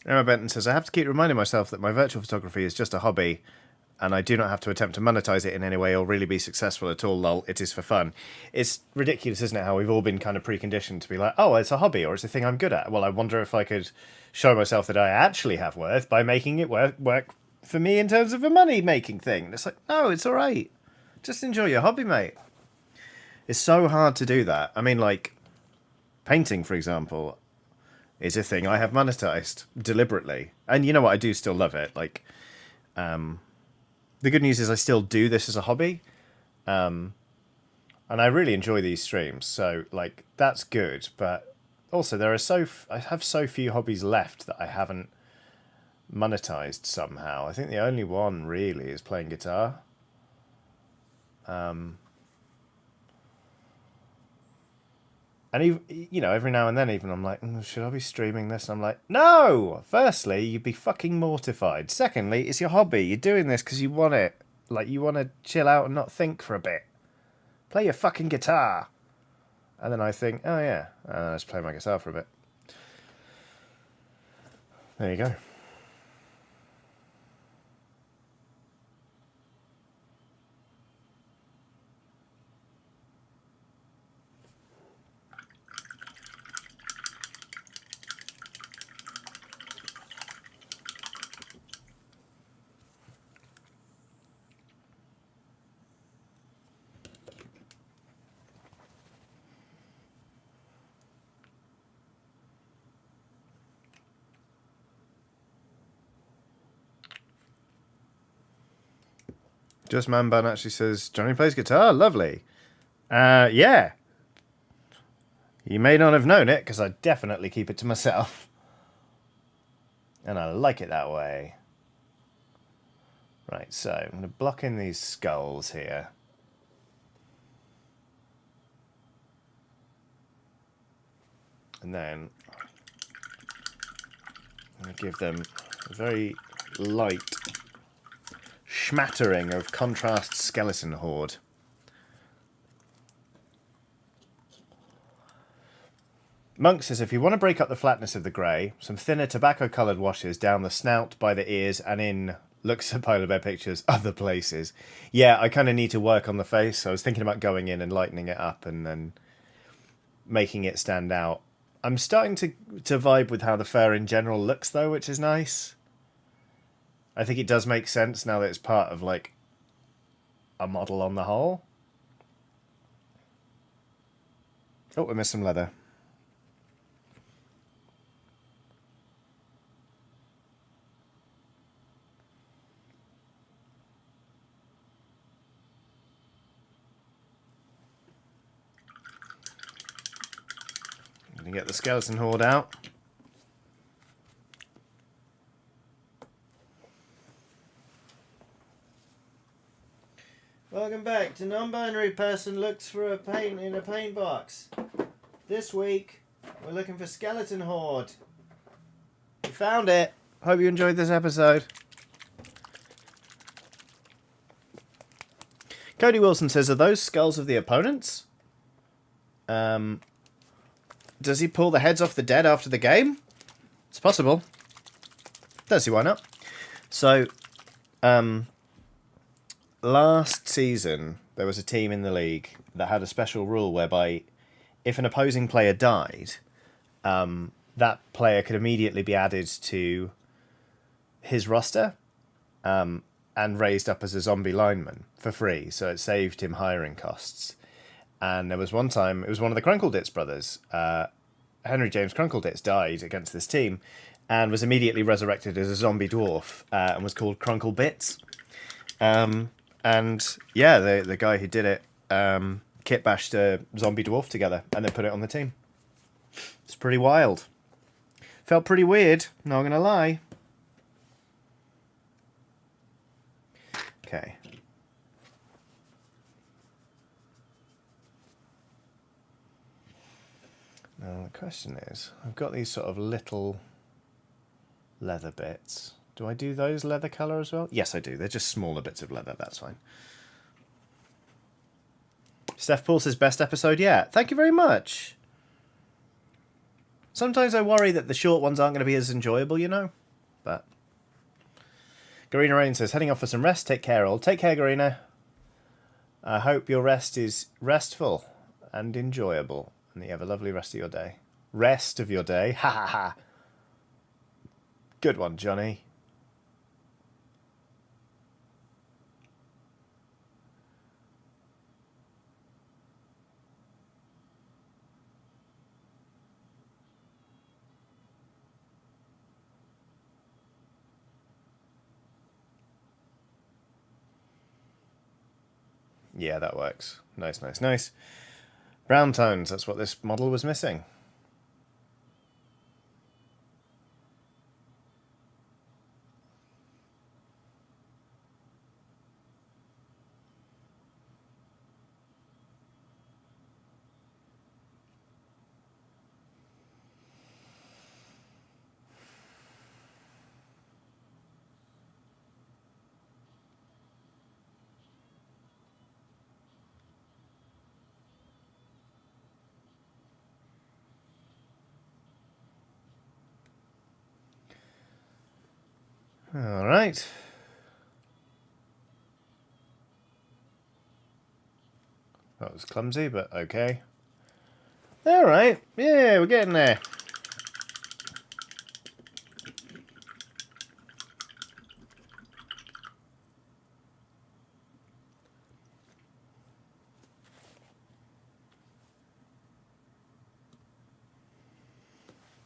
Emma Benton says, I have to keep reminding myself that my virtual photography is just a hobby and I do not have to attempt to monetize it in any way or really be successful at all. Lol, it is for fun. It's ridiculous, isn't it, how we've all been kind of preconditioned to be like, oh, it's a hobby or it's a thing I'm good at. Well, I wonder if I could show myself that I actually have worth by making it work for me in terms of a money-making thing. And it's like, no, it's all right. Just enjoy your hobby, mate. It's so hard to do that. I mean, like, painting, for example, is a thing I have monetized deliberately. And you know what? I do still love it. Like, the good news is I still do this as a hobby. And I really enjoy these streams. So, like, that's good. But also, I have so few hobbies left that I haven't monetized somehow. I think the only one really is playing guitar. And even, you know, every now and then, even I'm like, should I be streaming this? And I'm like, no. Firstly, you'd be fucking mortified. Secondly, it's your hobby. You're doing this because you want it. Like, you want to chill out and not think for a bit. Play your fucking guitar. And then I think, oh yeah, and I just play my guitar for a bit. There you go. Just Man Bun actually says, Johnny plays guitar? Lovely. Yeah. You may not have known it, because I definitely keep it to myself. And I like it that way. Right, so I'm going to block in these skulls here. And then I'm going to give them a very light smattering of contrast skeleton horde. Monk says, if you want to break up the flatness of the grey, some thinner tobacco-coloured washes down the snout, by the ears, and in, looks at Polar Bear pictures, other places. Yeah, I kind of need to work on the face. I was thinking about going in and lightening it up and then making it stand out. I'm starting to vibe with how the fur in general looks, though, which is nice. I think it does make sense now that it's part of, like, a model on the whole. Oh, we missed some leather. I'm going to get the skeleton horde out. Welcome back to Non-Binary Person Looks for a Paint in a Paint Box. This week, we're looking for Skeleton Horde. We found it. Hope you enjoyed this episode. Cody Wilson says, are those skulls of the opponents? Does he pull the heads off the dead after the game? It's possible. Don't see why not. So, last season, there was a team in the league that had a special rule whereby if an opposing player died, that player could immediately be added to his roster and raised up as a zombie lineman for free. So it saved him hiring costs. And there was one time, it was one of the Crunkleditz brothers, Henry James Crunkleditz, died against this team and was immediately resurrected as a zombie dwarf and was called Crunkle Bits. And yeah, the guy who did it kit bashed a zombie dwarf together and then put it on the team. It's pretty wild. Felt pretty weird, not gonna lie. Okay. Now the question is, I've got these sort of little leather bits. Do I do those leather colour as well? Yes, I do. They're just smaller bits of leather. That's fine. Steph Paul says, best episode yet. Thank you very much. Sometimes I worry that the short ones aren't going to be as enjoyable, you know? But Garina Rain says, heading off for some rest. Take care, all. Take care, Garina. I hope your rest is restful and enjoyable. And that you have a lovely rest of your day. Rest of your day. Ha ha ha. Good one, Johnny. Yeah, that works. Nice, nice, nice. Brown tones, that's what this model was missing. All right. That was clumsy, but okay. All right. Yeah, we're getting there.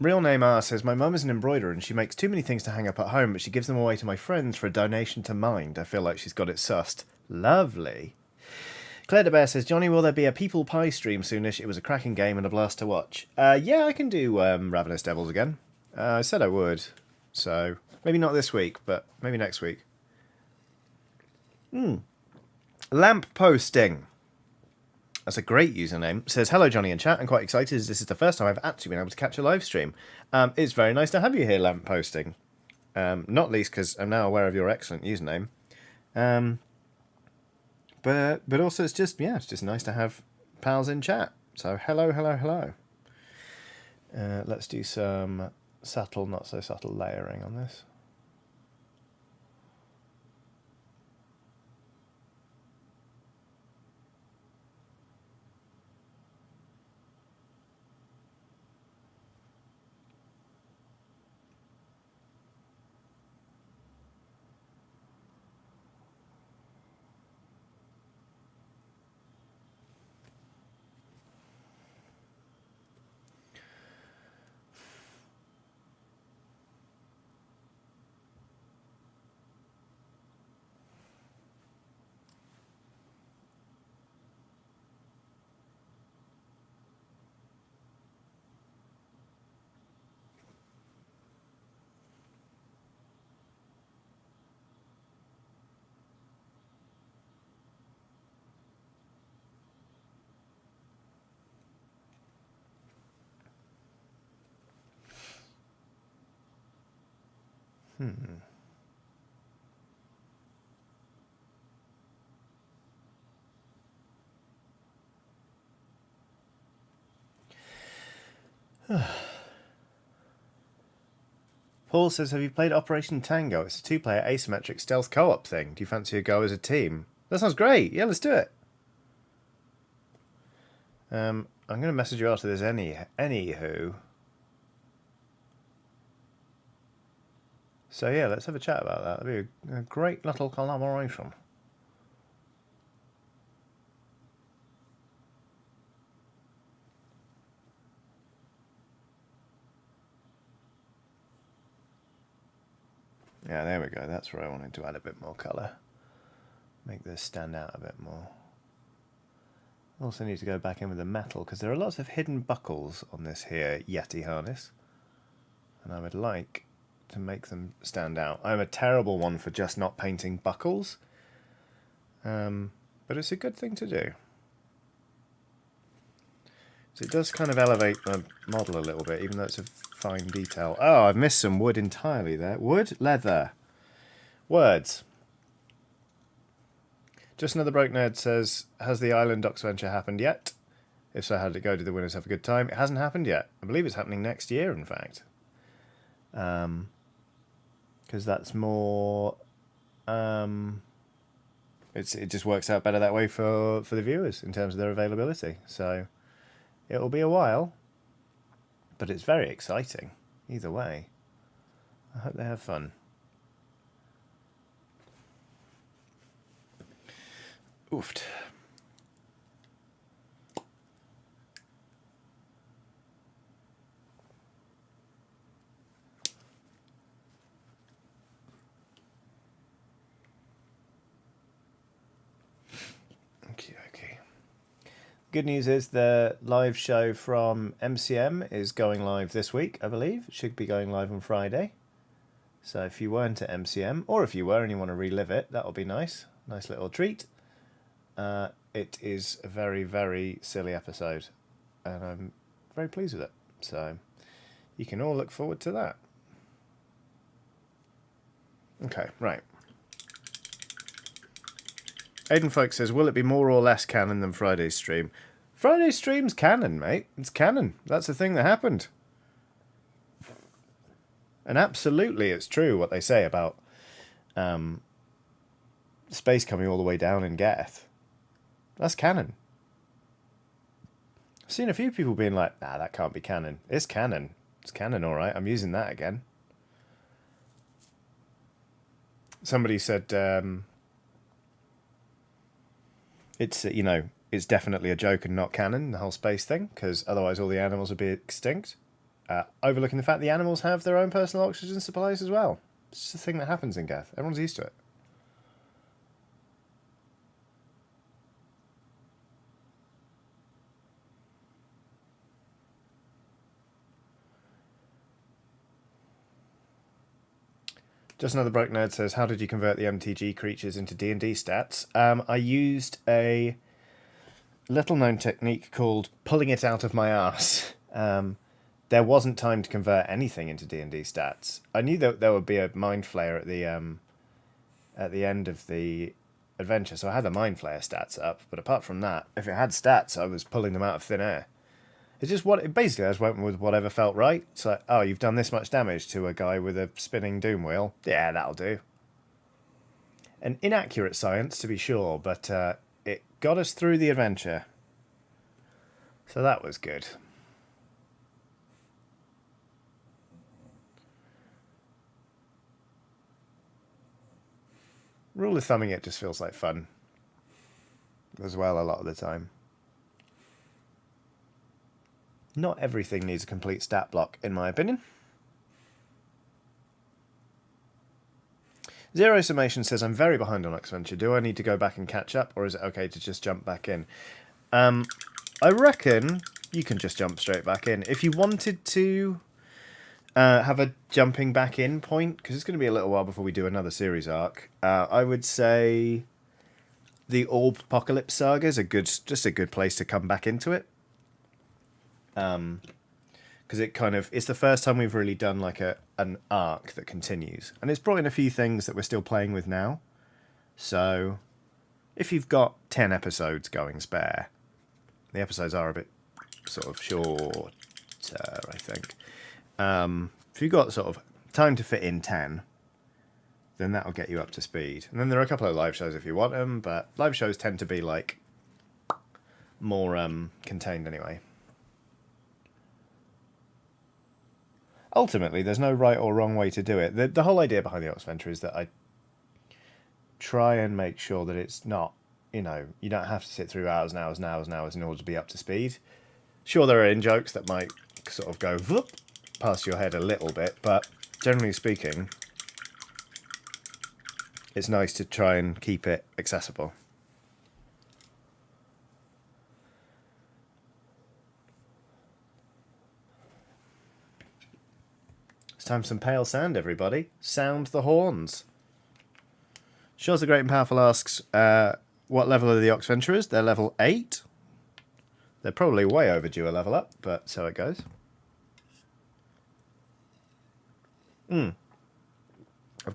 Real name R says, my mum is an embroiderer and she makes too many things to hang up at home, but she gives them away to my friends for a donation to Mind. I feel like she's got it sussed. Lovely. Claire de Bear says, Johnny, will there be a People Pie stream soonish? It was a cracking game and a blast to watch. Yeah, I can do Ravenous Devils again. I said I would. So, maybe not this week, but maybe next week. Lamp posting. That's a great username. Says, hello, Johnny and chat. I'm quite excited as this is the first time I've actually been able to catch a live stream. It's very nice to have you here, Lamp posting. Not least because I'm now aware of your excellent username. But also it's just nice to have pals in chat. So hello, hello, hello. Let's do some subtle, not so subtle layering on this. Paul says, have you played Operation Tango? It's a two-player asymmetric stealth co-op thing. Do you fancy a go as a team? That sounds great. Yeah, let's do it. I'm going to message you after this anywho. So yeah, let's have a chat about that. That'd be a great little collaboration. Yeah, there we go. That's where I wanted to add a bit more colour. Make this stand out a bit more. Also need to go back in with the metal because there are lots of hidden buckles on this here Yeti harness. And I would like to make them stand out. I'm a terrible one for just not painting buckles. But it's a good thing to do. So it does kind of elevate the model a little bit, even though it's a fine detail. Oh, I've missed some wood entirely there. Wood, leather. Words. Just Another Broke Nerd says, has the Island Docks venture happened yet? If so, how did it go? Did the winners have a good time? It hasn't happened yet. I believe it's happening next year, in fact. Because that's more... it just works out better that way for the viewers in terms of their availability. So it'll be a while, but it's very exciting either way. I hope they have fun. Oofed. Okay. Good news is the live show from MCM is going live this week, I believe. It should be going live on Friday. So if you weren't at MCM, or if you were and you want to relive it, that'll be nice. Nice little treat. It is a very, very silly episode, and I'm very pleased with it. So you can all look forward to that. Okay, right. Aiden Folk says, will it be more or less canon than Friday's stream? Friday's stream's canon, mate. It's canon. That's the thing that happened. And absolutely it's true what they say about space coming all the way down in Geth. That's canon. I've seen a few people being like, nah, that can't be canon. It's canon. It's canon, all right. I'm using that again. Somebody said it's, it's definitely a joke and not canon, the whole space thing, because otherwise all the animals would be extinct. Overlooking the fact the animals have their own personal oxygen supplies as well. It's just a thing that happens in Geth. Everyone's used to it. Just Another Broke Nerd says, how did you convert the MTG creatures into D&D stats? I used a little-known technique called pulling it out of my arse. There wasn't time to convert anything into D&D stats. I knew that there would be a Mind Flayer at the end of the adventure, so I had the Mind Flayer stats up. But apart from that, if it had stats, I was pulling them out of thin air. It's just basically I just went with whatever felt right. It's like, oh, you've done this much damage to a guy with a spinning doom wheel. Yeah, that'll do. An inaccurate science, to be sure, but it got us through the adventure. So that was good. Rule of thumbing it just feels like fun as well a lot of the time. Not everything needs a complete stat block, in my opinion. Zero Summation says, I'm very behind on X-Venture. Do I need to go back and catch up, or is it okay to just jump back in? I reckon you can just jump straight back in. If you wanted to have a jumping back in point, because it's going to be a little while before we do another series arc, I would say the Orb Apocalypse Saga is just a good place to come back into it. Because it's the first time we've really done like an arc that continues, and it's brought in a few things that we're still playing with now. So if you've got 10 episodes going spare, the episodes are a bit sort of shorter, I think. If you've got sort of time to fit in 10, then that'll get you up to speed. And then there are a couple of live shows if you want them, but live shows tend to be like more contained anyway. Ultimately, there's no right or wrong way to do it. The whole idea behind the Oxventure is that I try and make sure that it's not, you don't have to sit through hours and hours and hours and hours in order to be up to speed. Sure, there are in-jokes that might sort of go whoop past your head a little bit, but generally speaking, it's nice to try and keep it accessible. Time for some pale sand, everybody. Sound the horns. Shores the Great and Powerful asks, what level are the Oxventurers? They're level 8. They're probably way overdue a level up, but so it goes. Of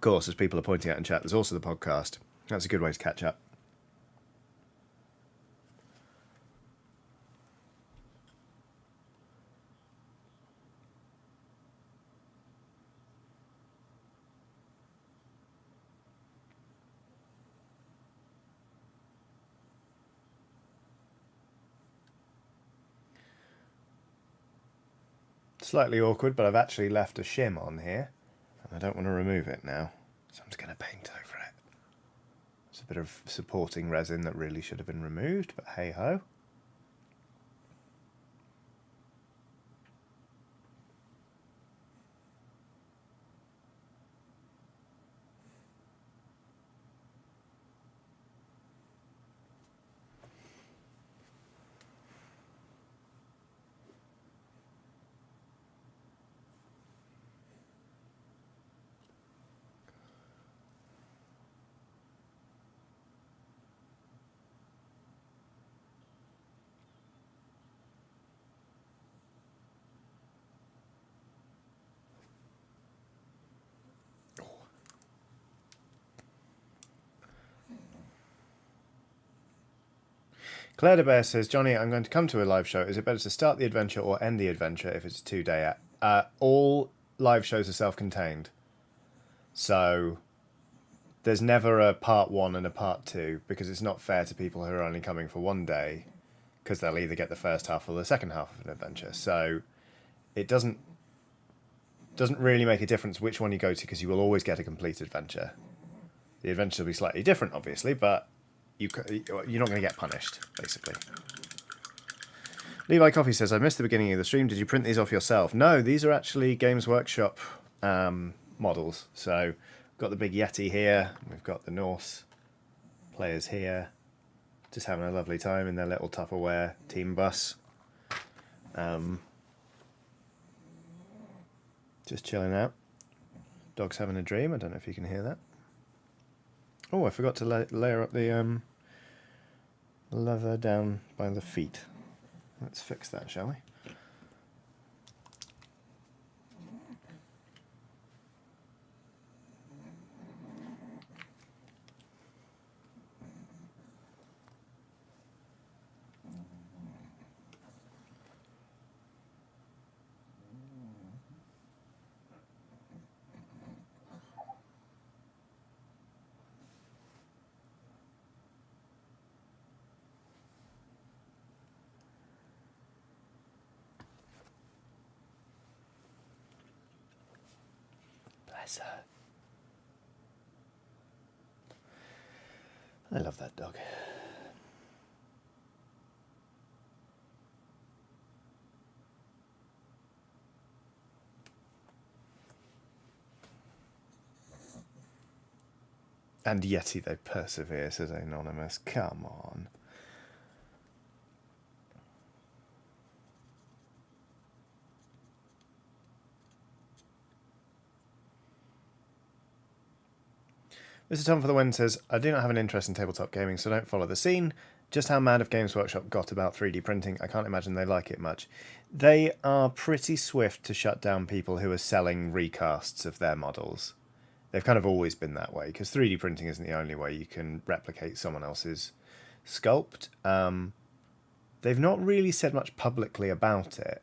course, as people are pointing out in chat, there's also the podcast. That's a good way to catch up. Slightly awkward, but I've actually left a shim on here, and I don't want to remove it now, so I'm just going to paint over it. It's a bit of supporting resin that really should have been removed, but hey-ho. Claire de Bear says, Johnny, I'm going to come to a live show. Is it better to start the adventure or end the adventure if it's a 2-day? All live shows are self-contained. So there's never a part 1 and a part 2 because it's not fair to people who are only coming for one day, because they'll either get the first half or the second half of an adventure. So it doesn't really make a difference which one you go to, because you will always get a complete adventure. The adventure will be slightly different, obviously, but you're not going to get punished, basically. Levi Coffee says, I missed the beginning of the stream. Did you print these off yourself? No, these are actually Games Workshop models. So we've got the big Yeti here. We've got the Norse players here. Just having a lovely time in their little Tupperware team bus. Just chilling out. Dog's having a dream. I don't know if you can hear that. Oh, I forgot to layer up the leather down by the feet. Let's fix that, shall we? Bless her. I love that dog. And Yeti, they persevere, says Anonymous. Come on. Mr. Tom for the Win says, I do not have an interest in tabletop gaming, so don't follow the scene. Just how mad have Games Workshop got about 3D printing? I can't imagine they like it much. They are pretty swift to shut down people who are selling recasts of their models. They've kind of always been that way, because 3D printing isn't the only way you can replicate someone else's sculpt. They've not really said much publicly about it.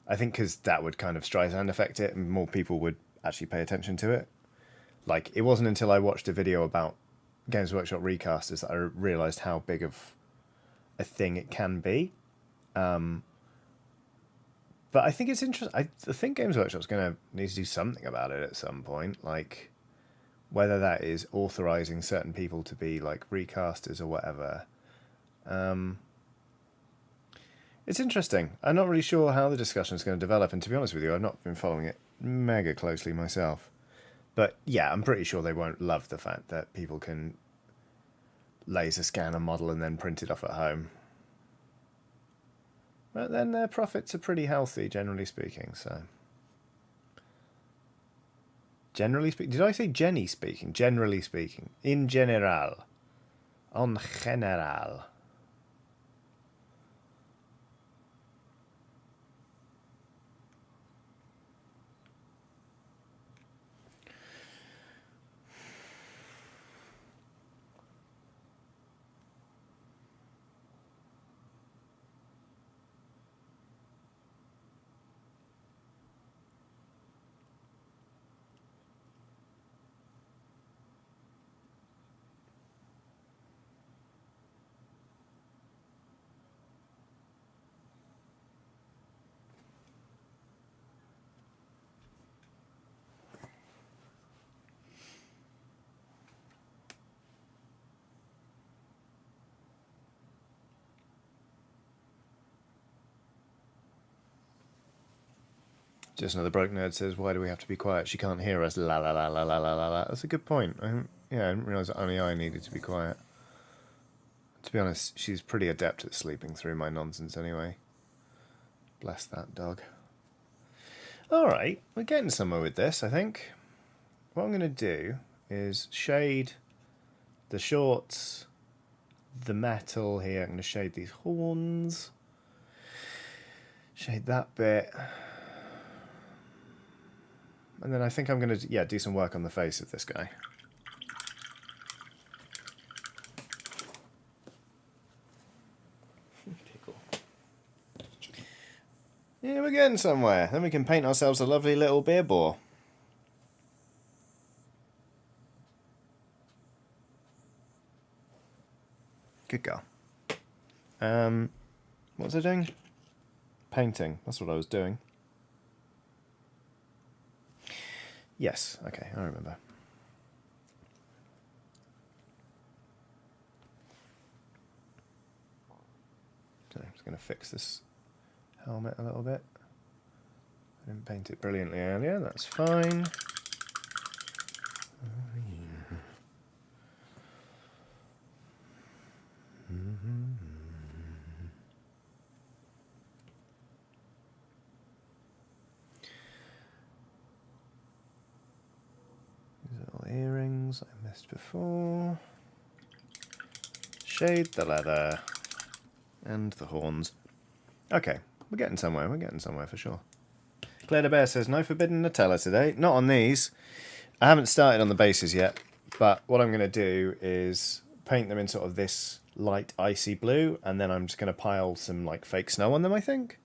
I think because that would kind of Streisand affect it, and more people would actually pay attention to it. Like, it wasn't until I watched a video about Games Workshop recasters that I realised how big of a thing it can be. But I think it's interesting. I think Games Workshop's going to need to do something about it at some point. Like, whether that is authorising certain people to be, like, recasters or whatever. It's interesting. I'm not really sure how the discussion is going to develop. And to be honest with you, I've not been following it mega closely myself. But yeah, I'm pretty sure they won't love the fact that people can laser scan a model and then print it off at home. But then their profits are pretty healthy, generally speaking, so. Generally speaking, did I say Jenny speaking? Generally speaking. In general. En general. Just another broke nerd says, why do we have to be quiet? She can't hear us. La la la la la la la la. That's a good point. I didn't realise that only I needed to be quiet. To be honest, she's pretty adept at sleeping through my nonsense anyway. Bless that dog. Alright, we're getting somewhere with this, I think. What I'm going to do is shade the shorts, the metal here. I'm going to shade these horns. Shade that bit. And then I think I'm going to, do some work on the face of this guy. Tickle. Yeah, we're getting somewhere. Then we can paint ourselves a lovely little beer bore. Good girl. What was I doing? Painting. That's what I was doing. Yes. Okay, I remember. So I'm just going to fix this helmet a little bit. I didn't paint it brilliantly earlier. That's fine. These little earrings I missed before. Shade the leather. And the horns. Okay, we're getting somewhere. We're getting somewhere for sure. Claire de Bear says, no forbidden Nutella today. Not on these. I haven't started on the bases yet, but what I'm going to do is paint them in sort of this light icy blue, and then I'm just going to pile some like fake snow on them, I think.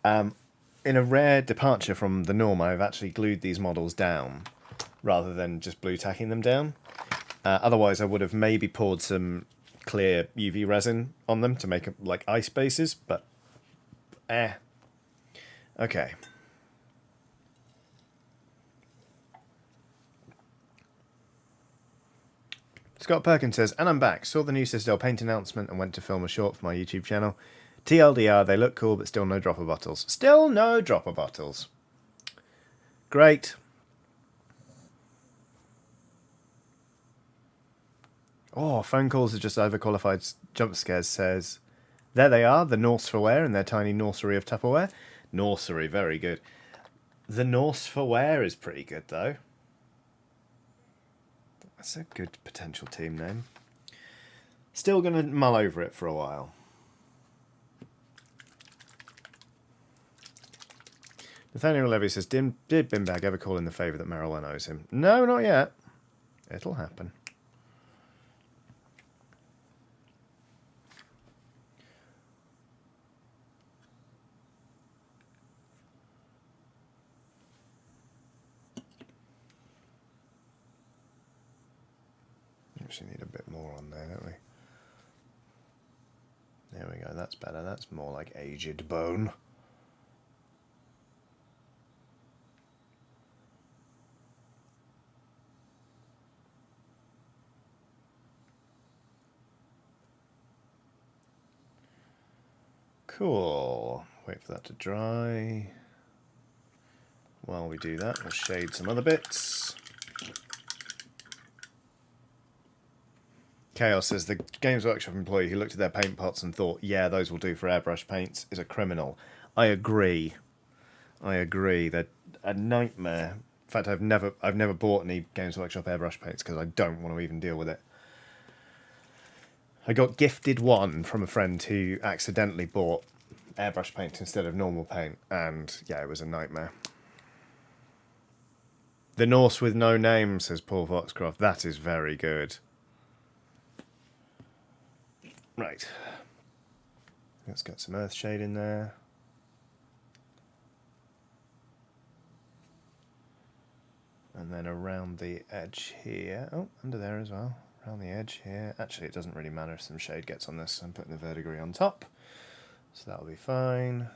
In a rare departure from the norm, I've actually glued these models down rather than just blue tacking them down. Otherwise, I would have maybe poured some clear UV resin on them to make like ice bases, but okay. Scott Perkins says, and I'm back. Saw the new Citadel paint announcement and went to film a short for my YouTube channel. TLDR, they look cool, but still no dropper bottles. Still no dropper bottles. Great. Oh, phone calls are just overqualified jump scares says, there they are, the Norse for wear and their tiny Norsery of Tupperware. Norsery, very good. The Norse for wear is pretty good, though. That's a good potential team name. Still going to mull over it for a while. Nathaniel Levy says, did Bimbag ever call in the favour that Marilyn owes him? No, not yet. It'll happen. Actually need a bit more on there, don't we? There we go, that's better. That's more like aged bone. Cool. Wait for that to dry. While we do that, we'll shade some other bits. Chaos says the Games Workshop employee who looked at their paint pots and thought, yeah, those will do for airbrush paints, is a criminal. I agree. I agree. They're a nightmare. In fact, I've never bought any Games Workshop airbrush paints because I don't want to even deal with it. I got gifted one from a friend who accidentally bought airbrush paint instead of normal paint, and yeah, it was a nightmare. The Norse with no name, says Paul Foxcroft. That is very good. Right. Let's get some earth shade in there. And then around the edge here. Oh, under there as well. Around the edge here. Actually, it doesn't really matter if some shade gets on this. I'm putting the verdigris on top. So that'll be fine.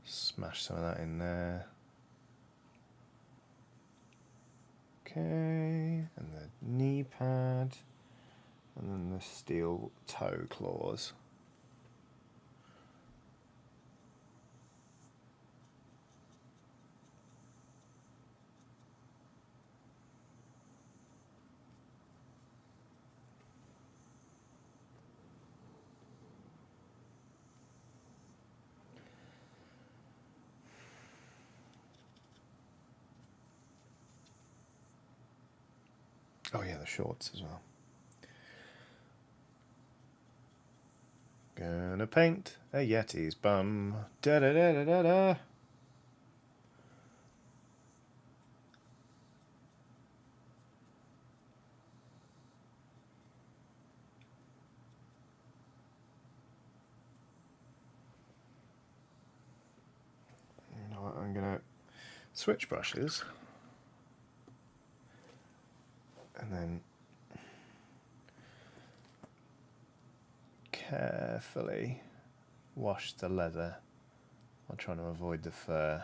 Smash some of that in there. Okay. And the knee pad. And then the steel toe claws. Oh yeah, the shorts as well. Gonna paint a Yeti's bum. Da da da da da da. You know what? I'm gonna switch brushes. And then carefully wash the leather while trying to avoid the fur.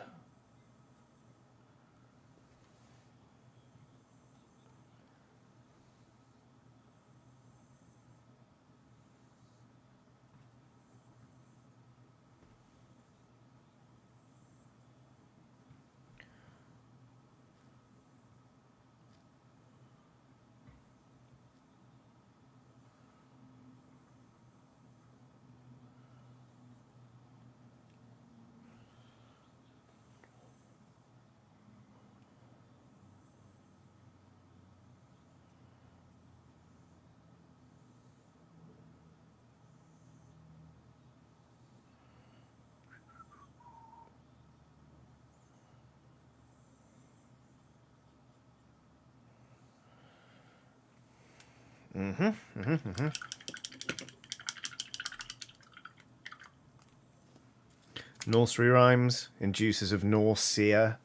Norse rhymes, inducers of nausea.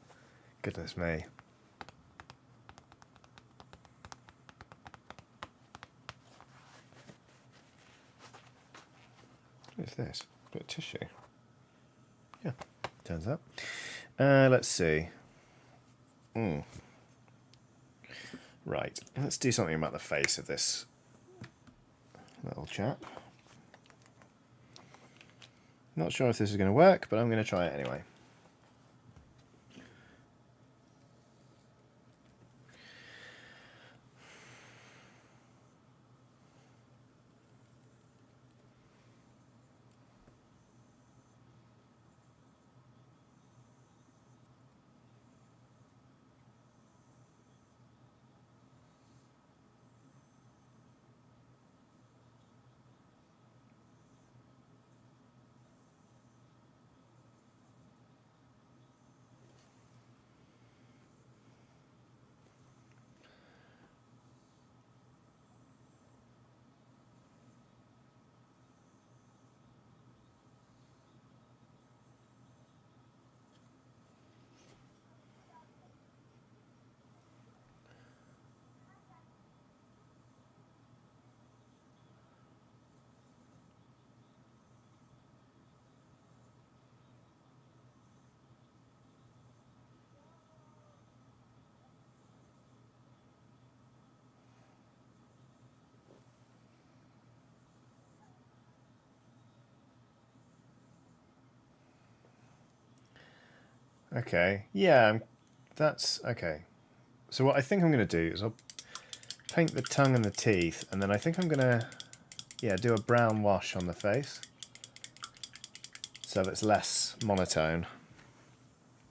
Goodness me. What is this? A bit of tissue. Yeah, turns out. Let's see. Right, let's do something about the face of this little chap. Not sure if this is going to work, but I'm going to try it anyway. Okay, yeah, that's okay. So what I think I'm going to do is I'll paint the tongue and the teeth, and then I think I'm going to, yeah, do a brown wash on the face so that it's less monotone.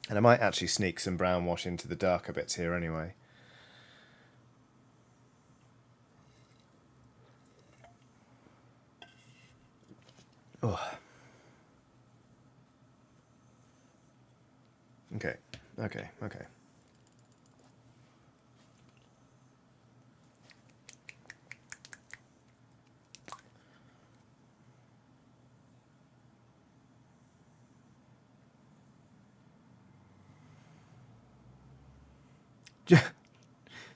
And I might actually sneak some brown wash into the darker bits here anyway. Oh. Okay, okay, okay.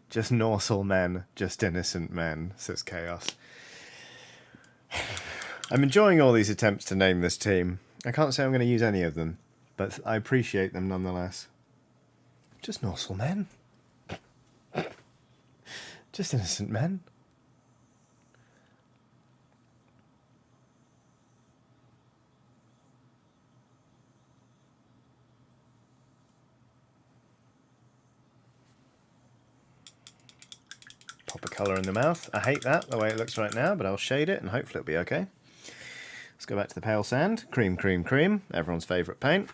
Just Norsal men, just innocent men, says Chaos. I'm enjoying all these attempts to name this team. I can't say I'm going to use any of them, but I appreciate them nonetheless. Just Norsal men. Just innocent men. Pop a colour in the mouth. I hate that, the way it looks right now, but I'll shade it and hopefully it'll be okay. Let's go back to the pale sand. Cream, cream, cream. Everyone's favourite paint.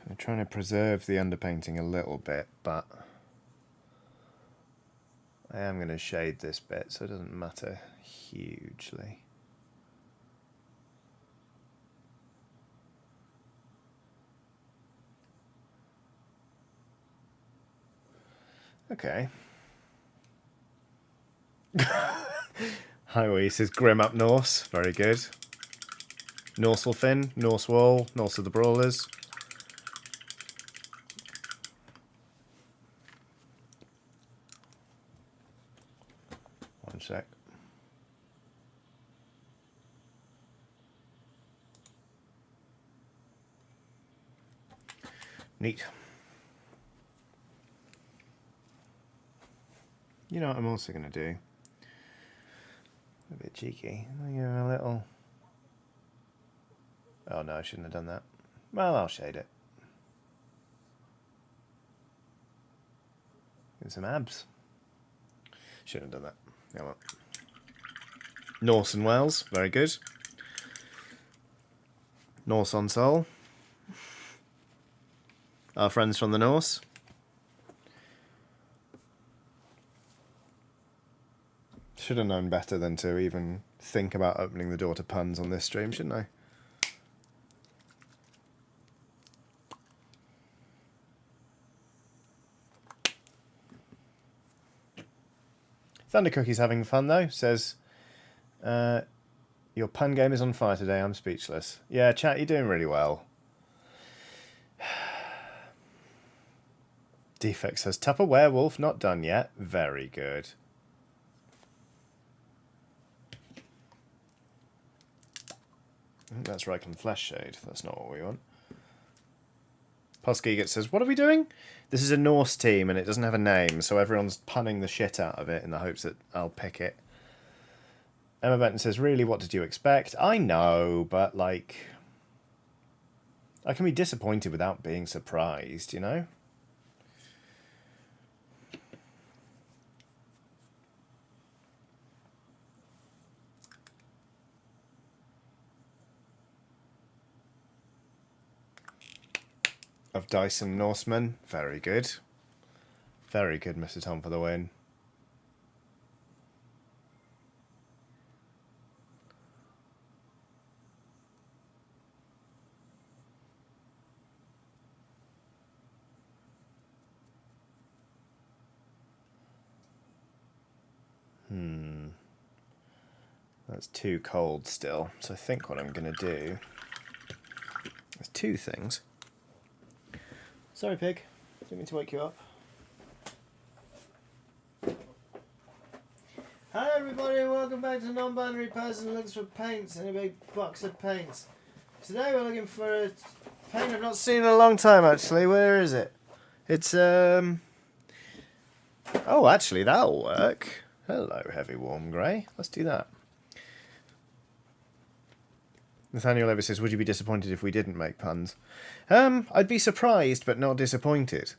I'm trying to preserve the underpainting a little bit, but I am going to shade this bit so it doesn't matter hugely. Okay. Highway says Grim up Norse. Very good. Norse Fin, Norse Wall, Norse of the Brawlers. One sec. Neat. You know what I'm also going to do? A bit cheeky. I'll give him a little... Oh no, I shouldn't have done that. Well, I'll shade it. Give some abs. Shouldn't have done that. Yeah, well. Norse and Wales, very good. Norse on Soul. Our friends from the Norse. Should have known better than to even think about opening the door to puns on this stream, shouldn't I? Thunder Cookie's having fun though, says, your pun game is on fire today, I'm speechless. Yeah, chat, you're doing really well. Defect says, Tupper Werewolf, not done yet. Very good. I think that's Reichland Flesh Shade. That's not what we want. Poskiget says, what are we doing? This is a Norse team and it doesn't have a name, so everyone's punning the shit out of it in the hopes that I'll pick it. Emma Benton says, really, what did you expect? I know, but, like... I can be disappointed without being surprised, you know? Of Dyson Norseman. Very good. Very good, Mr. Tom, for the win. That's too cold still. So I think what I'm going to do is two things. Sorry, pig. Didn't mean to wake you up. Hi, everybody, and welcome back to Non-Binary Person Looks for Paints in a big box of paints. Today we're looking for a paint I've not seen in a long time, actually. Where is it? It's, Oh, actually, that'll work. Hello, Heavy Warm Grey. Let's do that. Nathaniel Levis says, would you be disappointed if we didn't make puns? I'd be surprised, but not disappointed.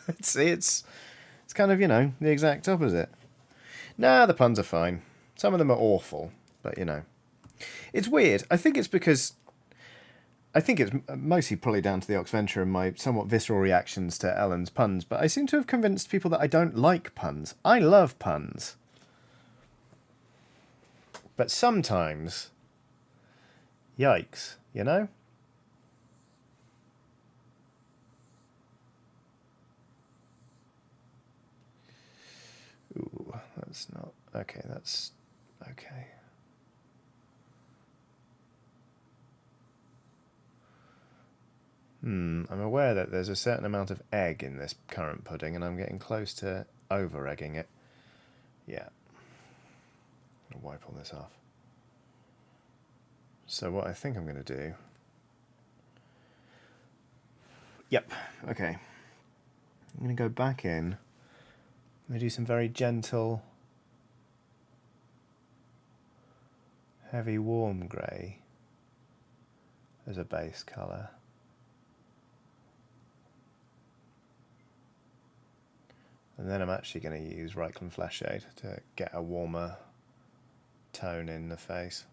it's kind of, you know, the exact opposite. Nah, the puns are fine. Some of them are awful, but, you know. It's weird. I think it's mostly probably down to the Oxventure and my somewhat visceral reactions to Ellen's puns, but I seem to have convinced people that I don't like puns. I love puns. But sometimes... Yikes, you know? Ooh, that's not... Okay, that's... Okay. I'm aware that there's a certain amount of egg in this current pudding, and I'm getting close to over-egging it. Yeah. I'll wipe all this off. So what I think I'm going to do... Yep, okay. I'm going to go back in. I'm going to do some very gentle, heavy warm grey as a base colour. And then I'm actually going to use Reichland Flesh Shade to get a warmer tone in the face.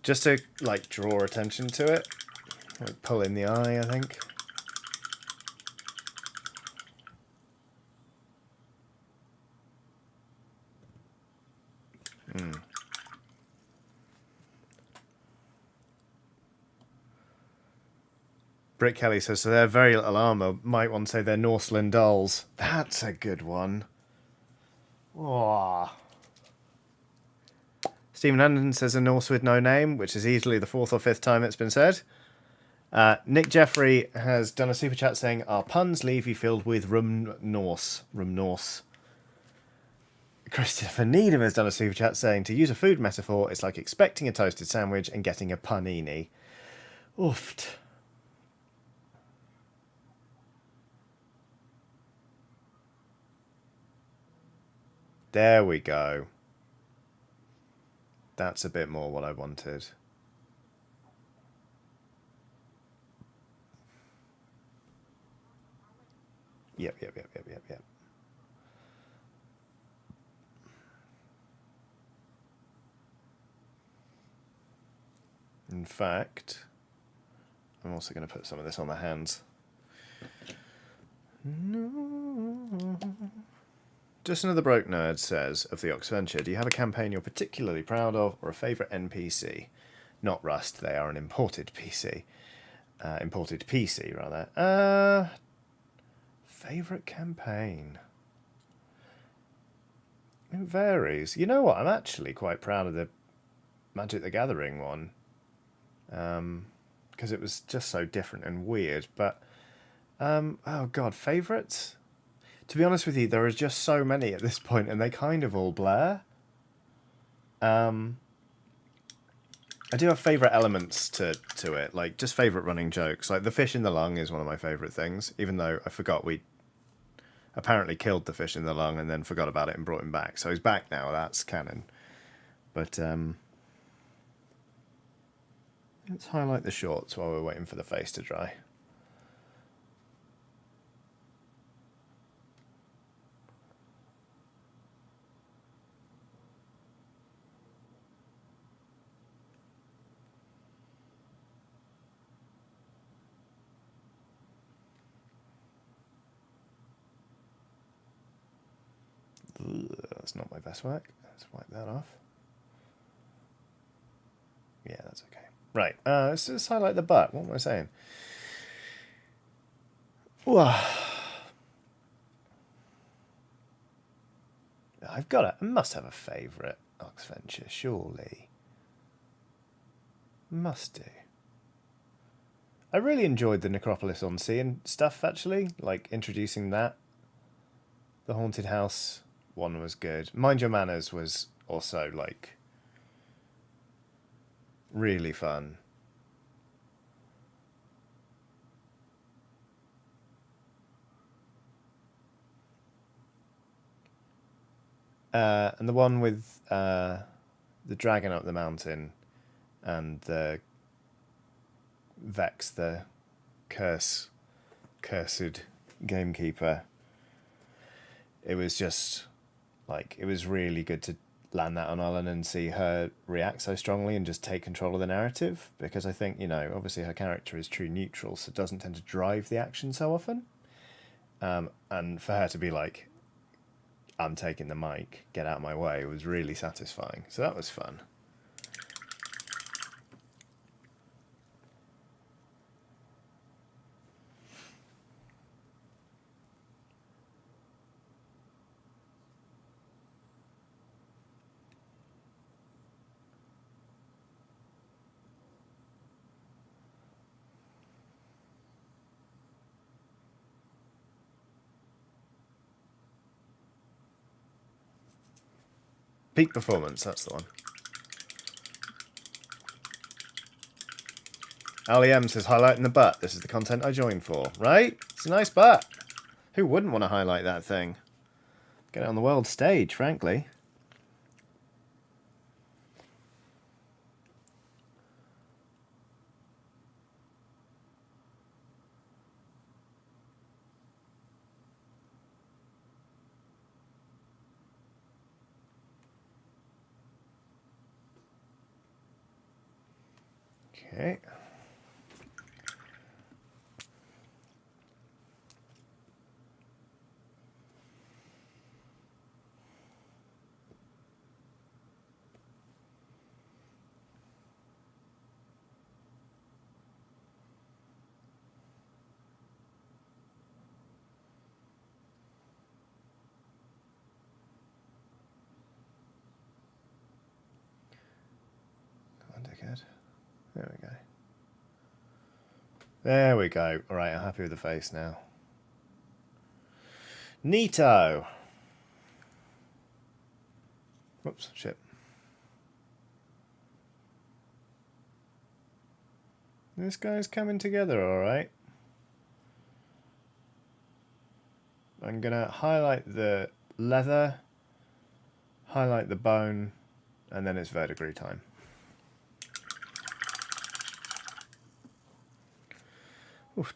Just to, like, draw attention to it. Like, pull in the eye, I think. Brick Kelly says, so they're very little armour. Might want to say they're Norseland dolls. That's a good one. Aww. Stephen Anderson says a Norse with no name, which is easily the 4th or 5th time it's been said. Nick Jeffrey has done a super chat saying, our puns leave you filled with rum Norse. Rum Norse. Christopher Needham has done a super chat saying, to use a food metaphor, it's like expecting a toasted sandwich and getting a panini. Ooft. There we go. That's a bit more what I wanted. Yep. In fact, I'm also going to put some of this on the hands. No. Just Another Broke Nerd says, of the Oxventure, do you have a campaign you're particularly proud of or a favourite NPC? Not Rust, they are an imported PC. Imported PC, rather. Favourite campaign? It varies. You know what? I'm actually quite proud of the Magic the Gathering one. Because it was just so different and weird. But, oh god, favourites? To be honest with you, there are just so many at this point, and they kind of all blur. I do have favourite elements to it, like just favourite running jokes. Like the fish in the lung is one of my favourite things, even though I forgot we apparently killed the fish in the lung and then forgot about it and brought him back. So he's back now, that's canon. But let's highlight the shorts while we're waiting for the face to dry. That's not my best work. Let's wipe that off. Yeah, that's okay. Right, let's just highlight the butt. What am I saying? I must have a favourite Oxventure, surely. Must do. I really enjoyed the Necropolis on Sea and stuff, actually. Like, introducing that. The Haunted House one was good. Mind Your Manners was also, like, really fun. And the one with the dragon up the mountain and the Vex, the cursed gamekeeper. It was just, like, it was really good to land that on Ellen and see her react so strongly and just take control of the narrative, because I think, you know, obviously her character is true neutral, so doesn't tend to drive the action so often. And for her to be like, I'm taking the mic, get out of my way, was really satisfying. So that was fun. Peak performance, that's the one. Ali M says, highlighting the butt. This is the content I joined for. Right? It's a nice butt. Who wouldn't want to highlight that thing? Get it on the world stage, frankly. Okay. There we go. There we go. All right, I'm happy with the face now. Neato. Whoops, shit. This guy's coming together all right. I'm going to highlight the leather, highlight the bone, and then it's verdigris time. Oof.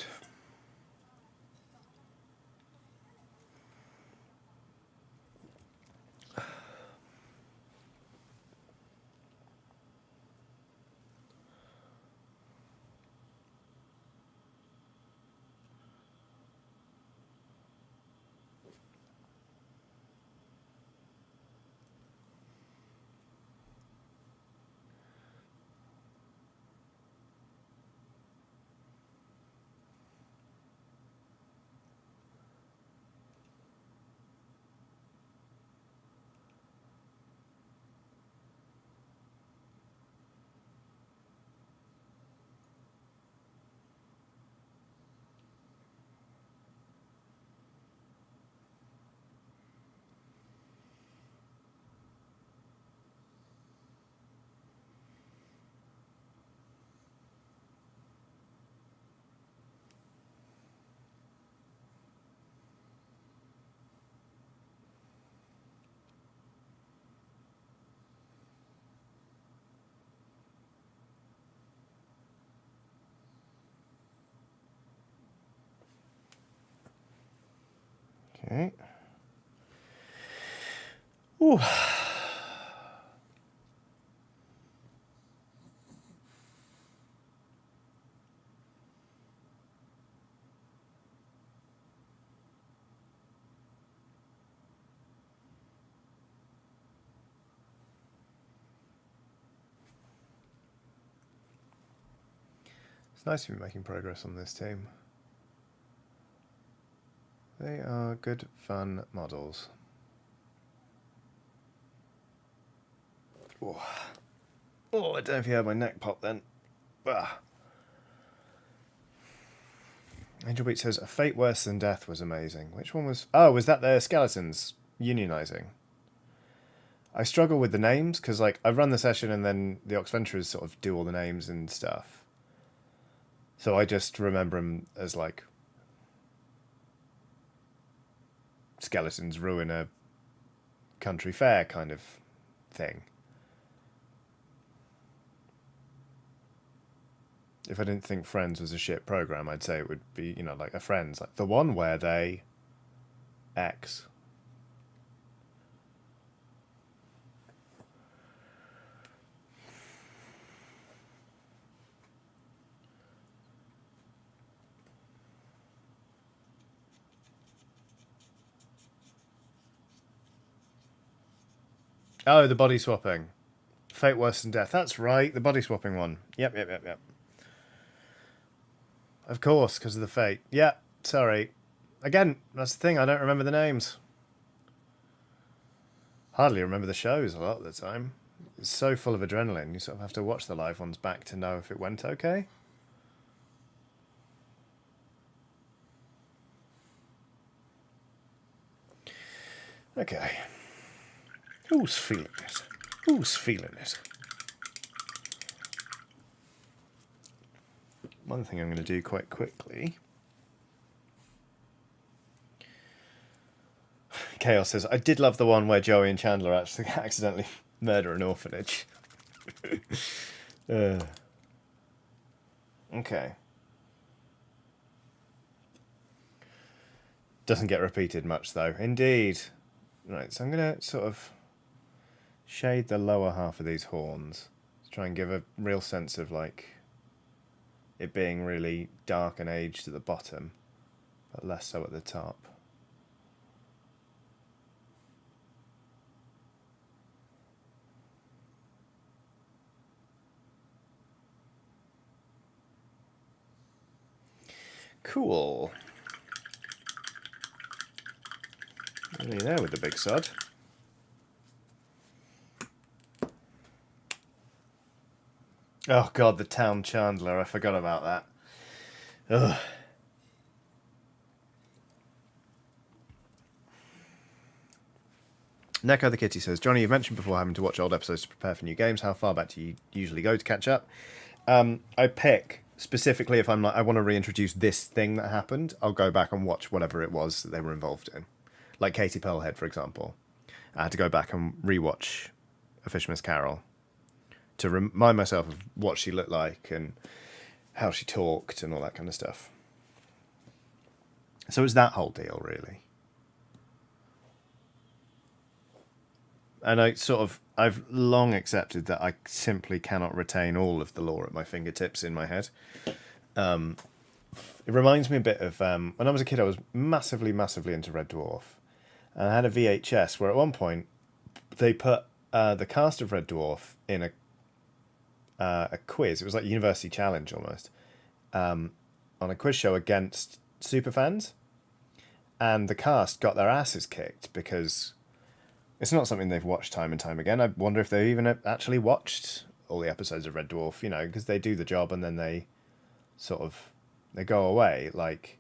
Okay. Ooh. It's nice to be making progress on this team. They are good, fun models. Oh, I don't know if you heard my neck pop then. Ah. Angel Beat says, a fate worse than death was amazing. Which one was... Oh, was that the skeletons unionizing? I struggle with the names, because like I run the session and then the Oxventurers sort of do all the names and stuff. So I just remember them as like... skeletons ruin a country fair kind of thing. If I didn't think Friends was a shit program, I'd say it would be, you know, like a Friends, like the one where they X. Oh, the body swapping. Fate worse than death. That's right, the body swapping one. Yep. Of course, because of the fate. Yeah, sorry. Again, that's the thing, I don't remember the names. Hardly remember the shows a lot of the time. It's so full of adrenaline, you sort of have to watch the live ones back to know if it went okay. Okay. Who's feeling it? Who's feeling it? One thing I'm going to do quite quickly. Chaos says, I did love the one where Joey and Chandler actually accidentally murder an orphanage. Okay. Doesn't get repeated much though. Indeed. Right, so I'm going to sort of shade the lower half of these horns to try and give a real sense of like it being really dark and aged at the bottom, but less so at the top. Cool. Nearly there with the big sod. Oh god, the town chandler. I forgot about that. Ugh. Neko the Kitty says, Johnny, you've mentioned before having to watch old episodes to prepare for new games. How far back do you usually go to catch up? I pick specifically if I'm like, I want to reintroduce this thing that happened, I'll go back and watch whatever it was that they were involved in. Like Katie Pearlhead, for example. I had to go back and rewatch A Fisherman's Carol to remind myself of what she looked like and how she talked and all that kind of stuff. So it's that whole deal, really. And I've long accepted that I simply cannot retain all of the lore at my fingertips in my head. It reminds me a bit of when I was a kid. I was massively, massively into Red Dwarf, and I had a VHS where at one point they put the cast of Red Dwarf in a quiz. It was like University Challenge almost, on a quiz show against superfans, and the cast got their asses kicked because it's not something they've watched time and time again. I wonder if they even actually watched all the episodes of Red Dwarf, because they do the job and then they they go away. Like,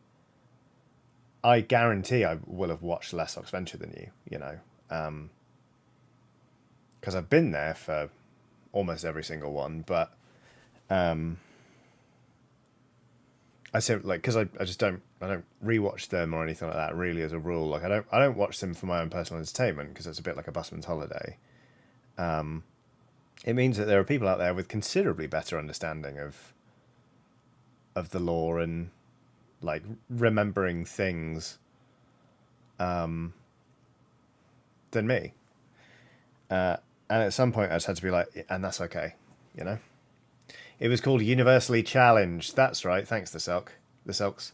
I guarantee I will have watched less Oxventure than you, because I've been there for almost every single one, but I say because I just don't rewatch them or anything like that really as a rule. Like I don't watch them for my own personal entertainment because it's a bit like a busman's holiday. It means that there are people out there with considerably better understanding of the lore and like remembering things than me. And at some point I just had to be like, and that's okay. It was called Universally Challenged. That's right. Thanks, the Selks.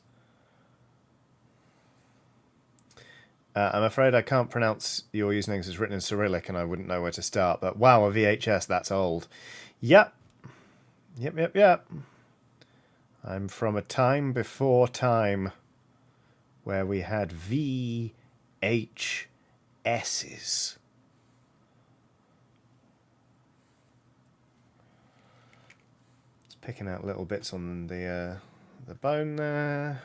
I'm afraid I can't pronounce your usernames. It's written in Cyrillic, and I wouldn't know where to start. But wow, a VHS, that's old. Yep. Yep. I'm from a time before time where we had VHSs. Picking out little bits on the bone there.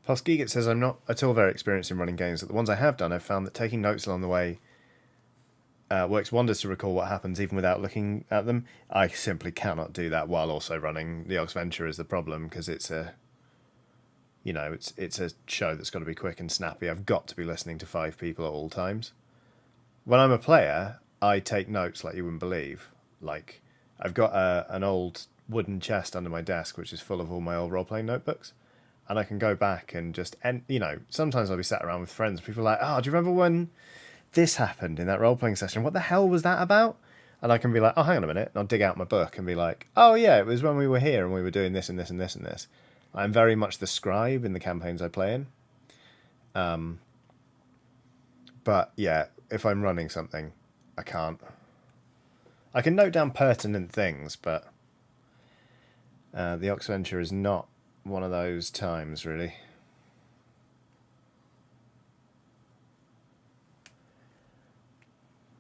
Postgeegit says, I'm not at all very experienced in running games, but the ones I have done, I've found that taking notes along the way works wonders to recall what happens even without looking at them. I simply cannot do that while also running the Oxventure is the problem, because it's a it's a show that's got to be quick and snappy. I've got to be listening to 5 people at all times. When I'm a player, I take notes like you wouldn't believe. Like, I've got an old wooden chest under my desk which is full of all my old role-playing notebooks, and I can go back and just sometimes I'll be sat around with friends and people are like, oh, do you remember when this happened in that role-playing session? What the hell was that about? And I can be like, oh, hang on a minute, and I'll dig out my book and be like, oh yeah, it was when we were here and we were doing this and this and this and this. I'm very much the scribe in the campaigns I play in. But yeah, if I'm running something, I can't. I can note down pertinent things, but the Oxventure is not one of those times, really.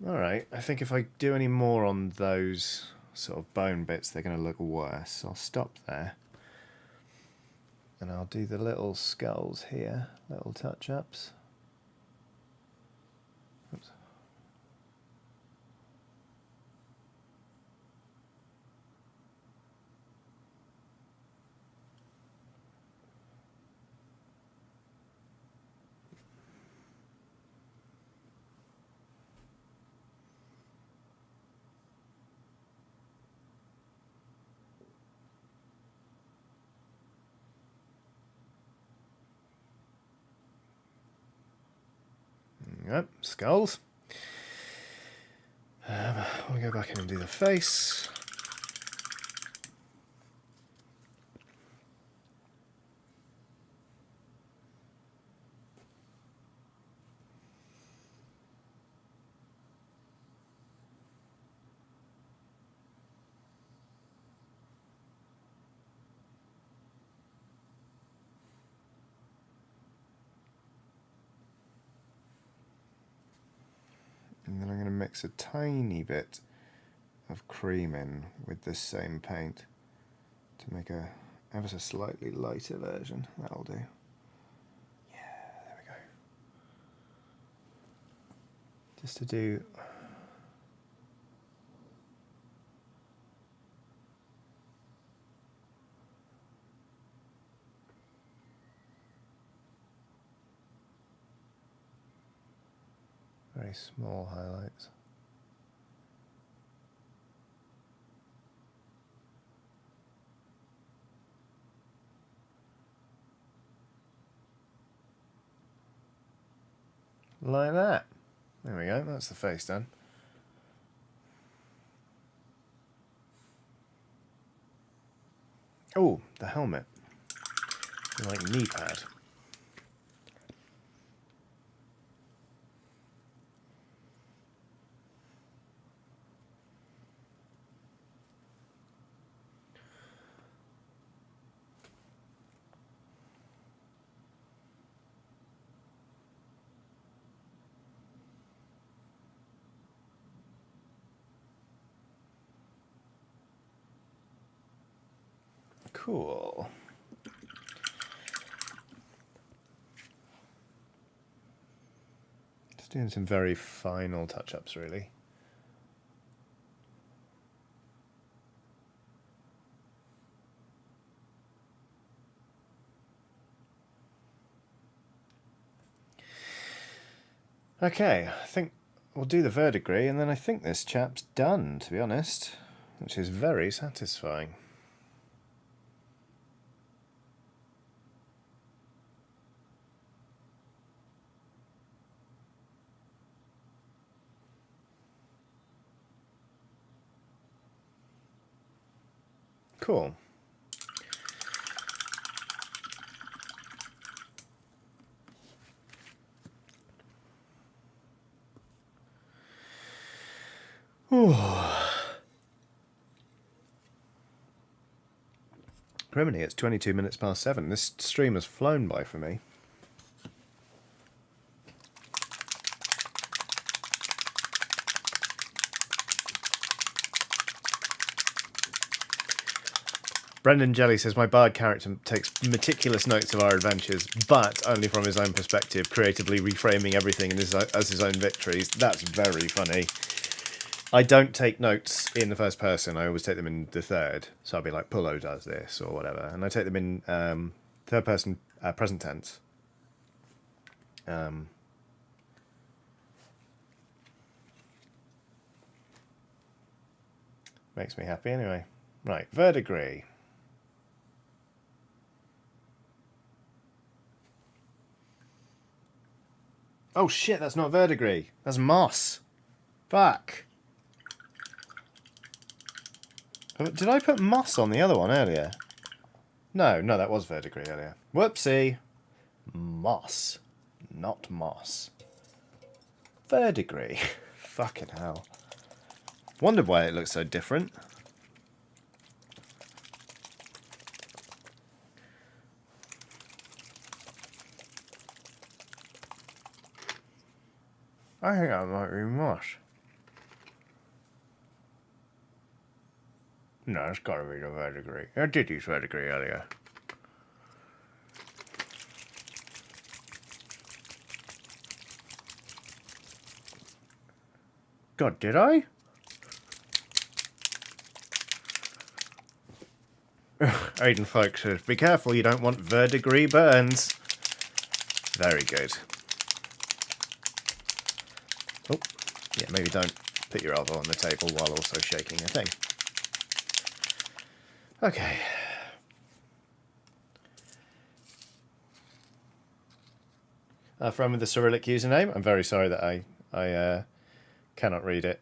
Alright, I think if I do any more on those sort of bone bits, they're going to look worse. So I'll stop there. And I'll do the little skulls here, little touch-ups. Oops. Yep, skulls. We'll go back in and do the face. mix a tiny bit of cream in with this same paint to make a ever so slightly lighter version. That'll do. Yeah, there we go. Just to do... very small highlights. Like that. There we go, that's the face done. Oh, the helmet. Like knee pad. Cool. Just doing some very final touch-ups, really. Okay, I think we'll do the verdigris, and then I think this chap's done, to be honest, which is very satisfying. Cool. Criminy, it's 22 minutes past 7. This stream has flown by for me. Brendan Jelly says, my bard character takes meticulous notes of our adventures, but only from his own perspective, creatively reframing everything as his own victories. That's very funny. I don't take notes in the first person. I always take them in the third. So I'll be like, Pullo does this or whatever. And I take them in third person present tense. Makes me happy anyway. Right, verdigris. Oh shit, that's not verdigris. That's moss. Fuck. Did I put moss on the other one earlier? No, that was verdigris earlier. Whoopsie. Moss. Not moss. Verdigris. Fucking hell. Wondered why it looks so different. I think that might be moss. No, it's gotta be the verdigris. I did use verdigris earlier. God, did I? Aiden Folk says, be careful, you don't want verdigris burns. Very good. Oh, yeah, maybe don't put your elbow on the table while also shaking a thing. Okay. Our friend with the Cyrillic username, I'm very sorry that I cannot read it.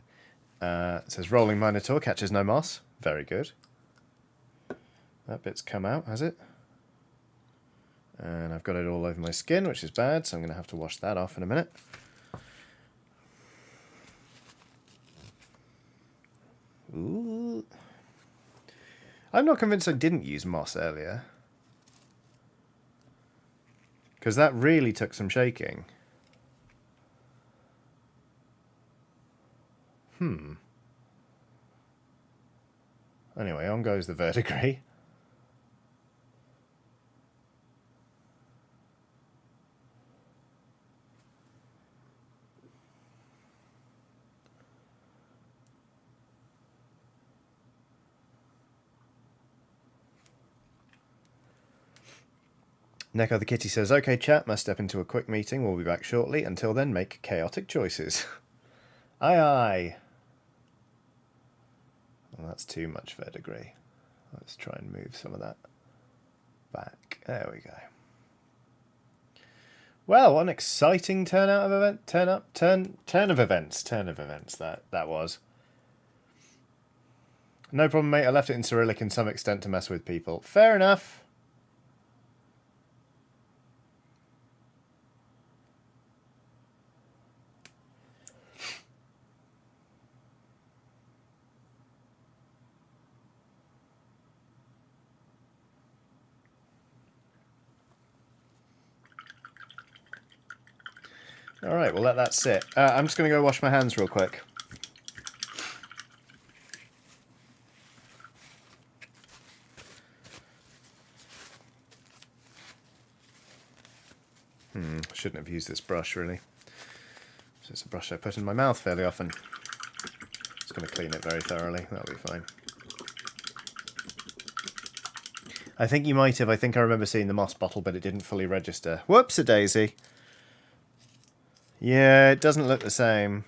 It says, rolling Minotaur catches no moss. Very good. That bit's come out, has it? And I've got it all over my skin, which is bad, so I'm going to have to wash that off in a minute. Ooh. I'm not convinced I didn't use moss earlier. Because that really took some shaking. Anyway, on goes the verdigris. Neko the Kitty says, "Okay, chat, must step into a quick meeting. We'll be back shortly. Until then, make chaotic choices." Aye, aye. Well, that's too much verdigris. Let's try and move some of that back. There we go. Well, what an exciting turn of events that was. No problem, mate. I left it in Cyrillic in some extent to mess with people. Fair enough. All right, we'll let that sit. I'm just going to go wash my hands real quick. Shouldn't have used this brush, really. It's a brush I put in my mouth fairly often. Just going to clean it very thoroughly. That'll be fine. I think you might have. I think I remember seeing the moss bottle, but it didn't fully register. Whoops-a-daisy. Yeah, it doesn't look the same.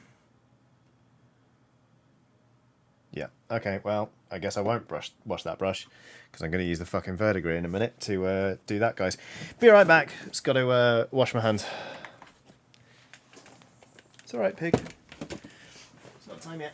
Yeah, okay, well, I guess I won't wash that brush, because I'm going to use the fucking verdigris in a minute to do that, guys. Be right back. Just got to wash my hands. It's alright, pig. It's not time yet.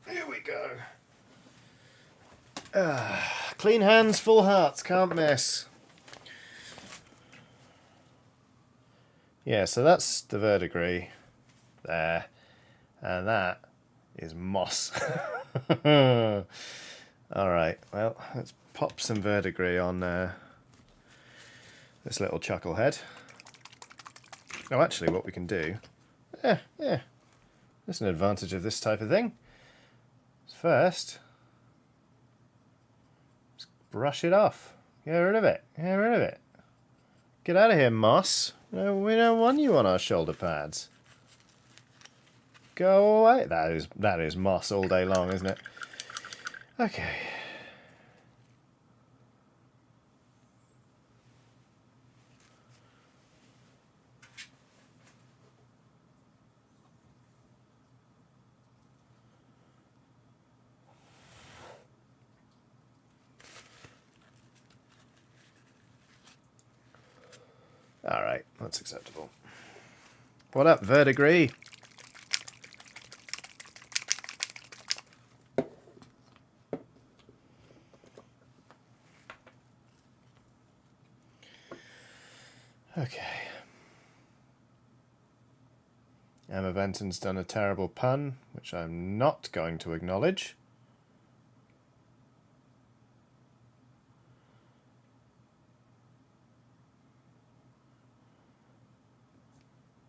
Here we go. Clean hands, full hearts, can't miss. Yeah, so that's the verdigris there, and that is moss. Alright, well, let's pop some verdigris on this little chucklehead. Oh, actually, what we can do... Yeah, there's an advantage of this type of thing. First, just brush it off. Get rid of it. Get rid of it. Get out of here, moss. No, we don't want you on our shoulder pads. Go away. That is moss all day long, isn't it? Okay. Alright, that's acceptable. What up, verdigris? Okay. Emma Benton's done a terrible pun, which I'm not going to acknowledge.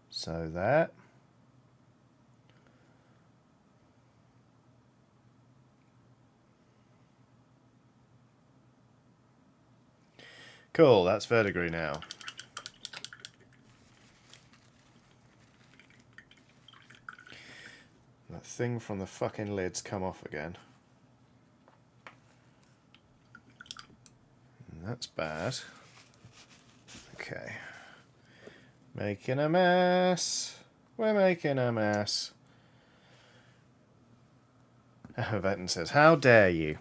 So there. Cool, that's verdigris now. That thing from the fucking lid's come off again. That's bad. Okay. Making a mess. We're making a mess. Emma Benton says, "How dare you?"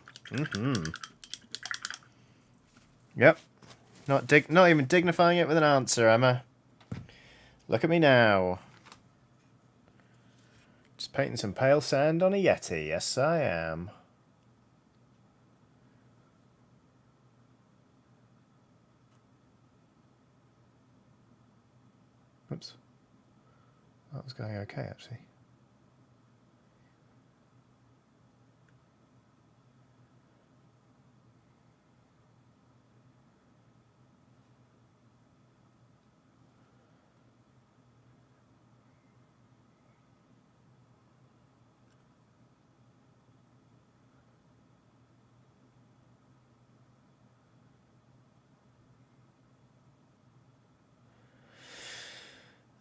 Yep. Not even dignifying it with an answer, Emma. Look at me now. Just painting some pale sand on a Yeti. Yes, I am. Oops. That was going okay, actually.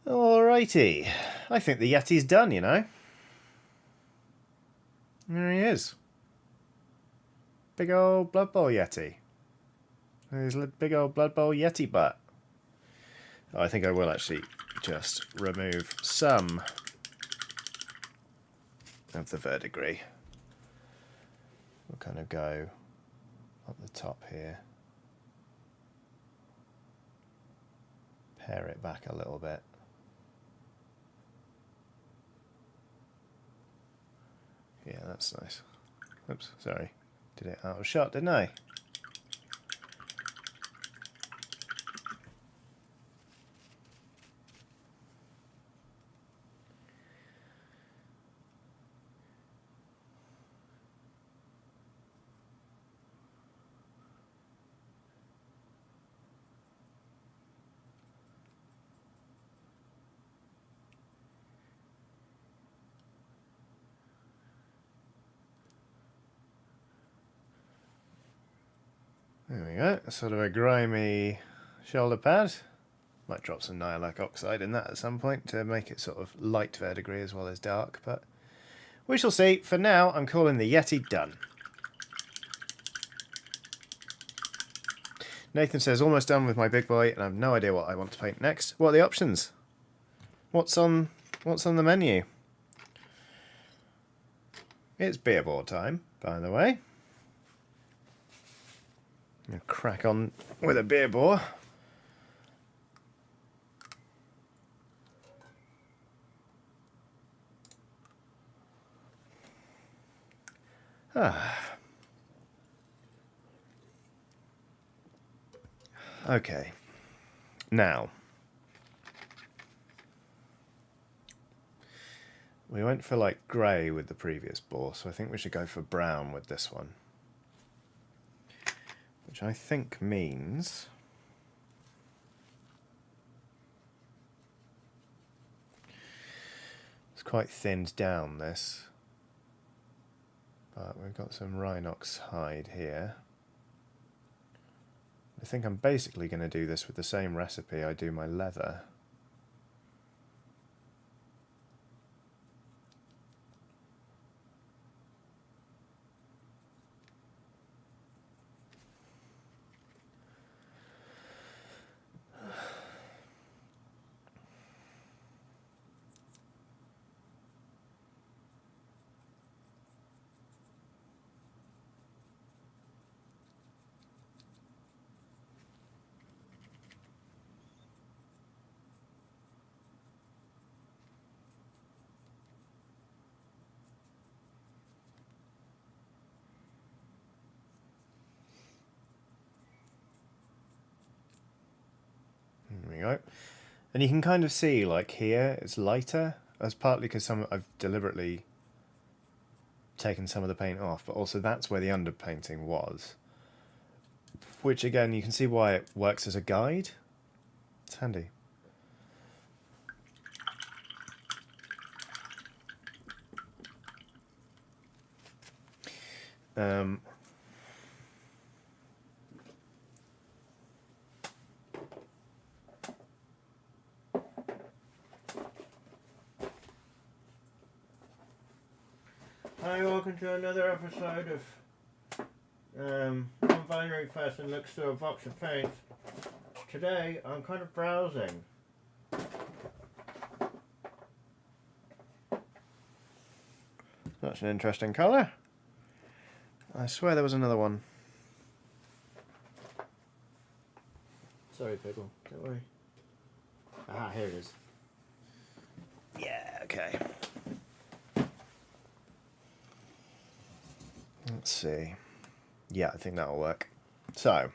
Alrighty. I think the Yeti's done, you know. There he is. Big old Blood Bowl Yeti. His big old Blood Bowl Yeti butt. Oh, I think I will actually just remove some of the verdigris. We'll kind of go up the top here. Pare it back a little bit. Yeah, that's nice. Oops, sorry. Did it out of shot, didn't I? There we go, sort of a grimy shoulder pad. Might drop some nihilate oxide in that at some point to make it sort of light verdigris as well as dark, but we shall see. For now, I'm calling the Yeti done. Nathan says, almost done with my big boy, and I have no idea what I want to paint next. What are the options? What's on the menu? It's beer board time, by the way. I'll crack on with a beer bore. Okay. Now, we went for like grey with the previous bore, so I think we should go for brown with this one. Which I think means it's quite thinned down, this. But we've got some Rhinox hide here. I think I'm basically going to do this with the same recipe I do my leather. There we go. And you can kind of see, like here, it's lighter. That's partly because I've deliberately taken some of the paint off, but also that's where the underpainting was. Which again, you can see why it works as a guide. It's handy. Hi, welcome to another episode of Non-Binary Person Looks Through a Box of Paints. Today, I'm kind of browsing. That's an interesting colour. I swear there was another one. Sorry, Pickle. Don't worry. Ah, here it is. Yeah, okay. Let's see. Yeah, I think that'll work. So.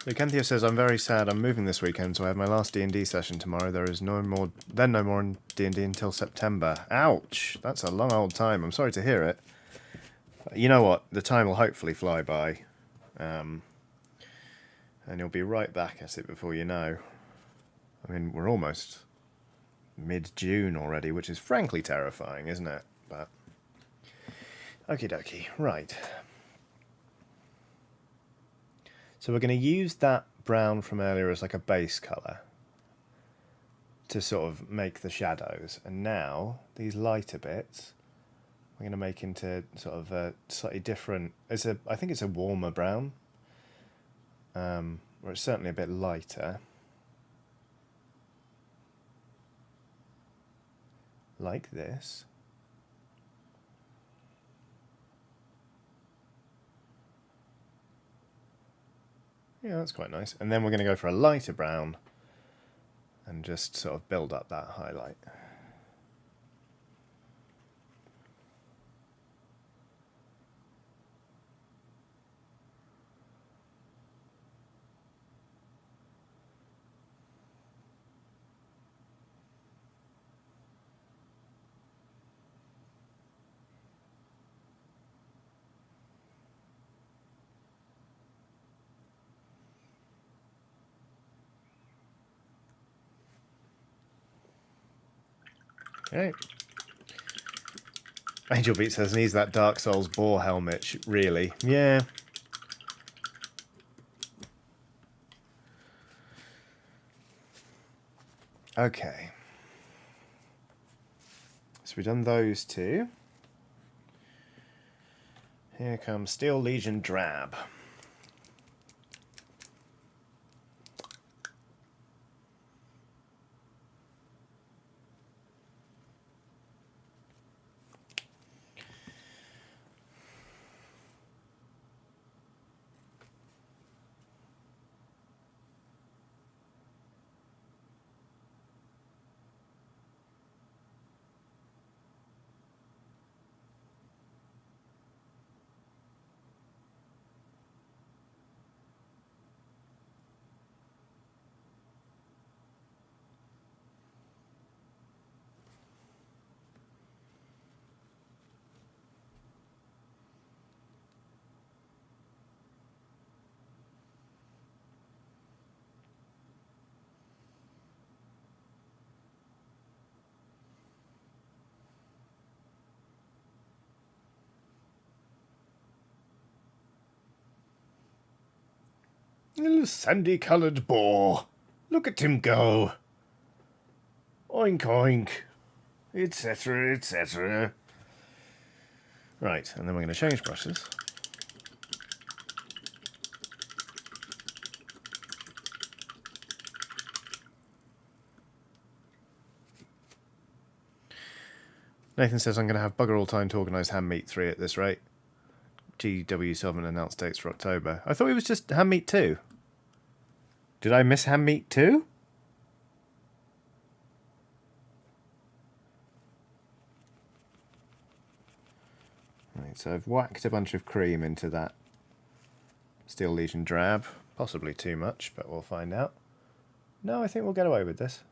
Lucanthia says, I'm very sad. I'm moving this weekend, so I have my last D&D session tomorrow. There is no more in D&D until September. Ouch! That's a long old time. I'm sorry to hear it. You know what? The time will hopefully fly by. And you'll be right back at it before you know. I mean, we're almost mid-June already, which is frankly terrifying, isn't it? But okie dokie. Right. So we're going to use that brown from earlier as like a base colour to sort of make the shadows. And now these lighter bits we're going to make into sort of a slightly different... I think it's a warmer brown. Or it's certainly a bit lighter. Like this. Yeah, that's quite nice. And then we're going to go for a lighter brown and just sort of build up that highlight. Okay. Angel Beat says, needs that Dark Souls boar helmet. Really? Yeah. Okay. So we've done those two. Here comes Steel Legion Drab. Little sandy-coloured boar. Look at him go. Oink, oink. Etc., etc. Right, and then we're going to change brushes. Nathan says, I'm going to have bugger all time to organise Ham Meat 3 at this rate. GW Silverman announced dates for October. I thought it was just Ham Meat 2. Did I miss ham meat too? Right, so I've whacked a bunch of cream into that Steel Legion drab. Possibly too much, but we'll find out. No, I think we'll get away with this.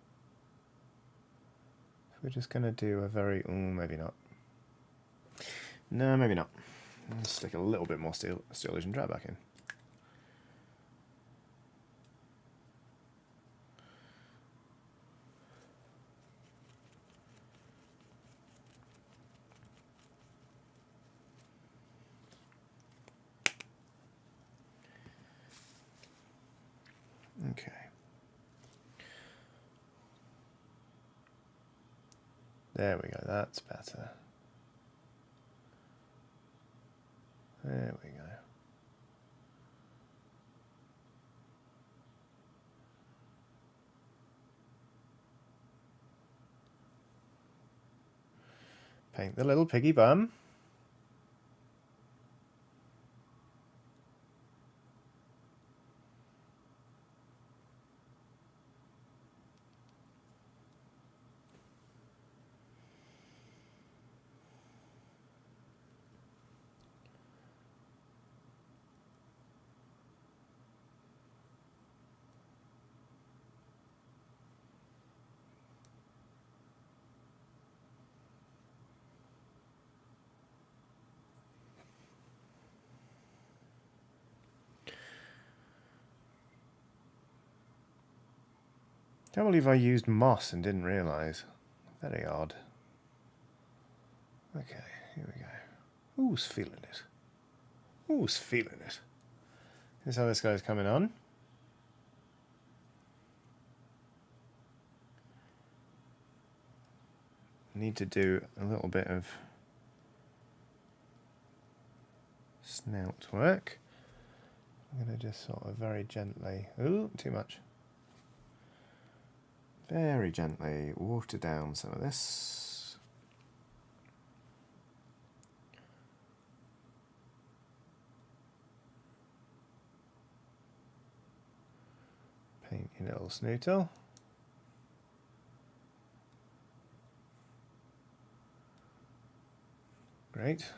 We're just going to do a very... maybe not. No, maybe not. Let's stick a little bit more Steel Legion drab back in. Okay. There we go, that's better. There we go. Paint the little piggy bum. Can't believe I used moss and didn't realise. Very odd. Okay, here we go. Who's feeling it? Who's feeling it? Here's how this guy's coming on. Need to do a little bit of snout work. I'm going to just sort of very gently... Ooh, too much. Very gently water down some of this. Paint your little snootle. Great.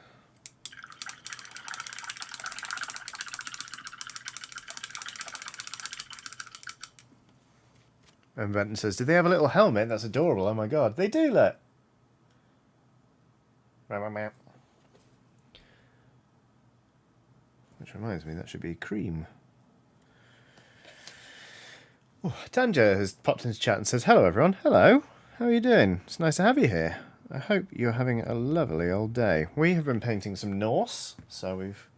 And Benton says, "Did they have a little helmet? That's adorable. Oh my god. They do, look." Which reminds me, that should be cream. Oh, Tanja has popped into chat and says, "Hello everyone. Hello. How are you doing? It's nice to have you here. I hope you're having a lovely old day." We have been painting some Norse, so we've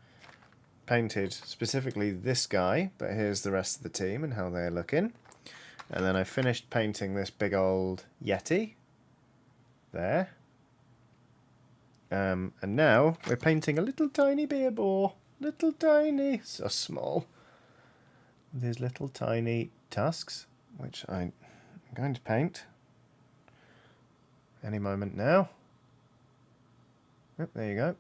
painted specifically this guy, but here's the rest of the team and how they're looking. And then I finished painting this big old Yeti. There. And now we're painting a little tiny beer boar. Little tiny. So small. With his little tiny tusks, which I'm going to paint any moment now. Yep, there you go.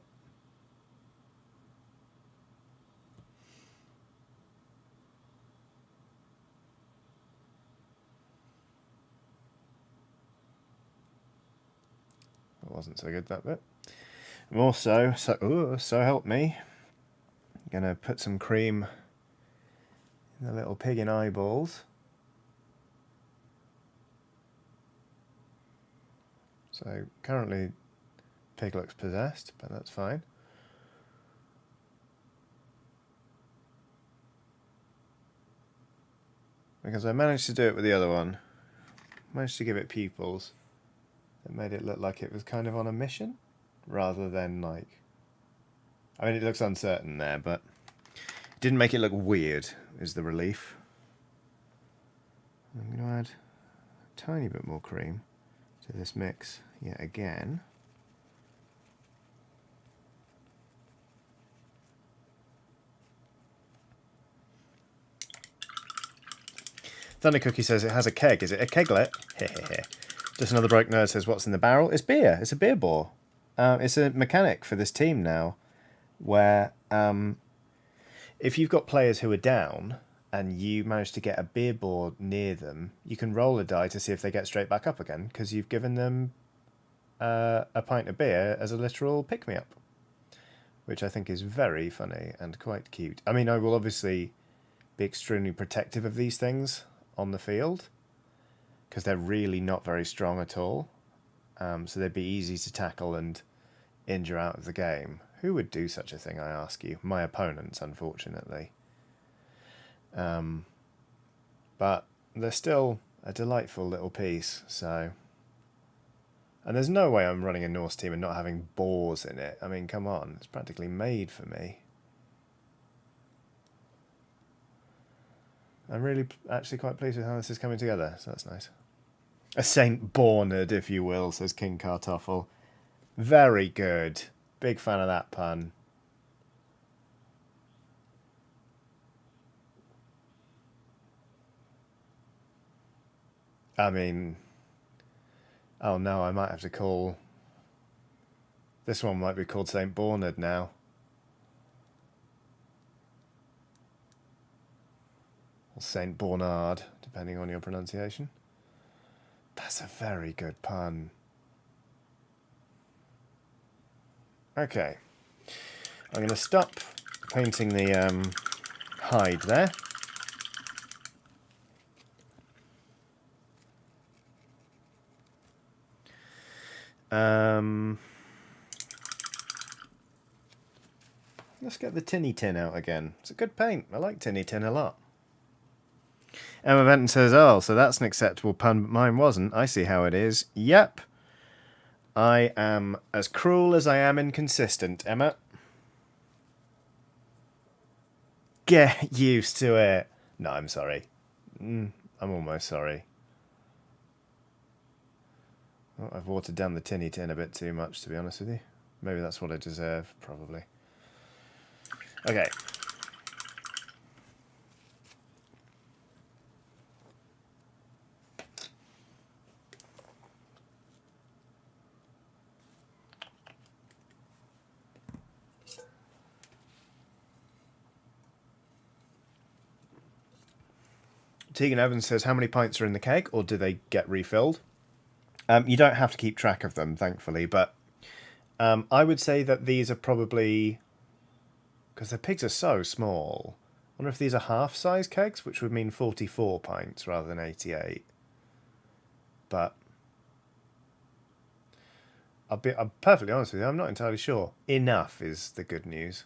That wasn't so good, that bit. I'm also, so help me, I'm going to put some cream in the little pig in eyeballs. So currently pig looks possessed, but that's fine. Because I managed to do it with the other one. Managed to give it pupils. It made it look like it was kind of on a mission, rather than like... I mean, it looks uncertain there, but it didn't make it look weird, is the relief. I'm going to add a tiny bit more cream to this mix yet again. Thunder Cookie says it has a keg. Is it a keglet? Hehehe. Just another broke nerd says, "What's in the barrel?" It's beer. It's a beer bore. It's a mechanic for this team now, where if you've got players who are down and you manage to get a beer board near them, you can roll a die to see if they get straight back up again, because you've given them a pint of beer as a literal pick-me-up, which I think is very funny and quite cute. I mean, I will obviously be extremely protective of these things on the field, because they're really not very strong at all. So they'd be easy to tackle and injure out of the game. Who would do such a thing, I ask you? My opponents, unfortunately. But they're still a delightful little piece, so... And there's no way I'm running a Norse team and not having boars in it. I mean, come on, it's practically made for me. I'm really actually quite pleased with how this is coming together, so that's nice. A Saint Bornard, if you will, says King Kartoffel. Very good. Big fan of that pun. I mean... Oh no, I might have to call... This one might be called Saint Bornard now. Or Saint Bornard, depending on your pronunciation. That's a very good pun. Okay. I'm going to stop painting the hide there. Let's get the Tinny Tin out again. It's a good paint. I like Tinny Tin a lot. Emma Benton says, oh, so that's an acceptable pun, but mine wasn't. I see how it is. Yep. I am as cruel as I am inconsistent, Emma. Get used to it. No, I'm sorry. I'm almost sorry. Well, I've watered down the Tinny Tin a bit too much, to be honest with you. Maybe that's what I deserve, probably. Okay. Tegan Evans says, how many pints are in the keg, or do they get refilled? You don't have to keep track of them, thankfully, but I would say that these are probably... Because the pigs are so small. I wonder if these are half-size kegs, which would mean 44 pints rather than 88. But I'm perfectly honest with you, I'm not entirely sure. Enough is the good news.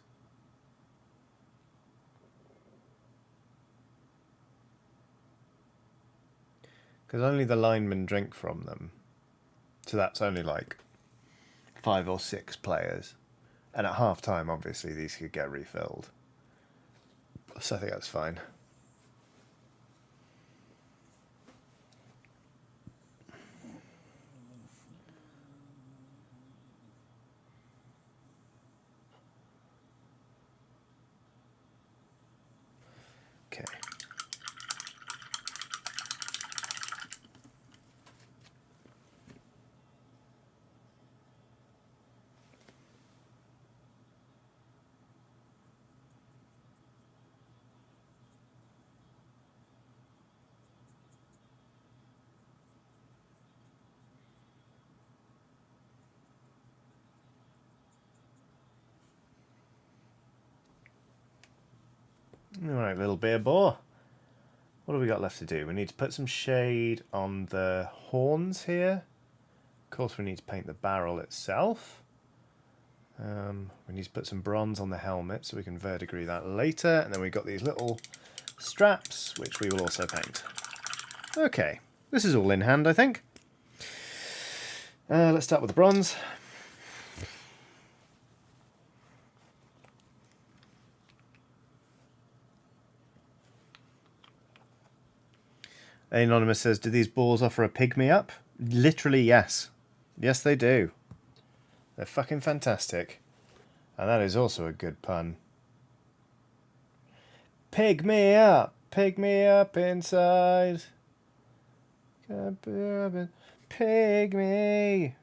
Because only the linemen drink from them. So that's only like 5 or 6 players. And at half-time, obviously, these could get refilled. So I think that's fine. Okay. Alright, little beer boar. What have we got left to do? We need to put some shade on the horns here. Of course, we need to paint the barrel itself. We need to put some bronze on the helmet so we can verdigris that later. And then we've got these little straps, which we will also paint. Okay, this is all in hand, I think. Let's start with the bronze. Anonymous says, do these balls offer a pick-me-up? Literally, yes. Yes, they do. They're fucking fantastic. And that is also a good pun. Pig me up! Pig me up inside. Pig me!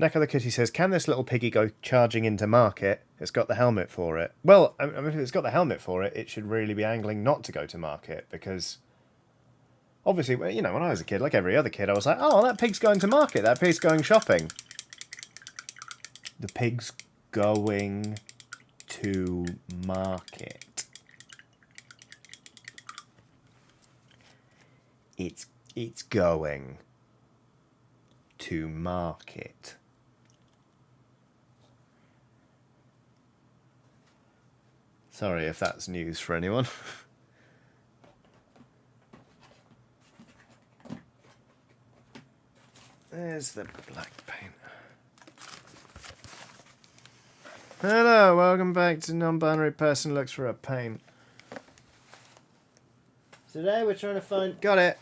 Neck of the Kitty says, can this little piggy go charging into market? It's got the helmet for it. Well, I mean, if it's got the helmet for it, it should really be angling not to go to market, because obviously, you know, when I was a kid, like every other kid, I was like, oh, that pig's going to market, that pig's going shopping. The pig's going to market. It's going to market. Sorry if that's news for anyone. There's the black paint. Hello, welcome back to Non-Binary Person Looks for a Paint. Today we're trying to find... Got it!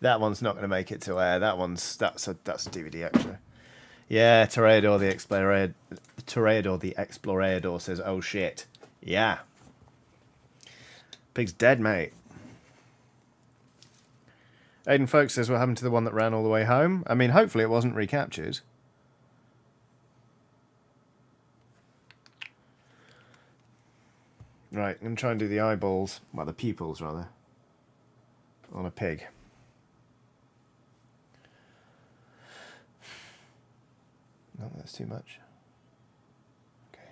That one's not going to make it to air. That's a DVD actually. Yeah, Toreador the Explorador says, oh shit. Yeah. Pig's dead, mate. Aiden Folks says, what happened to the one that ran all the way home? I mean, hopefully it wasn't recaptured. Right, I'm going to try and do the eyeballs, well, the pupils rather, on a pig. No, that's too much. Okay.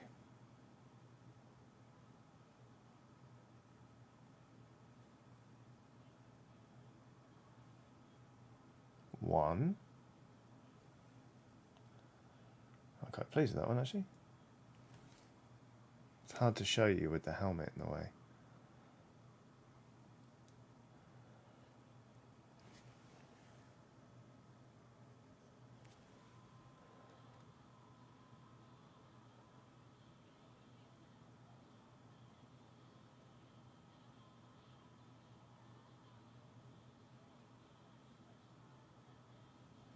One. I'm quite pleased with that one, actually. It's hard to show you with the helmet in the way.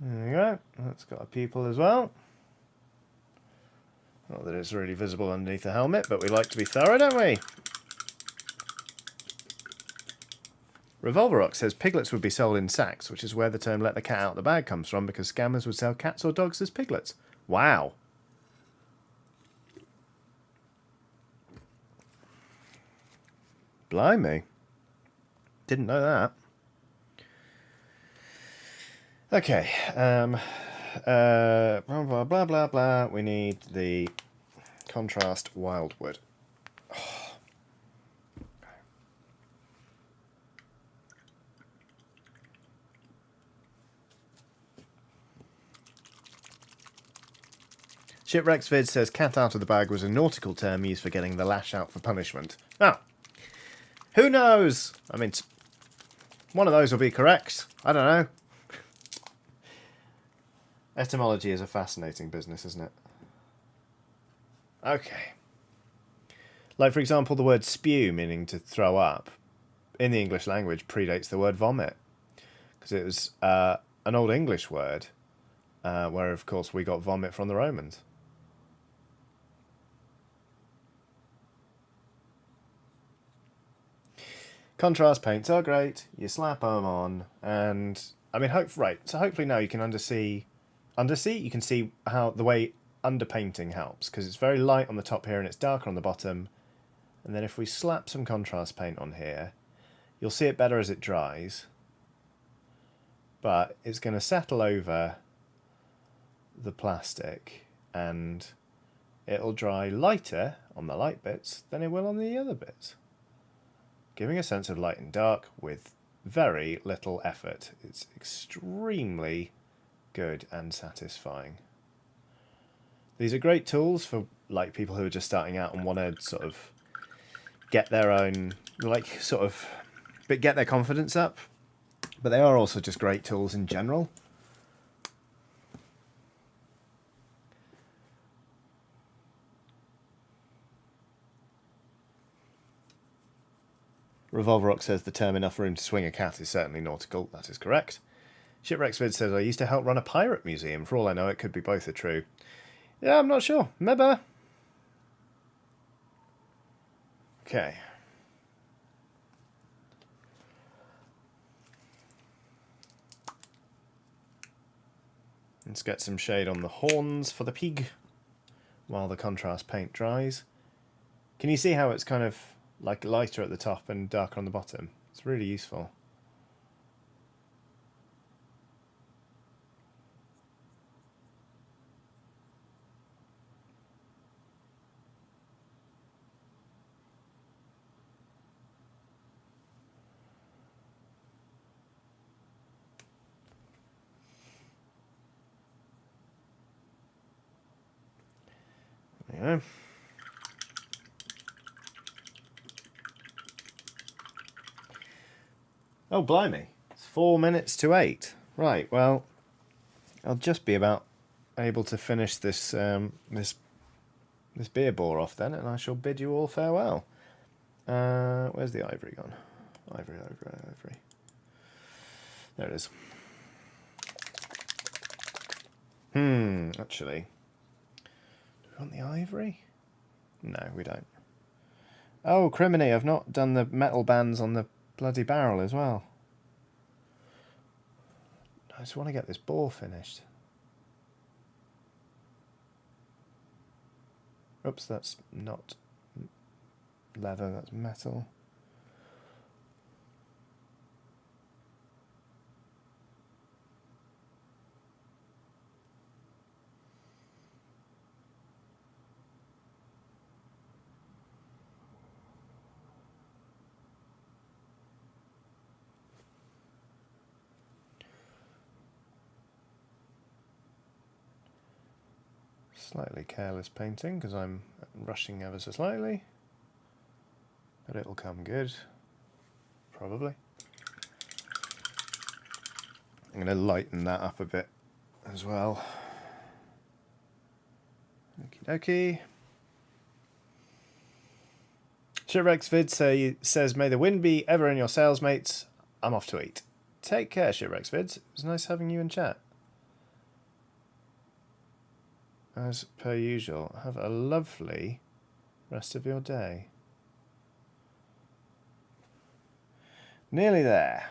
There we go. That's got a pupil as well. Not that it's really visible underneath the helmet, but we like to be thorough, don't we? Revolver Rock says piglets would be sold in sacks, which is where the term let the cat out of the bag comes from, because scammers would sell cats or dogs as piglets. Wow. Blimey. Didn't know that. Okay, blah, blah, blah, blah, blah. We need the contrast wildwood. Oh. Shipwrecksvid says cat out of the bag was a nautical term used for getting the lash out for punishment. Ah, who knows? I mean, one of those will be correct. I don't know. Etymology is a fascinating business, isn't it? Okay. Like, for example, the word spew, meaning to throw up, in the English language predates the word vomit. Because it was an Old English word, where, of course, we got vomit from the Romans. Contrast paints are great. You slap them on, and, I mean, so hopefully now you can undersea, you can see how the way underpainting helps, because it's very light on the top here and it's darker on the bottom. And then if we slap some contrast paint on here, you'll see it better as it dries, but it's going to settle over the plastic and it'll dry lighter on the light bits than it will on the other bits, giving a sense of light and dark with very little effort. It's extremely good and satisfying. These are great tools for like people who are just starting out and want to sort of get their own, like, sort of, but get their confidence up. But they are also just great tools in general. Revolver Rock says the term enough room to swing a cat is certainly nautical. That is correct. Shipwrecksvid says, I used to help run a pirate museum. For all I know, it could be both are true. Yeah, I'm not sure. Maybe. Okay. Let's get some shade on the horns for the pig while the contrast paint dries. Can you see how it's kind of like lighter at the top and darker on the bottom? It's really useful. There you go. Oh, blimey. It's 4 minutes to 8. Right, well, I'll just be about able to finish this this beer bore off then, and I shall bid you all farewell. Where's the ivory gone? Ivory. There it is. Actually. Do we want the ivory? No, we don't. Oh, criminy, I've not done the metal bands on the bloody barrel as well. I just want to get this bore finished. Oops, that's not leather, that's metal. Slightly careless painting because I'm rushing ever so slightly, but it'll come good, probably. I'm going to lighten that up a bit as well. Okie dokie. Shipwrecks Vid says, may the wind be ever in your sails, mates. I'm off to eat. Take care, Shipwrecks Vids. It was nice having you in chat. As per usual, have a lovely rest of your day. Nearly there.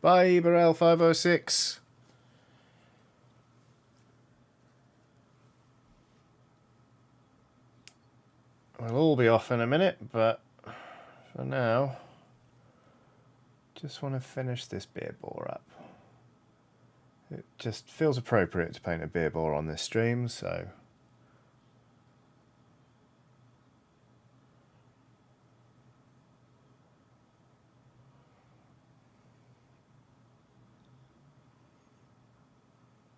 Bye, Burrell 506. We'll all be off in a minute, but for now, just want to finish this beer bore up. It just feels appropriate to paint a beer bore on this stream, so...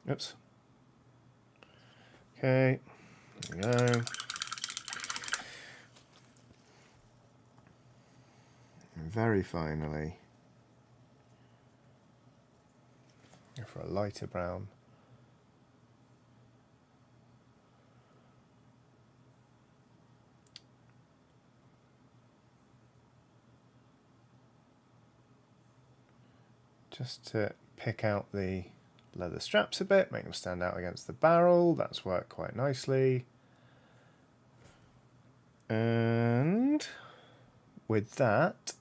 Oops. Okay, there we go. And very finally, go for a lighter brown. Just to pick out the leather straps a bit, make them stand out against the barrel. That's worked quite nicely. And with that,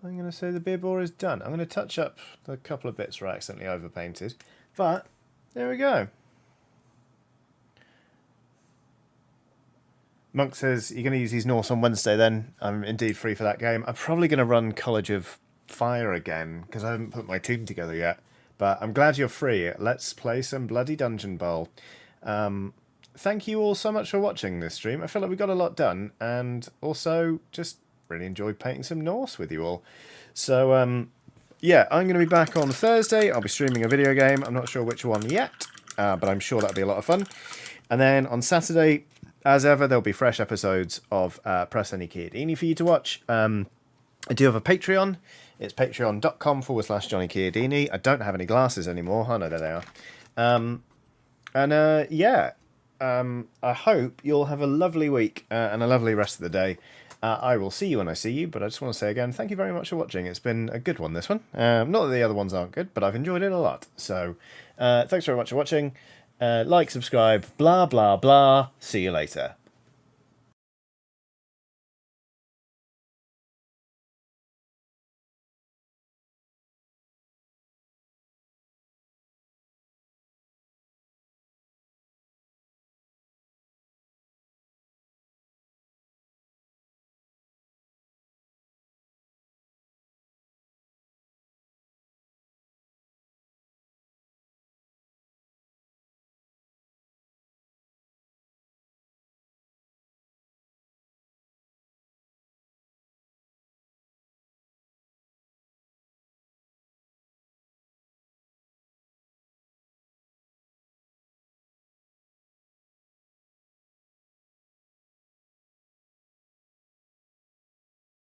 I'm going to say the beer bore is done. I'm going to touch up the couple of bits where I accidentally overpainted, but there we go. Monk says, you're going to use these Norse on Wednesday then? I'm indeed free for that game. I'm probably going to run College of Fire again, because I haven't put my team together yet. But I'm glad you're free. Let's play some bloody Dungeon Bowl. Thank you all so much for watching this stream. I feel like we got a lot done, and also just really enjoyed painting some Norse with you all. So, yeah, I'm going to be back on Thursday. I'll be streaming a video game. I'm not sure which one yet, but I'm sure that'll be a lot of fun. And then on Saturday, as ever, there'll be fresh episodes of Press Any Kid Eeny for you to watch. I do have a Patreon. It's patreon.com/Johnny Chiodini. I don't have any glasses anymore. Oh, no, there they are. I hope you'll have a lovely week and a lovely rest of the day. I will see you when I see you, but I just want to say again, thank you very much for watching. It's been a good one, this one. Not that the other ones aren't good, but I've enjoyed it a lot. So, thanks very much for watching. Like, subscribe, blah, blah, blah. See you later.